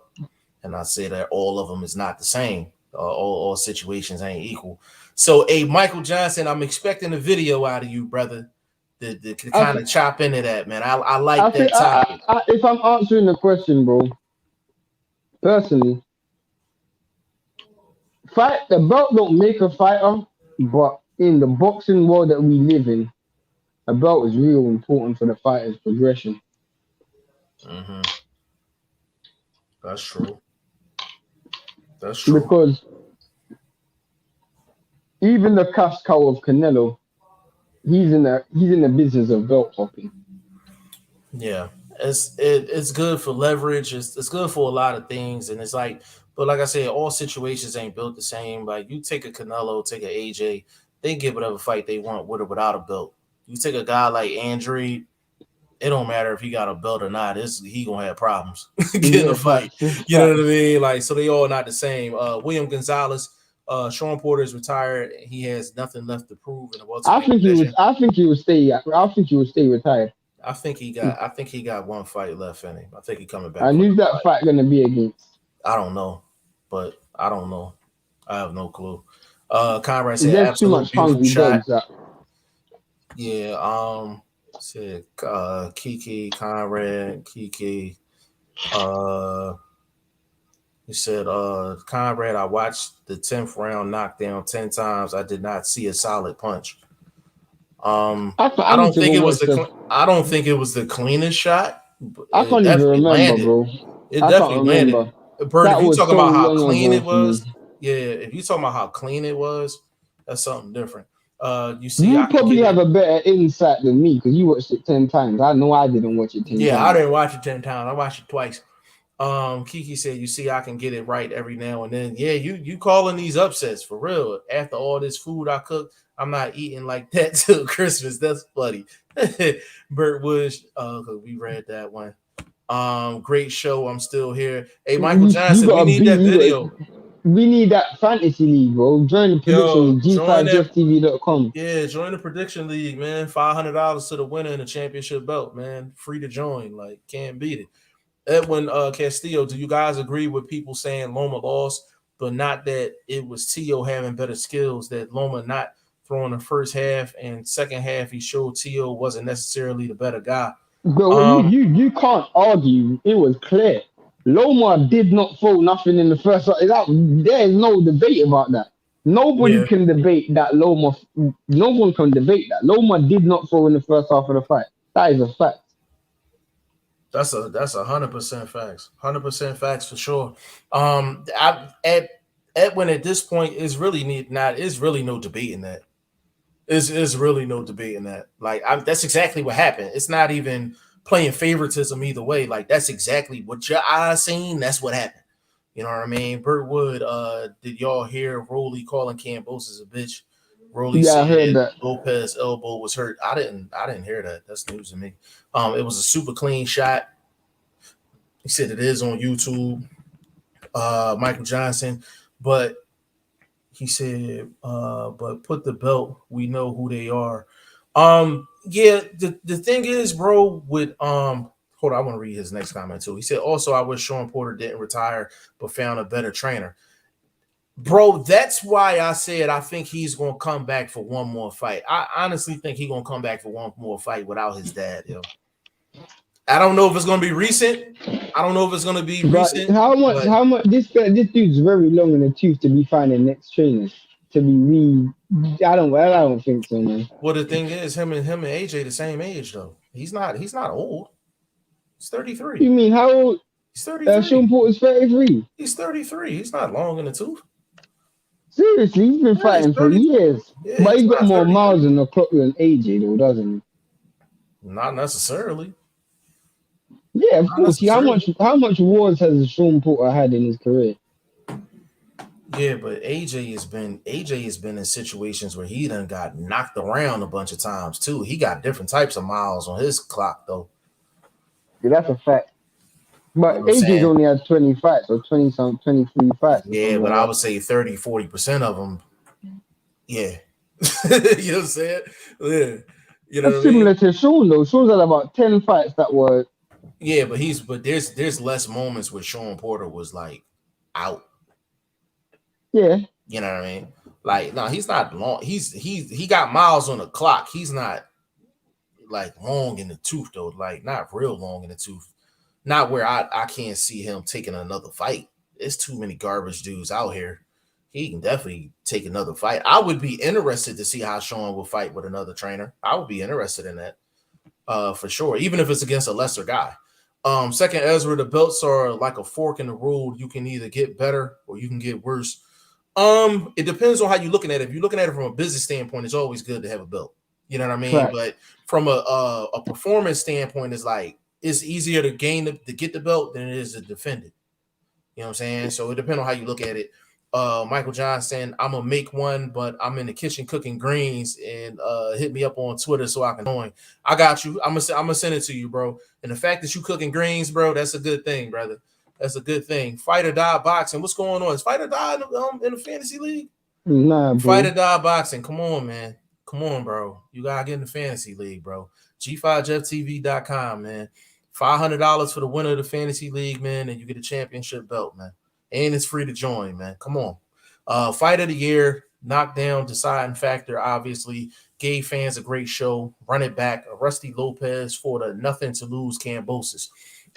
And I said that all of them is not the same. All situations ain't equal. So, hey, Michael Johnson, I'm expecting a video out of you, brother, to kind of chop into that, man. I like that topic. If I'm answering the question, bro, personally, the belt don't make a fighter, but in the boxing world that we live in, a belt is real important for the fighter's progression. Mm-hmm. That's true. That's true. Because even the cash cow of Canelo, he's in the business of belt hopping. Yeah, it's good for leverage. It's good for a lot of things, and it's like, but like I said, all situations ain't built the same. Like you take a Canelo, take an AJ, they get whatever fight they want with or without a belt. You take a guy like Andre, it don't matter if he got a belt or not. He gonna have problems getting a fight. You know what I mean? Like, so they all not the same. William Gonzalez, Sean Porter is retired. He has nothing left to prove in the welterweight division. I think he will stay. I think he will stay retired. I think he got one fight left in him. I think he coming back. And who's that fight gonna be against? I don't know, but I don't know. I have no clue. Conrad said there's too much hungry shot. dogs. Yeah. Said Kiki, Conrad, Kiki. He said, Conrad, I watched the 10th round knockdown 10 times. I did not see a solid punch. I don't think it was the cleanest shot. I can't even remember, bro. It definitely landed. Bert, if you talking about how clean it was, if you talking about how clean it was, that's something different. You probably have a better insight than me because you watched it 10 times. I know I didn't watch it 10 times. Yeah, I didn't watch it 10 times. I watched it twice. Kiki said, you see, I can get it right every now and then. Yeah, you calling these upsets for real. After all this food I cooked, I'm not eating like that till Christmas. That's funny. Bert Bush, we read that one. Great show. I'm still here. Hey, Michael Johnson, we need that video. We need that fantasy league, bro. Join the prediction league, G5JustTV.com. Yeah, join the prediction league, man. $500 to the winner in the championship belt, man. Free to join. Like, can't beat it. Edwin Castillo, do you guys agree with people saying Loma lost, but not that it was Teo having better skills, that Loma not throwing the first half and second half, he showed Teo wasn't necessarily the better guy? Bro, you can't argue. It was clear. Loma did not throw nothing in the first half. There is no debate about that. Nobody can debate that Loma. No one can debate that. Loma did not throw in the first half of the fight. That is a fact. That's 100% facts. 100% facts for sure. Edwin, at this point, is really no debating that. Is really no debating that. Like, that's exactly what happened. It's not even playing favoritism either way. Like, that's exactly what your eyes seen. That's what happened. You know what I mean? Burt Wood, did y'all hear Rolly calling Cambosis a bitch? Rolly said heard that. Lopez elbow was hurt. I didn't hear that. That's news to me. It was a super clean shot. He said it is on YouTube. Michael Johnson, but he said, but put the belt. We know who they are. Yeah. The thing is, bro, with hold on, I want to read his next comment too. He said, also, I wish Sean Porter didn't retire, but found a better trainer. Bro, that's why I said I think he's gonna come back for one more fight. I honestly think he's gonna come back for one more fight without his dad, yo. I don't know if it's gonna be recent. How much this dude's very long in the tooth to be finding next trainers to be I don't think so, man. Well, the thing is, him and AJ the same age though. He's not old. He's 33. You mean how old? He's 33. Sean Porter's 33. He's 33. He's not long in the tooth. Seriously, he's been fighting for years. Yeah, but he's got more miles in the clock than AJ though, doesn't he? Not necessarily. Yeah, of course. How much wars has Sean Porter had in his career? Yeah, but AJ has been in situations where he done got knocked around a bunch of times too. He got different types of miles on his clock though. Yeah, that's a fact. But you know AJ's only had 20 fights or 23 fights. Yeah, but I would say 30-40% of them. Yeah. You know what I'm saying? Yeah. You know, that's similar to Sean though. Sean's had about 10 fights that were. Yeah, but there's less moments where Sean Porter was like out. Yeah. You know what I mean? Like, no, he's not long. He got miles on the clock. He's not like long in the tooth though. Like, not real long in the tooth. Not where I can't see him taking another fight. There's too many garbage dudes out here. He can definitely take another fight. I would be interested to see how Sean will fight with another trainer. I would be interested in that for sure, even if it's against a lesser guy. Second, Ezra, the belts are like a fork in the road. You can either get better or you can get worse. It depends on how you're looking at it. If you're looking at it from a business standpoint, it's always good to have a belt. You know what I mean? Right. But from a performance standpoint, it's like it's easier to get the belt than it is to defend it. You know what I'm saying? So it depends on how you look at it. Michael Johnson, I'm gonna make one, but I'm in the kitchen cooking greens, and hit me up on Twitter so I can join. I got you. I'm gonna send it to you, bro. And the fact that you cooking greens, bro, that's a good thing, brother. That's a good thing. Fight or die boxing. What's going on? Is Fight or Die in the fantasy league? Nah, bro. Fight or die boxing. Come on, man. Come on, bro. You gotta get in the fantasy league, bro. G5JeffTV.com, man. $500 for the winner of the fantasy league, man, and you get a championship belt, man. And it's free to join, man. Come on. Fight of the year, knockdown, deciding factor, obviously. Gave fans a great show. Run it back. Rusty Lopez for the nothing to lose Cambosis.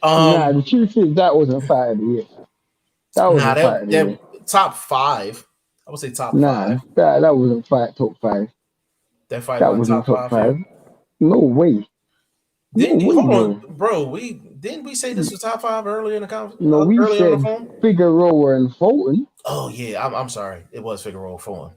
Nah, the truth is that wasn't fight of the year. That wasn't fight of the year. Top 5. I would say top 5. Nah, that wasn't top 5. That fight that wasn't top 5. No way. Hold on, bro. Didn't we say this was top 5 earlier in the conversation? No, we said on the phone? Figueroa and Fulton. Oh yeah, I'm sorry. It was Figueroa Fulton.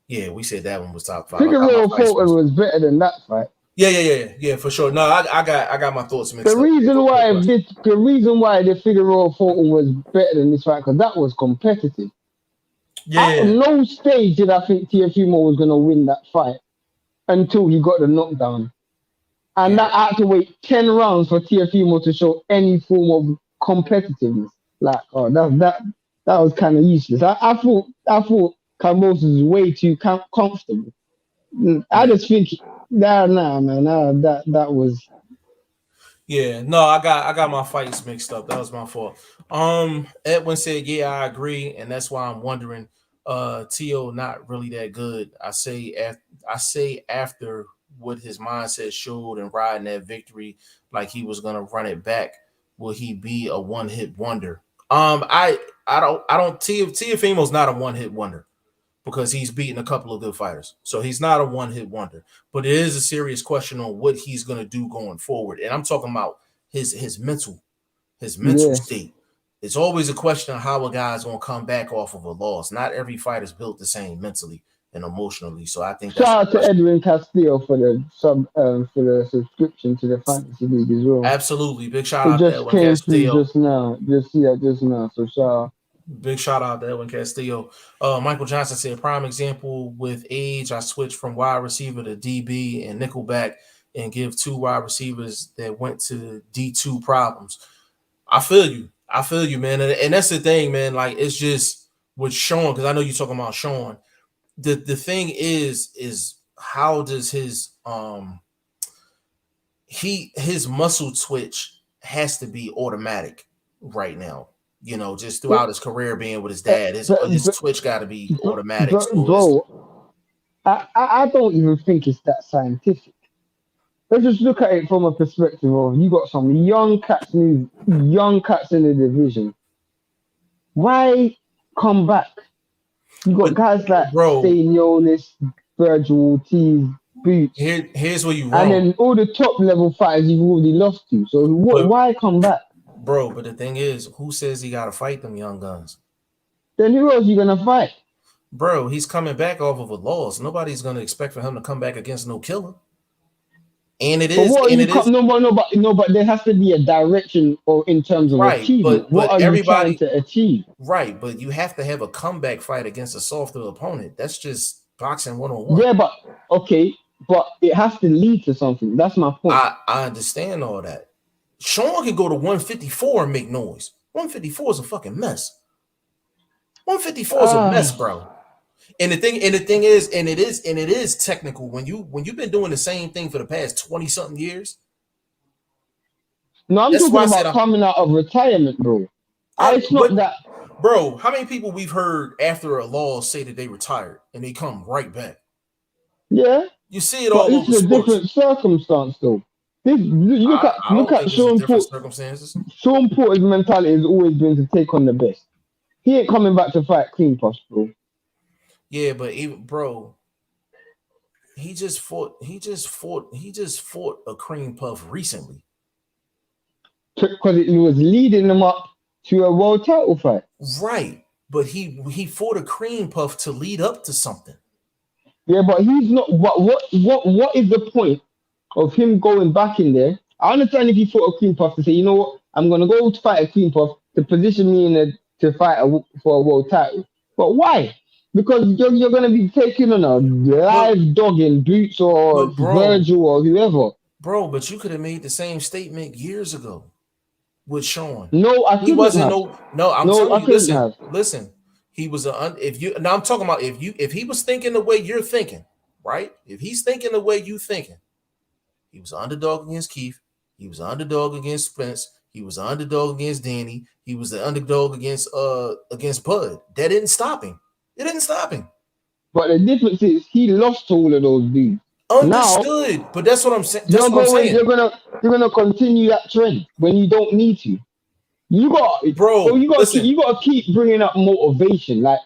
Yeah, we said that one was top 5. Figueroa Fulton was better than that fight. Yeah, for sure. No, I got my thoughts mixed up. The reason why the Figueroa Fulton was better than this fight, because that was competitive. Yeah. At no stage did I think Teofimo was gonna win that fight until he got the knockdown. And that I had to wait 10 rounds for Teofimo to show any form of competitiveness. Like, that was kind of useless. I thought Kambosos was way too comfortable. I just think that was. Yeah, no, I got my fights mixed up. That was my fault. Edwin said, yeah, I agree, and that's why I'm wondering. Teo not really that good. I say after what his mindset showed and riding that victory like he was gonna run it back, will he be a one-hit wonder? I don't Teofimo's not a one-hit wonder because he's beaten a couple of good fighters. So he's not a one-hit wonder, but it is a serious question on what he's gonna do going forward. And I'm talking about his mental state. It's always a question of how a guy's gonna come back off of a loss. Not every fight is built the same mentally and emotionally. So I think shout out to Edwin Castillo for the subscription to the fantasy league as well. Absolutely. Big shout out to Edwin Castillo. Just now. So shout out. Big shout out to Edwin Castillo. Michael Johnson said, prime example with age, I switched from wide receiver to DB and nickelback and give 2 wide receivers that went to D2 problems. I feel you, man. And that's the thing, man. Like, it's just with Sean, because I know you're talking about Sean. The thing is how does his muscle twitch has to be automatic right now. You know, just throughout his career being with his dad, his twitch got to be automatic. Bro, I don't even think it's that scientific. Let's just look at it from a perspective of you got some young cats in the division. Why come back? You got guys like Stanionis, Virgil Ortiz, Boots. Here's where you wrong. And then all the top level fighters you've already lost to. So why come back? Bro, but the thing is, who says he got to fight them young guns? Then who else you going to fight? Bro, he's coming back off of a loss. Nobody's going to expect for him to come back against no killer. And it is. No, but there has to be a direction or in terms of achievement. What are you trying to achieve? Right, but you have to have a comeback fight against a softer opponent. That's just boxing 101. Yeah, but it has to lead to something. That's my point. I understand all that. Sean can go to 154 and make noise. 154 is a fucking mess. 154 is a mess, bro. And the thing is, and it is technical when you've been doing the same thing for the past 20-something years. No, I'm talking about coming out of retirement, bro. It's not that, bro. How many people we've heard after a loss say that they retired and they come right back? Yeah, you see it all over sports. It's a different circumstance, though. Look at Sean Porter. Circumstances. Sean Porter's mentality has always been to take on the best. He ain't coming back to fight Cream Puff, bro. Yeah, but even bro, he just fought a Cream Puff recently. Because it was leading them up to a world title fight. Right. But he fought a Cream Puff to lead up to something. Yeah, but he's not. What is the point of him going back in there? I understand if he fought a Cream Puff to say, you know what, I'm gonna go to fight a Cream Puff to position me to fight for a world title. But why? Because you're gonna be taking on a live dog in Boots or Virgil or whoever. Bro, but you could have made the same statement years ago with Sean. No, I couldn't have. I'm telling you, listen. He was I'm talking about if he was thinking the way you're thinking, right? If he's thinking the way you thinking, he was an underdog against Keith. He was an underdog against Spence. He was an underdog against Danny. He was the underdog against Bud. That didn't stop him. It didn't stop him. But the difference is he lost to all of those dudes. Understood, now, but that's what I'm saying. That's what I'm saying. You're gonna continue that trend when you don't need to. You got to keep bringing up motivation. Like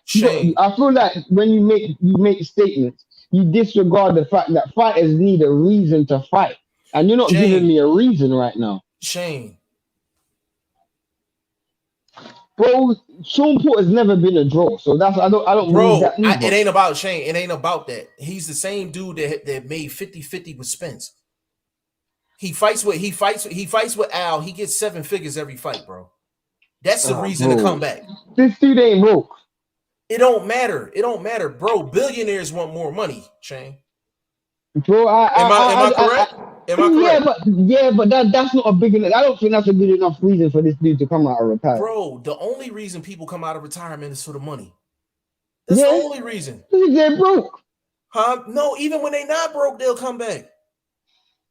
I feel like when you make statements, you disregard the fact that fighters need a reason to fight, and you're not giving me a reason right now. Shane, bro, Sean Porter's never been a draw, so that's I don't. Bro, it ain't about Shane. It ain't about that. He's the same dude that made 50-50 with Spence. He fights with Al. He gets 7 figures every fight, bro. That's the reason to come back. This dude ain't broke. It don't matter. It don't matter, bro. Billionaires want more money, Shane. Bro, am I correct? Am I correct? But that's not a big enough. I don't think that's a good enough reason for this dude to come out of retirement. Bro, the only reason people come out of retirement is for the money. That's the only reason. They're broke. Huh? No, even when they not broke, they'll come back.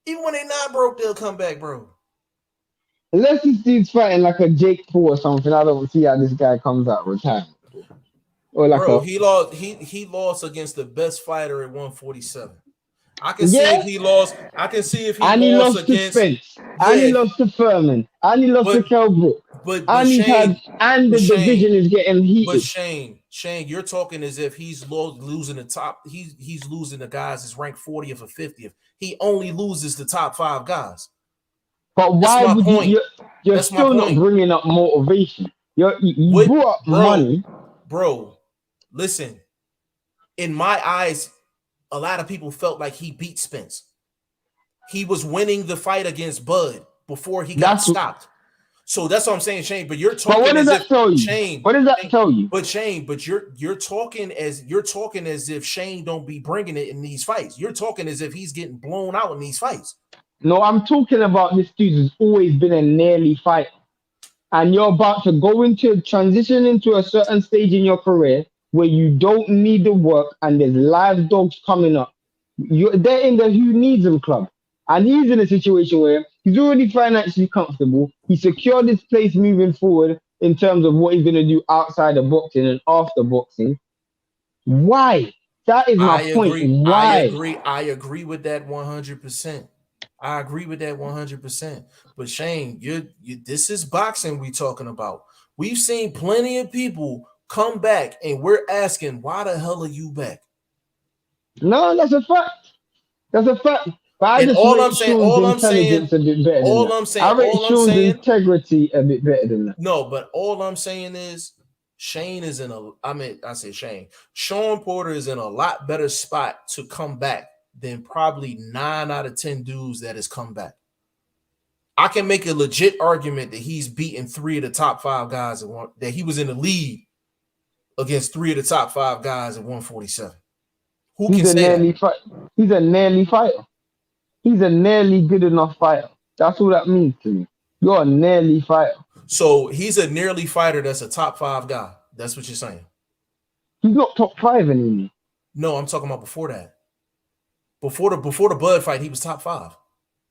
Even when they not broke, they'll come back, bro. Unless this dude's fighting like a Jake Paul or something, I don't see how this guy comes out of retirement. Or like he lost against the best fighter at 147. I can see if he lost. I can see if he lost against Spence. And he lost to Furman. And he lost to Kell Brook. And the division is getting heated. But Shane, you're talking as if he's losing the top. He's losing the guys that's ranked 40th or 50th. He only loses the top 5 guys. But why would you're still not bringing up motivation? You brought up money. Bro, listen. In my eyes, a lot of people felt like he beat Spence. He was winning the fight against Bud before he got stopped. So that's what I'm saying, Shane. But you're talking. But what does that tell you? Shane, what does that tell you? But Shane, you're talking as if Shane don't be bringing it in these fights. You're talking as if he's getting blown out in these fights. No, I'm talking about this dude who's always been a nearly fighter. And you're about to transition into a certain stage in your career where you don't need the work and there's live dogs coming up. They're in the Who Needs Them club. And he's in a situation where he's already financially comfortable. He secured his place moving forward in terms of what he's going to do outside of boxing and after boxing. Why? That is my point. Why? I agree with that 100%. I agree with that 100%. But Shane, this is boxing we talking about. We've seen plenty of people come back, and we're asking, why the hell are you back? No, that's a fact. That's a fact. But I just all I'm saying, I rate Sean's integrity a bit better than that. No, but all I'm saying is Shane is Sean Porter is in a lot better spot to come back than probably 9 out of 10 dudes that has come back. I can make a legit argument that he's beaten 3 of the top 5 guys that he was in the lead against 3 of the top 5 guys at 147. Who can say that? He's a nearly fighter. He's a nearly good enough fighter. That's what that means to me. You're a nearly fighter. So he's a nearly fighter that's a top 5 guy. That's what you're saying. He's not top 5 anymore. No, I'm talking about before that. Before the Bud fight, he was top 5.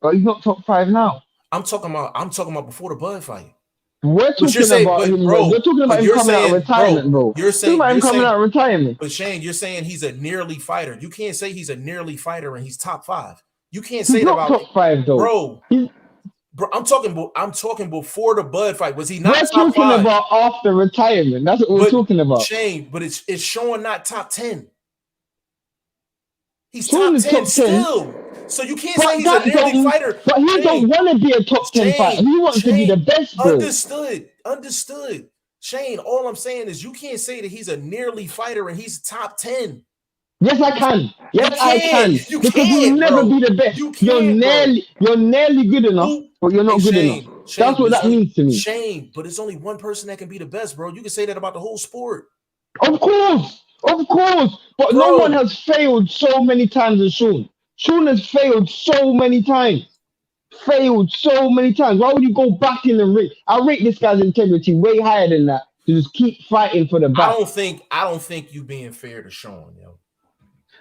But he's not top 5 now. I'm talking about before the Bud fight. We're talking about him, bro. We're talking about him coming out of retirement, bro. You're saying him coming out of retirement. But Shane, you're saying he's a nearly fighter. You can't say he's a nearly fighter and he's top 5. You can't say that about top 5 though, bro. Bro, I'm talking before the Bud fight. Was he not We're top talking 5? about after retirement. That's what we're talking about. Shane, but it's Sean not top 10. He's Sean top is 10 top 10. still. So you can't say he's a nearly fighter. But he don't want to be a top 10 fighter. He wants to be the best, bro. Understood. Shane, all I'm saying is you can't say that he's a nearly fighter and he's top 10. Yes, I can. Yes, I can. You because can't, you'll never bro. be the best. You're nearly good enough, but you're not good enough. That's what that means to me. Shane, but it's only one person that can be the best, bro. You can say that about the whole sport. Of course. But no one has failed so many times as Sean. Sean has failed so many times. Why would you go back in the ring? I rate this guy's integrity way higher than that. To just keep fighting for the back. I don't think you being fair to Sean, yo.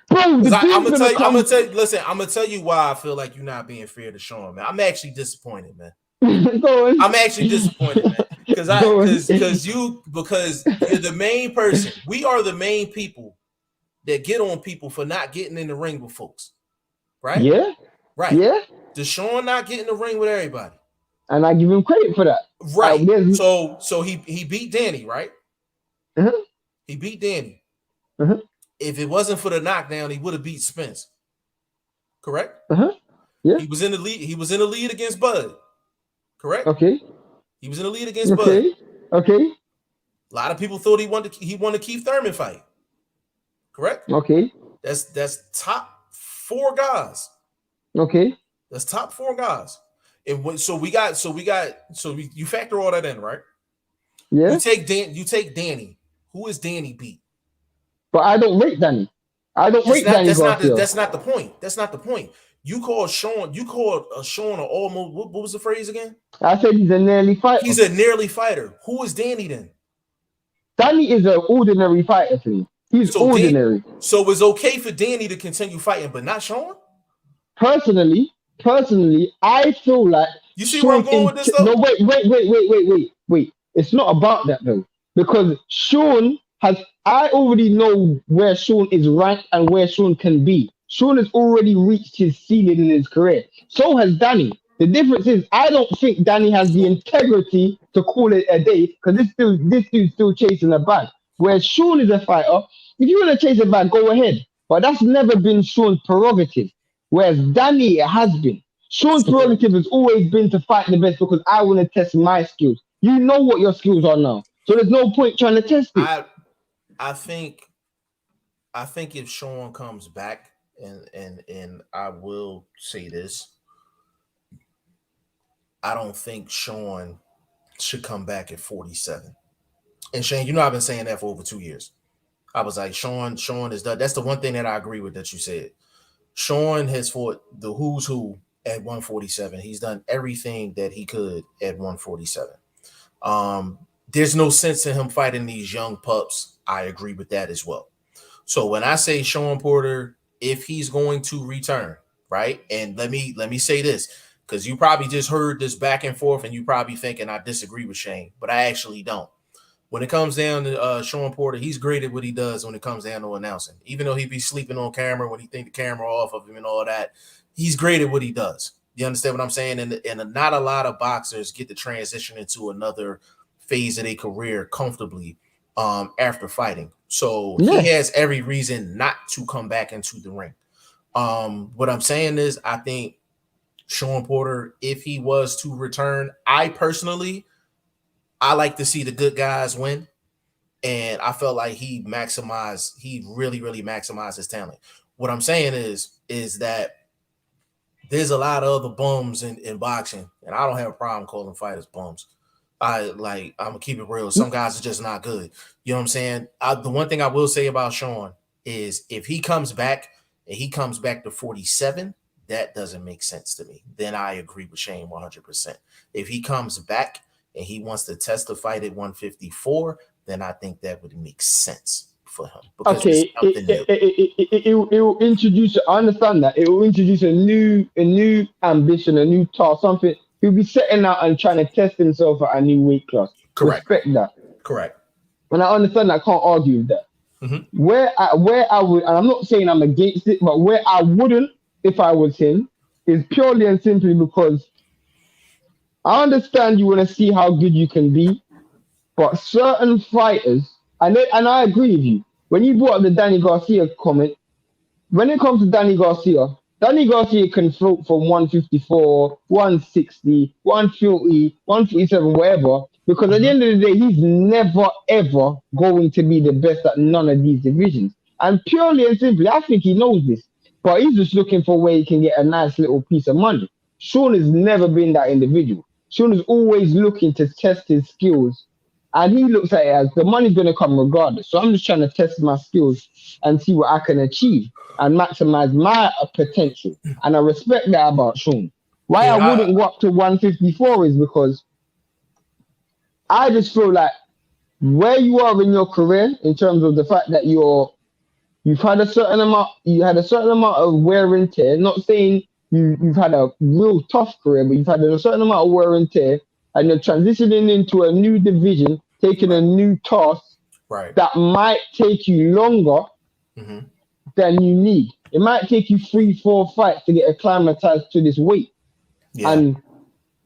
Bro, I'm gonna tell you why I feel like you're not being fair to Sean, man. I'm actually disappointed, man. I'm actually disappointed, man. Because you're the main person. We are the main people that get on people for not getting in the ring with folks. Right? Yeah. Right. Yeah. Does Sean not get in the ring with everybody? And I give him credit for that. Right. So he beat Danny, right? Uh-huh. He beat Danny. Uh-huh. If it wasn't for the knockdown, he would have beat Spence. Correct? Uh-huh. Yeah. He was in the lead. He was in the lead against Bud. Correct? Okay. He was in the lead against Bud. Okay. A lot of people thought he won the Keith Thurman fight. Correct? Okay. That's top 4 guys. Okay. That's top 4 guys. And you factor all that in, right? Yeah. You take Danny. Who is Danny beat? But I don't rate Danny. That's not the point. That's not the point. You called Sean an almost, what was the phrase again? I said he's a nearly fighter. He's a nearly fighter. Who is Danny then? Danny is an ordinary fighter to me. He's ordinary. So it's okay for Danny to continue fighting, but not Sean? Personally, I feel like you see where I'm going with this though? No, wait. It's not about that though. Because I already know where Sean is ranked and where Sean can be. Sean has already reached his ceiling in his career. So has Danny. The difference is I don't think Danny has the integrity to call it a day because this dude's still chasing a bag. Whereas Sean is a fighter. If you want to chase a bag, go ahead. But that's never been Sean's prerogative. Whereas Danny has been. Sean's prerogative has always been to fight the best because I want to test my skills. You know what your skills are now. So there's no point trying to test it. I think if Sean comes back, and I will say this, I don't think Sean should come back at 47. And Shane, you know I've been saying that for over 2 years. I was like, Sean is done. That's the one thing that I agree with that you said. Sean has fought the who's who at 147. He's done everything that he could at 147. There's no sense in him fighting these young pups. I agree with that as well. So when I say Sean Porter, if he's going to return, right? And let me say this, because you probably just heard this back and forth and you probably thinking I disagree with Shane, but I actually don't. When it comes down to Sean Porter, he's great at what he does when it comes down to announcing. Even though he be sleeping on camera when he think the camera off of him and all that, he's great at what he does. You understand what I'm saying? And not a lot of boxers get to transition into another phase of their career comfortably after fighting. So he has every reason not to come back into the ring. What I'm saying is I think Sean Porter, if he was to return, I like to see the good guys win. And I felt like he really, really maximized his talent. What I'm saying is that there's a lot of other bums in boxing, and I don't have a problem calling fighters bums. I'm gonna keep it real. Some guys are just not good. You know what I'm saying? The one thing I will say about Sean is if he comes back and he comes back to 47, that doesn't make sense to me. Then I agree with Shane 100%. If he comes back and he wants to test the fight at 154, then I think that would make sense for him. Okay, it will introduce. I understand that it will introduce a new ambition, a new task, something. He'll be setting out and trying to test himself at a new weight class. Correct. Respect that. Correct. And I understand that. I can't argue with that. Mm-hmm. Where I would, and I'm not saying I'm against it, but where I wouldn't, if I was him, is purely and simply because I understand you want to see how good you can be, but certain fighters, and I agree with you. When you brought up the Danny Garcia comment, when it comes to Danny Garcia can float from 154, 160, 140, 147, whatever, because at the end of the day, he's never, ever going to be the best at none of these divisions. And purely and simply, I think he knows this, but he's just looking for where he can get a nice little piece of money. Sean has never been that individual. Sean is always looking to test his skills, and he looks at it as the money's going to come regardless. So I'm just trying to test my skills and see what I can achieve and maximize my potential. And I respect that about Sean. Why I wouldn't go up to 154 is because I just feel like where you are in your career, in terms of the fact that you had a certain amount of wear and tear. Not saying you've had a real tough career, but you've had a certain amount of wear and tear, and you're transitioning into a new division, taking a new task that might take you longer than you need. It might take you 3-4 fights to get acclimatized to this weight. Yeah. And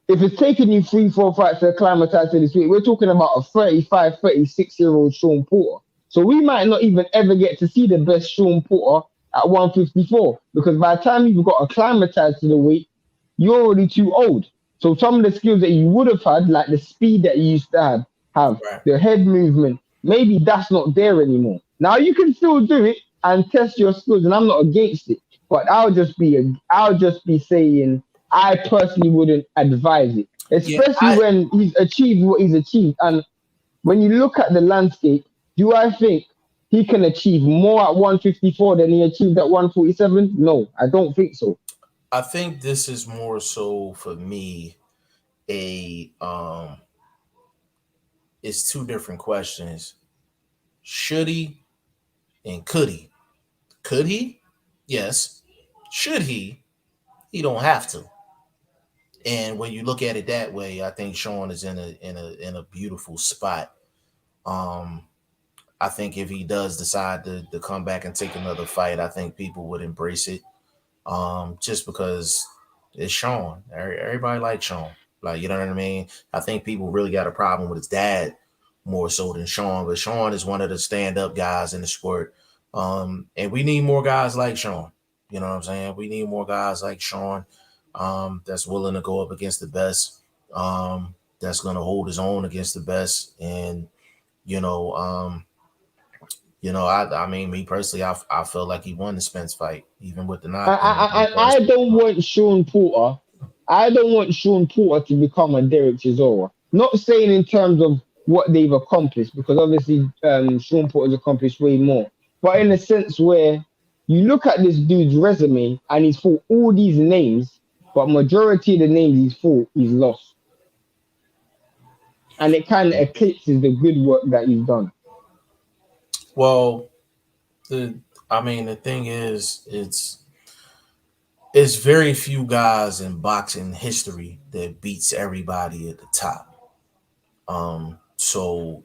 if it's taking you 3-4 fights to acclimatize to this weight, we're talking about a 35, 36-year-old Sean Porter. So we might not even ever get to see the best Sean Porter at 154, because by the time you've got acclimatized to the weight, you're already too old. So some of the skills that you would have had, like the speed that you used to have the head movement, maybe that's not there anymore. Now you can still do it and test your skills, and I'm not against it, but I'll just be saying I personally wouldn't advise it, especially when he's achieved what he's achieved. And when you look at the landscape, do I think he can achieve more at 154 than he achieved at 147? No, I don't think so. I think this is more so for me it's two different questions. Should he and could he? Could he? Yes. Should he? He don't have to. And when you look at it that way, I think Sean is in a beautiful spot. I think if he does decide to come back and take another fight, I think people would embrace it. Just because it's Sean. Everybody likes Sean. Like, you know what I mean? I think people really got a problem with his dad more so than Sean, but Sean is one of the stand-up guys in the sport. And we need more guys like Sean. You know what I'm saying? We need more guys like Sean that's willing to go up against the best, that's going to hold his own against the best. And, I mean, me personally, I feel like he won the Spence fight, even with the knockdown. I don't want Sean Porter. I don't want Sean Porter to become a Derek Chisora. Not saying in terms of what they've accomplished, because obviously Sean Porter's accomplished way more. But in a sense where you look at this dude's resume and he's fought all these names, but majority of the names he's fought, he's lost. And it kind of eclipses the good work that he's done. Well, the thing is, it's very few guys in boxing history that beats everybody at the top. So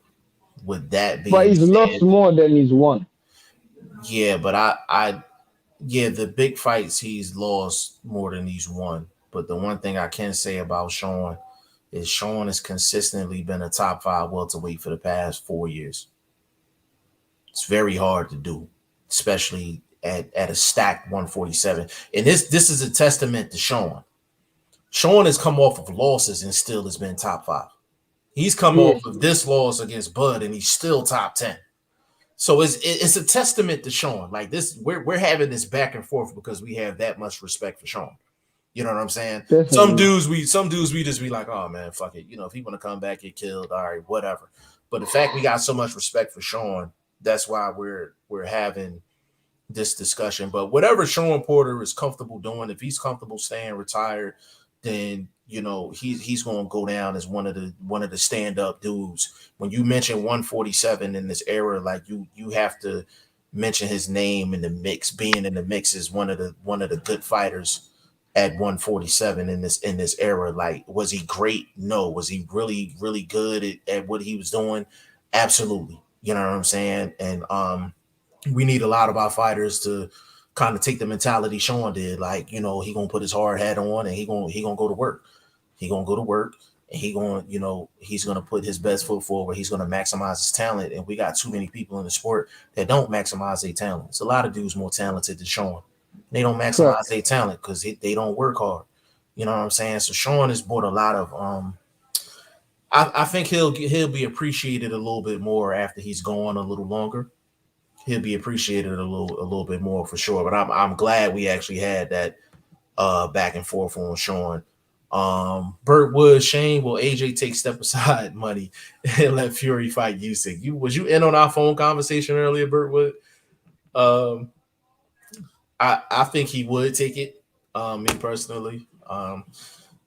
with that being but he's lost more than he's won. Yeah, but the big fights he's lost more than he's won. But the one thing I can say about Sean is Sean has consistently been a top 5 welterweight for the past 4 years. It's very hard to do, especially at a stacked 147. And this is a testament to Sean. Sean has come off of losses and still has been top 5. He's come off of this loss against Bud and he's still top 10. So it's a testament to Sean. Like this, we're having this back and forth because we have that much respect for Sean. You know what I'm saying? Definitely. Some dudes we just be like, oh man, fuck it. If he want to come back, get killed, all right, whatever. But the fact we got so much respect for Sean, that's why we're having this discussion. But whatever Sean Porter is comfortable doing, if he's comfortable staying retired, then he's going to go down as one of the stand-up dudes. When you mention 147 in this era, like you have to mention his name in the mix. Being in the mix is one of the good fighters at 147 in this era. Like, was he great? No. Was he really, really good at what he was doing? Absolutely. You know what I'm saying? And we need a lot of our fighters to kind of take the mentality Sean did. Like, he gonna put his hard hat on and he gonna go to work. He gonna go to work, and he's gonna put his best foot forward. He's gonna maximize his talent, and we got too many people in the sport that don't maximize their talent. It's a lot of dudes more talented than Sean. They don't maximize their talent because they don't work hard. You know what I'm saying? So Sean has brought a lot of I think he'll be appreciated a little bit more after he's gone a little longer. He'll be appreciated a little bit more for sure. But I'm glad we actually had that back and forth on Sean. Burt Wood, Shane, will AJ take step aside money and let Fury fight Usyk? Was you in on our phone conversation earlier, Burt Wood? I think he would take it. Me personally.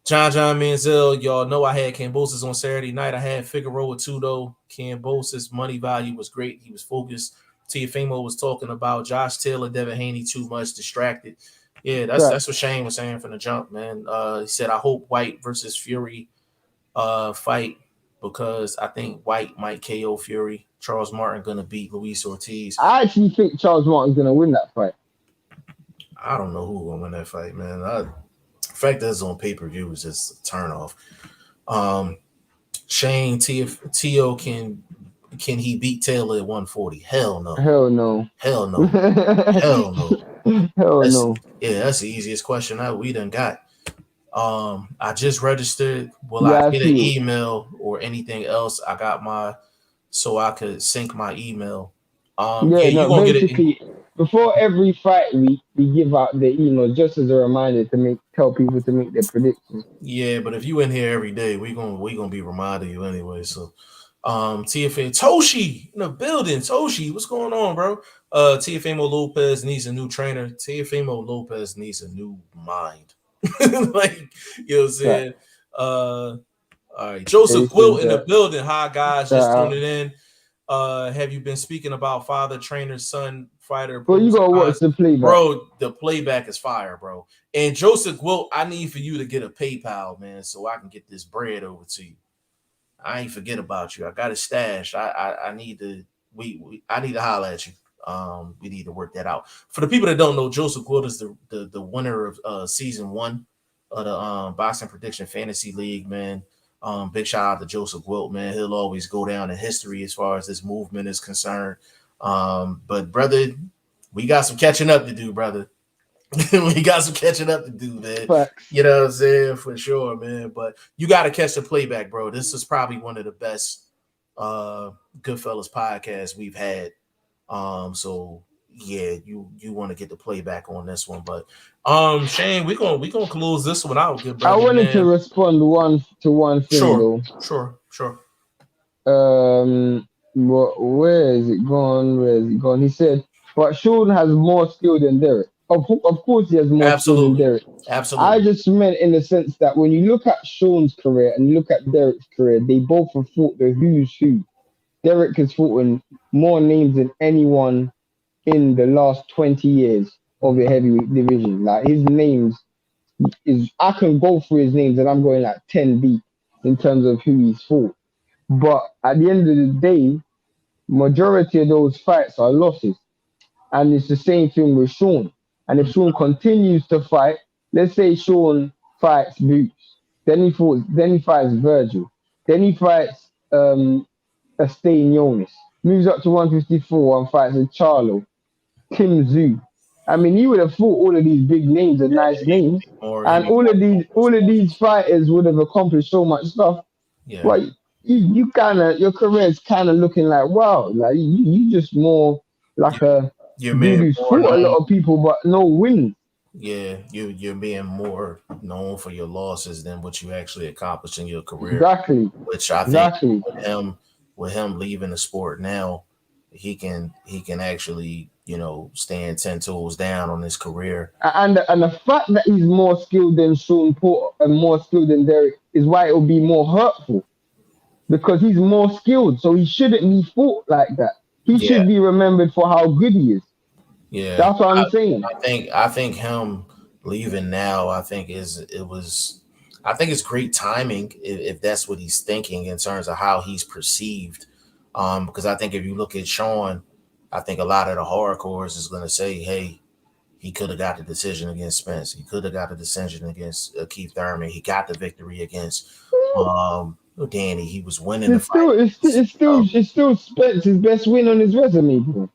John Manziel, y'all know I had Cambosis on Saturday night. I had Figueroa too, though. Cambosis money value was great. He was focused. Teofimo was talking about Josh Taylor, Devin Haney too much distracted. Yeah, that's what Shane was saying from the jump, man. He said, I hope White versus Fury fight because I think White might KO Fury. Charles Martin gonna beat Luis Ortiz. I actually think Charles Martin's gonna win that fight. I don't know who's gonna win that fight, man. The fact that it's on pay-per-view is just a turn off. Shane Tio can he beat Taylor at 140? Hell no. Hell no. Hell no. Hell no. Hell no. Yeah, that's the easiest question we done got. I just registered. Will I get an email or anything else? I got so I could sync my email. You're gonna get it. Before every fight week, we give out the email just as a reminder to tell people to make their predictions. Yeah, but if you in here every day, we gonna be reminding you anyway. So, TFA Toshi in the building. Toshi, what's going on, bro? Teofimo Lopez needs a new trainer. Teofimo Lopez needs a new mind. Like, you know what I'm saying? All right, Joseph Quilt in the building. Hi guys, just tuning in. Have you been speaking about father, trainer, son, fighter? Well, you gotta watch the playback, bro. The playback is fire, bro. And Joseph Wilt, I need for you to get a PayPal, man, so I can get this bread over to you. I ain't forget about you. I got it stashed. I need to I need to holler at you. We need to work that out. For the people that don't know, Joseph Wilt is the winner of season 1 of the Boxing Prediction Fantasy League, man. Big shout out to Joseph Wilt, man. He'll always go down in history as far as this movement is concerned. But brother, we got some catching up to do, brother. We got some catching up to do, man. You know what I'm saying? For sure, man. But you got to catch the playback, bro. This is probably one of the best Goodfellas podcasts we've had. So yeah, you want to get the playback on this one. But Shane, we gonna close this one out, good brother. I wanted to respond one thing though. Sure. Where is it gone? He said, but Sean has more skill than Derek. Of course he has more skill than Derek. Absolutely. I just meant in the sense that when you look at Sean's career and you look at Derek's career, they both have fought the who's who. Derek has fought in more names than anyone in the last 20 years of the heavyweight division. Like his names I can go through his names and I'm going like 10 deep in terms of who he's fought. But at the end of the day, majority of those fights are losses. And it's the same thing with Sean. And if Sean continues to fight, let's say Sean fights Boots, then he fights Virgil, then he fights Estainionis, moves up to 154 and fights with Charlo, Kim Zhu. I mean, he would have fought all of these big names and nice names, and all of these fighters would have accomplished so much stuff. Yeah. But you your career is kind of looking like, wow, like you just more like you're being fought a lot of people, but no wins. Yeah, you're being more known for your losses than what you actually accomplished in your career. Exactly. Which I think with him leaving the sport now, he can actually, stand 10 toes down on his career. And the fact that he's more skilled than Sean Porter and more skilled than Derek is why it will be more hurtful. Because he's more skilled, so he shouldn't be fought like that. He should be remembered for how good he is. Yeah, that's what I'm saying. I think him leaving now, I think it's great timing if that's what he's thinking in terms of how he's perceived. Because I think if you look at Sean, I think a lot of the hardcores is going to say, hey, He could have got the decision against Spence. He could have got the decision against Keith Thurman. He got the victory against Danny. He was winning the fight. It's still Spence's best win on his resume, bro.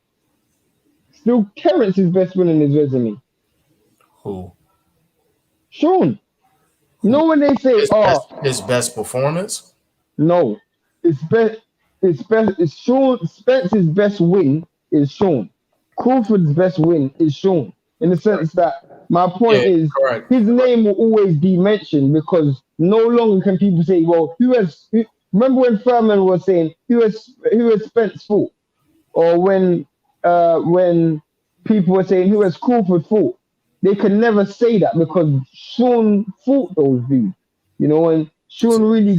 Still Terrence's best win on his resume. Who? Sean. You know when they say, his best performance? No. It's Sean. Spence's best win is Sean. Crawford's best win is Sean. In the sense that my point is his name will always be mentioned because no longer can people say, well, remember when Furman was saying who has Spence fought? Or when people were saying who has Crawford fought? They can never say that because Sean fought those dudes. You know, and Sean really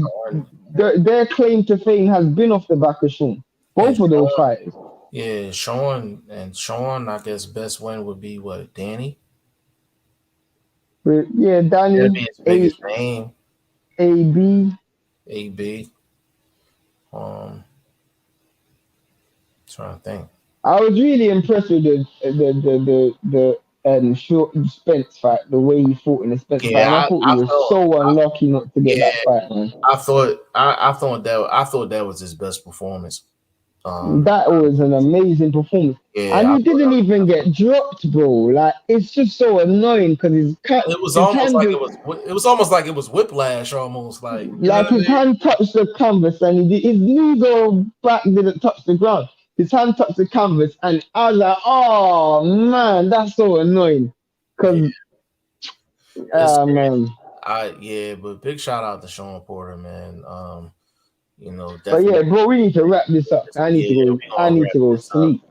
their claim to fame has been off the back of Sean. Both of those fighters. Yeah, Sean, I guess best win would be what, Danny? But yeah, Danny. That'd be his biggest name. AB. Trying to think. I was really impressed with the short Spence fight, the way he fought in the Spence fight. And I thought he was so unlucky not to get that fight, man. I thought that was his best performance. That was an amazing performance. Yeah, and he didn't even get dropped, bro. Like, it's just so annoying because it was almost like it was whiplash, almost like his hand touched the canvas and his knees or back didn't touch the ground. His hand touched the canvas, and I was like, "Oh man, that's so annoying." Because, man. But big shout out to Sean Porter, man. You know, but yeah, bro, we need to wrap this up. I need to go sleep.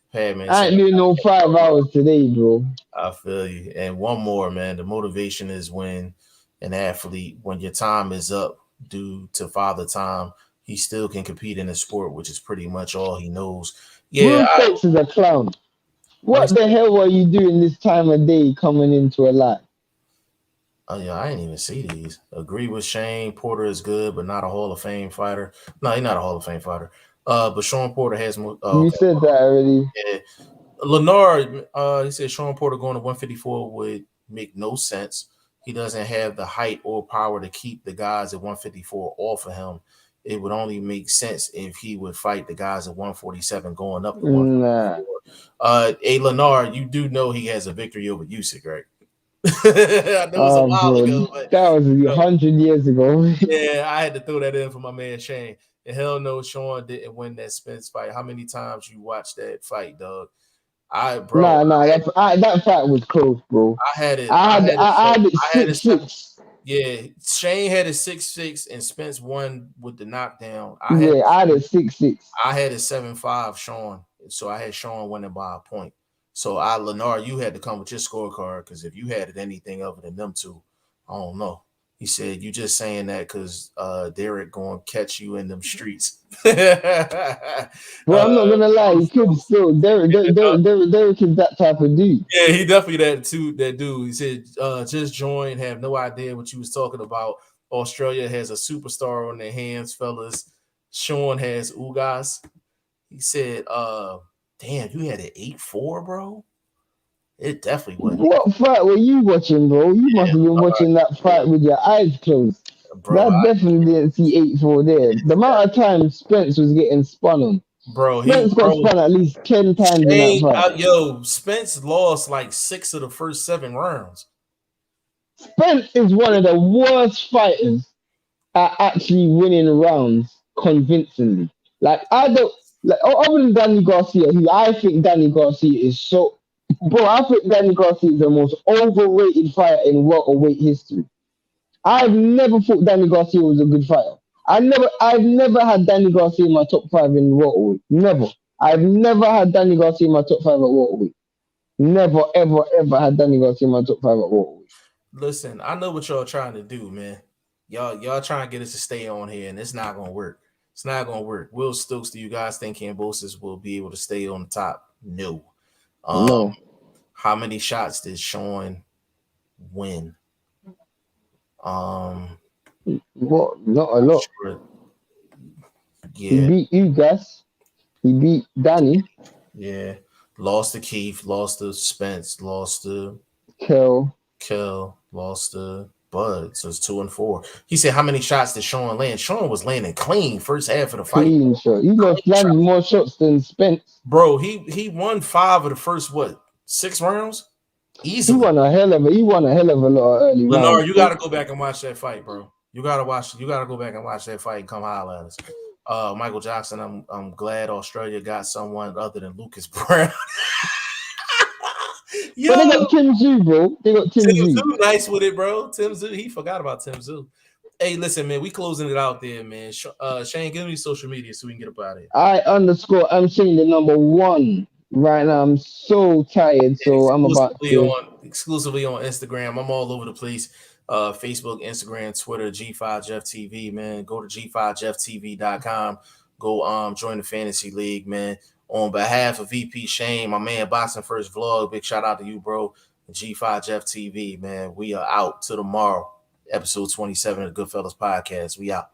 Hey, man, I ain't doing no 5 hours today, bro. I feel you. And one more, man. The motivation is when an athlete, when your time is up due to father time, he still can compete in the sport, which is pretty much all he knows. Yeah, Spence is a clown. What the hell are you doing this time of day coming into a live? Oh yeah, I didn't even see these. Agree with Shane. Porter is good, but not a Hall of Fame fighter. No, he's not a Hall of Fame fighter. But Sean Porter has more. You said that already. Yeah. Leonard, he said Sean Porter going to 154 would make no sense. He doesn't have the height or power to keep the guys at 154 off of him. It would only make sense if he would fight the guys at 147 going up to 154. Hey, Leonard, you do know he has a victory over Usyk, right? I know it was a while ago, but that was 100 years ago. Yeah, I had to throw that in for my man Shane. And hell no, Sean didn't win that Spence fight. How many times you watched that fight, dog? That fight was close, bro. I had it 6-6. Yeah, Shane had it 6-6, and Spence won with the knockdown. I had it 6-6. I had it 7-5, Sean. So I had Sean winning by a point. So Leonard, you had to come with your scorecard because if you had it anything other than them two, I don't know. He said you just saying that because Derek gonna catch you in them streets. Well, I'm not gonna lie, he could still. Derek is that type of dude. Yeah, he definitely that dude. He said just joined, have no idea what you was talking about. Australia has a superstar on their hands, fellas. Sean has Ugas. He said, damn, you had an 8-4, bro. It definitely wasn't. What fight were you watching, bro? You must have been watching that fight with your eyes closed. Bro, I definitely didn't see 8-4 there. The amount of time Spence was getting spun on. Bro, Spence got spun at least 10 times in that fight. Spence lost like 6 of the first 7 rounds. Spence is one of the worst fighters at actually winning rounds convincingly. Like, other than Danny Garcia, who I think Danny Garcia is so... Bro, I think Danny Garcia is the most overrated fighter in welterweight history. I've never thought Danny Garcia was a good fighter. I've never had Danny Garcia in my top 5 in welterweight. Never. I've never had Danny Garcia in my top 5 at welterweight. Never, ever, ever had Danny Garcia in my top 5 at welterweight. Listen, I know what y'all trying to do, man. Y'all trying to get us to stay on here, and it's not gonna work. It's not gonna work. Will Stokes, do you guys think Cambosis will be able to stay on the top? No. No. How many shots did Sean win? What? Not a lot. Sure. Yeah. He beat you guys. He beat Danny. Yeah. Lost to Keith, lost to Spence, lost to Kel. lost to Bud. So it's 2-4. He said, how many shots did Sean land? Sean was landing clean first half of the fight. Clean shot. He landed more shots than Spence. Bro, he won 5 of the first 6 rounds? Easily. He won a hell of a lot of early Lenore, rounds. you gotta go back and watch that fight, bro. You gotta go back and watch that fight and come holler at us. Michael Jackson, I'm glad Australia got someone other than Lucas Brown. But they got Tim Zhu, bro. They got Tim Zhu. Nice with it, bro. Tim Zhu, he forgot about Tim Zhu. Hey, listen, man, we closing it out there, man. Shane, give me social media so we can get up out of here. I'm saying the number 1 right now. I'm so tired, so I'm about to exclusively on Instagram. I'm all over the place. Facebook, Instagram, Twitter, G5JeffTV, man. Go to G5JeffTV.com. Go join the fantasy league, man. On behalf of VP Shane, my man, Boxing First Vlog, big shout out to you, bro. G5JeffTV, man. We are out till tomorrow. Episode 27 of the Goodfellas podcast. We out.